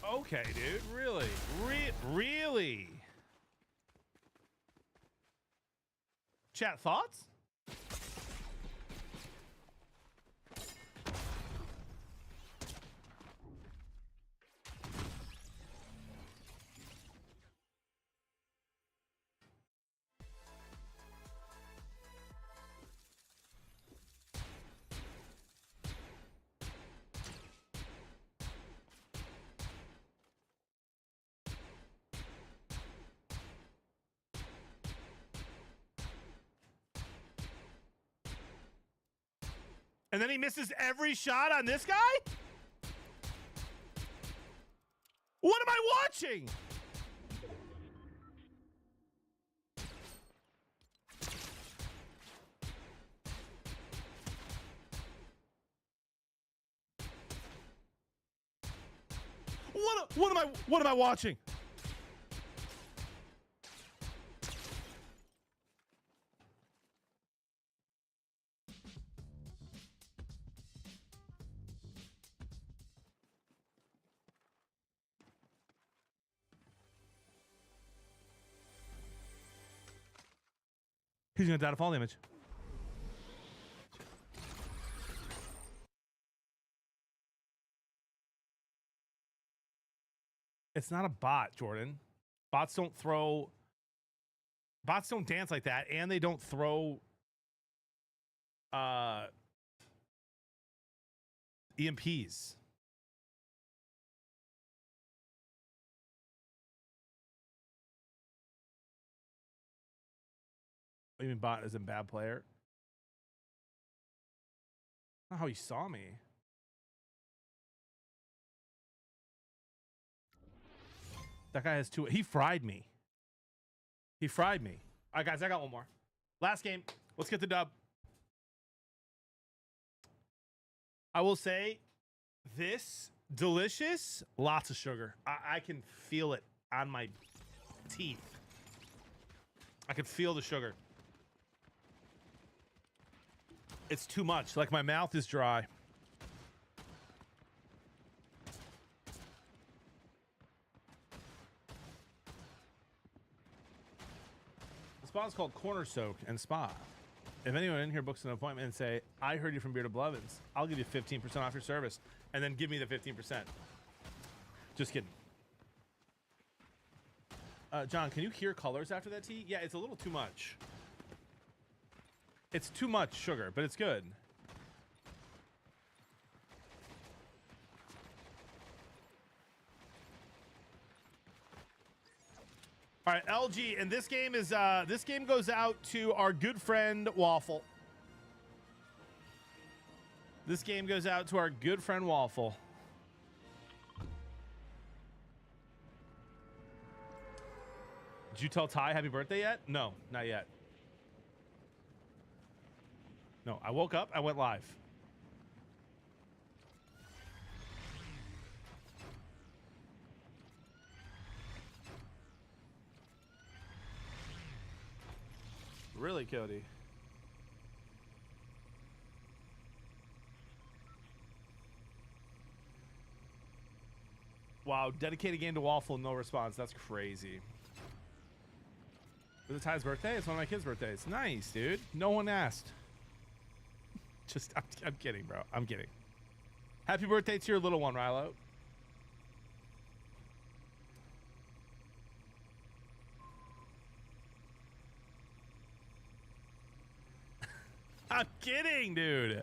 Okay, dude. Really? Really? Chat thoughts? And then he misses every shot on this guy? What am I watching? What am I watching? He's gonna die to fall damage. It's not a bot, Jordan. Bots don't throw. Bots don't dance like that, and they don't throw EMPs. What do you mean bot isn't a bad player? Not how he saw me. That guy has two. He fried me. He fried me. All right, guys, I got one more. Last game. Let's get the dub. I will say this delicious. Lots of sugar. I can feel it on my teeth. I can feel the sugar. It's too much. Like my mouth is dry. The spa's called Corner Soak and Spa. If anyone in here books an appointment and say, I heard you from Bearded Blevins, I'll give you 15% off your service. And then give me the 15%. Just kidding. John, can you hear colors after that tea? Yeah, it's a little too much. It's too much sugar, but it's good. All right, LG, and this game is this game goes out to our good friend Waffle. This game goes out to our good friend Waffle. Did you tell Ty happy birthday yet? No, not yet. No, I woke up, I went live. Really, Cody? Wow, dedicated game to Waffle, no response. That's crazy. Was it Ty's birthday? It's one of my kids' birthdays. Nice, dude. No one asked. Just, I'm kidding, bro. I'm kidding. Happy birthday to your little one, Rilo. I'm kidding, dude.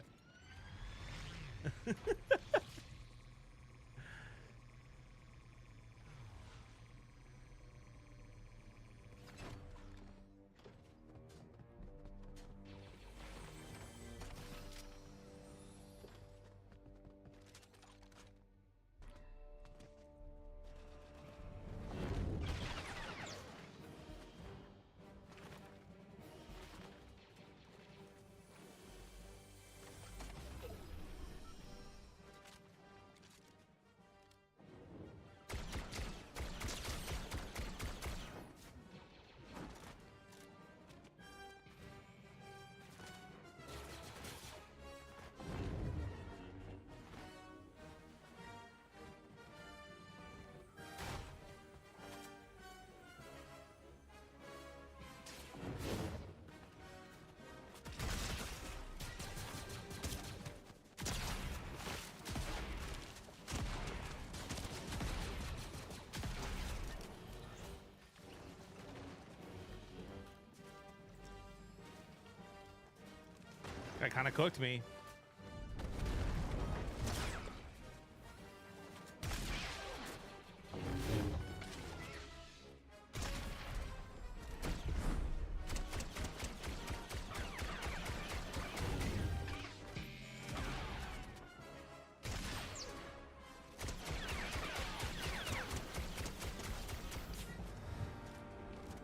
That kind of cooked me.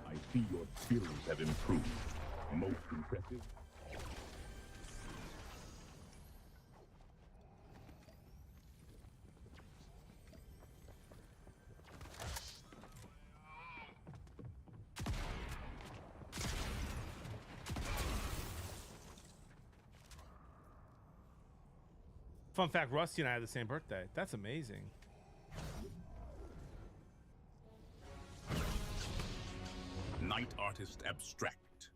I see your skills have improved. Most impressive. Fun fact, Rusty and I had the same birthday. That's amazing. Night Artist Abstract.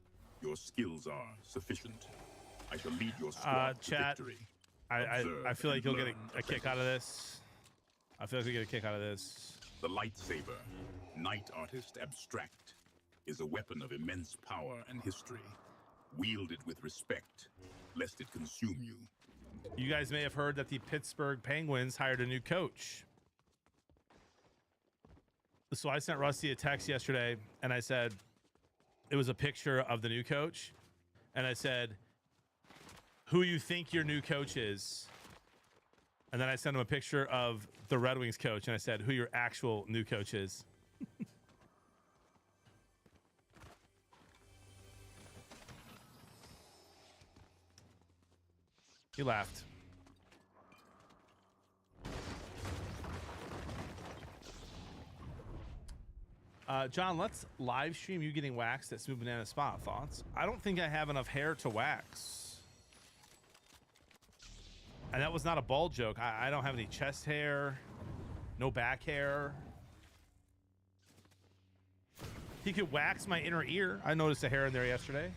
Your skills are sufficient. I shall lead your squad to chat. victory. I feel like you'll get a kick out of this. I feel like you'll get a kick out of this. The lightsaber, Night Artist Abstract, is a weapon of immense power and history. Wield it with respect, lest it consume you. You guys may have heard that the Pittsburgh Penguins hired a new coach. So I sent Rusty a text yesterday and I said, it was a picture of the new coach. And I said, who you think your new coach is? And then I sent him a picture of the Red Wings coach and I said, who your actual new coach is. He laughed. John, let's live stream you getting waxed at Smooth Banana Spot. Thoughts? I don't think I have enough hair to wax. And that was not a bald joke. I don't have any chest hair, no back hair. He could wax my inner ear. I noticed a hair in there yesterday.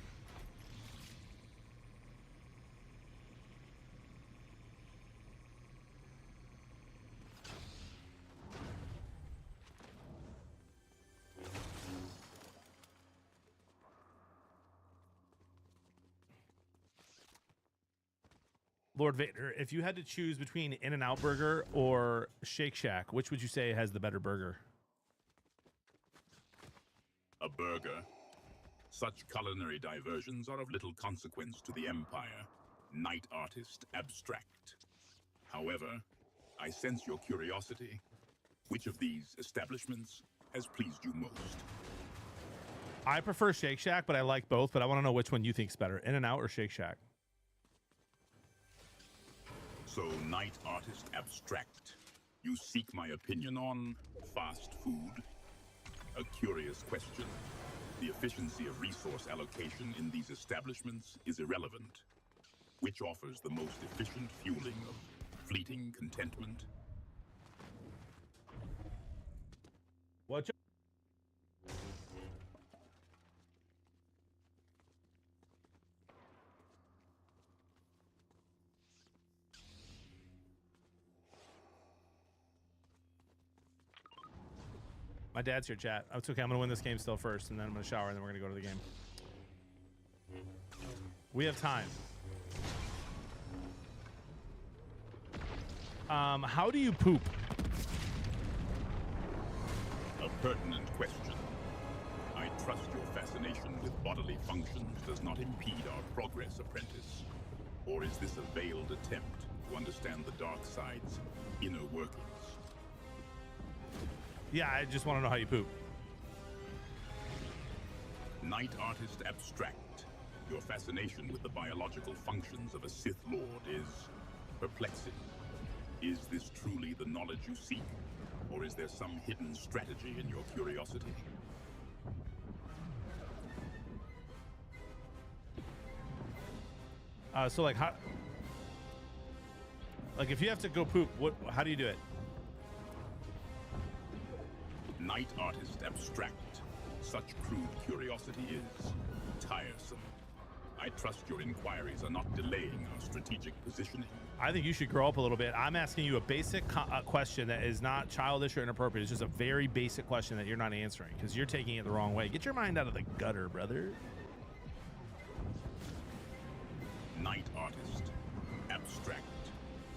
Lord Vader, if you had to choose between In-N-Out Burger or Shake Shack, which would you say has the better burger? A burger. Such culinary diversions are of little consequence to the Empire. Night Artist Abstract. However, I sense your curiosity. Which of these establishments has pleased you most? I prefer Shake Shack, but I like both. But I want to know which one you think's better, In-N-Out or Shake Shack. So, Night Artist Abstract, you seek my opinion on fast food? A curious question. The efficiency of resource allocation in these establishments is irrelevant. Which offers the most efficient fueling of fleeting contentment? What? My dad's here, chat. Oh, it's okay. I'm going to win this game still first, and then I'm going to shower, and then we're going to go to the game. We have time. How do you poop? A pertinent question. I trust your fascination with bodily functions does not impede our progress, apprentice. Or is this a veiled attempt to understand the dark side's inner workings? Yeah, I just want to know how you poop. Night Artist Abstract. Your fascination with the biological functions of a Sith Lord is perplexing. Is this truly the knowledge you seek? Or is there some hidden strategy in your curiosity? So like how, like if you have to go poop, how do you do it? Night Artist Abstract. Such crude curiosity is tiresome. I trust your inquiries are not delaying our strategic positioning. I think you should grow up a little bit. I'm asking you a basic question that is not childish or inappropriate. It's just a very basic question that you're not answering because you're taking it the wrong way. Get your mind out of the gutter, brother. Night Artist Abstract.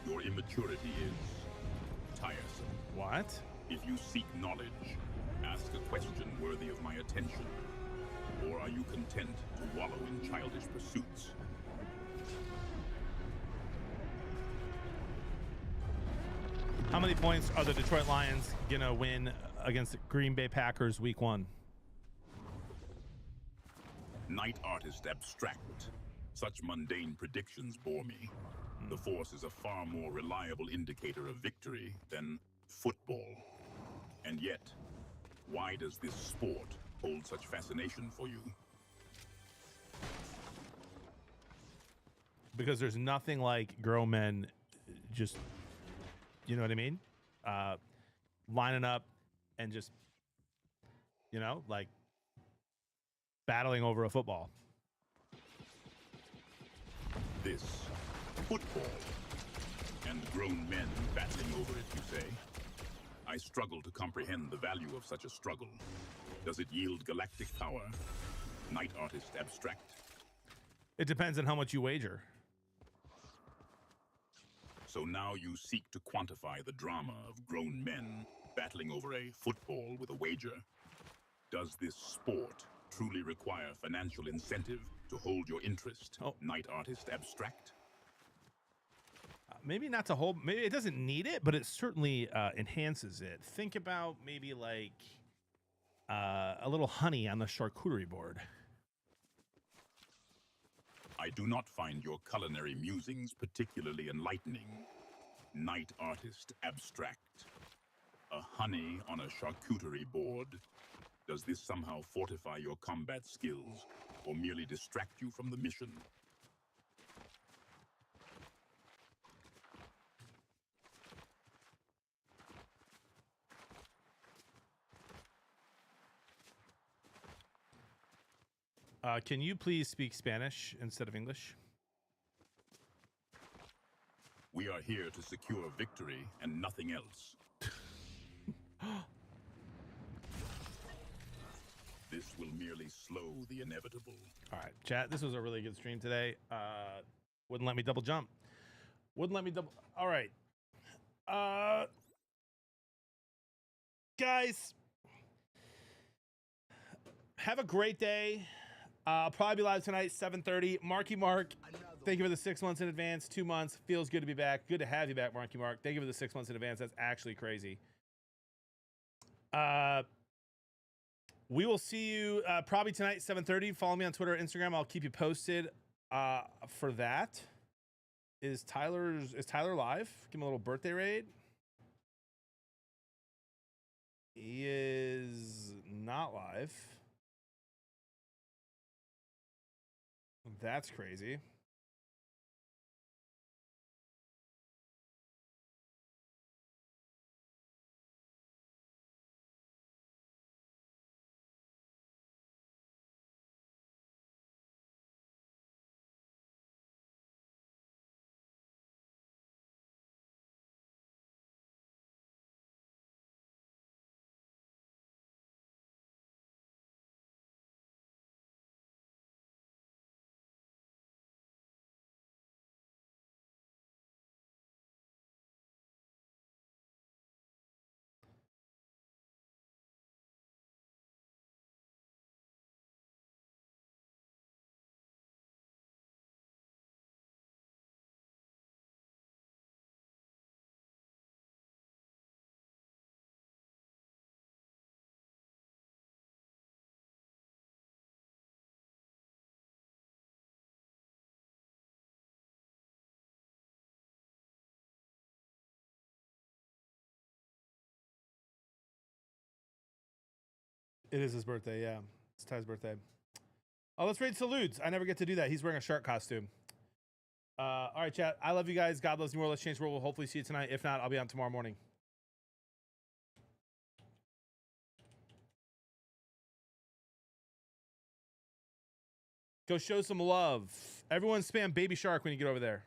Your immaturity is tiresome. What? If you seek knowledge, ask a question worthy of my attention. Or are you content to wallow in childish pursuits? How many points are the Detroit Lions gonna win against the Green Bay Packers week 1? Night Artist Abstract. Such mundane predictions bore me. The Force is a far more reliable indicator of victory than football. And yet, why does this sport hold such fascination for you? Because there's nothing like grown men just, you know what I mean? Lining up and just, you know, like battling over a football. This football and grown men battling over it, you say? I struggle to comprehend the value of such a struggle. Does it yield galactic power? Night Artist Abstract. It depends on how much you wager. So now you seek to quantify the drama of grown men battling over a football with a wager. Does this sport truly require financial incentive to hold your interest? Oh. Night Artist Abstract. Maybe not to hold, maybe it doesn't need it, but it certainly enhances it. Think about maybe like a little honey on the charcuterie board. I do not find your culinary musings particularly enlightening. Night Artist Abstract. A honey on a charcuterie board. Does this somehow fortify your combat skills or merely distract you from the mission? Can you please speak Spanish instead of English? We are here to secure victory and nothing else. This will merely slow the inevitable. All right, chat. This was a really good stream today. Wouldn't let me double jump. Wouldn't let me double. All right. Guys, have a great day. I'll probably be live tonight, 7:30. Marky Mark Thank you for the 6 months in advance. 2 months. Feels good to be back. Good to have you back, Marky Mark. Thank you for the 6 months in advance. That's actually crazy. We will see you probably tonight, 7:30. Follow me on Twitter or Instagram. I'll keep you posted for that. Is Tyler live? Give him a little birthday raid. He is not live. That's crazy. It is his birthday, yeah. It's Ty's birthday. Oh, let's raid salutes. I never get to do that. He's wearing a shark costume. All right, chat. I love you guys. God loves you more. Let's change the world. We'll hopefully see you tonight. If not, I'll be on tomorrow morning. Go show some love. Everyone spam Baby Shark when you get over there.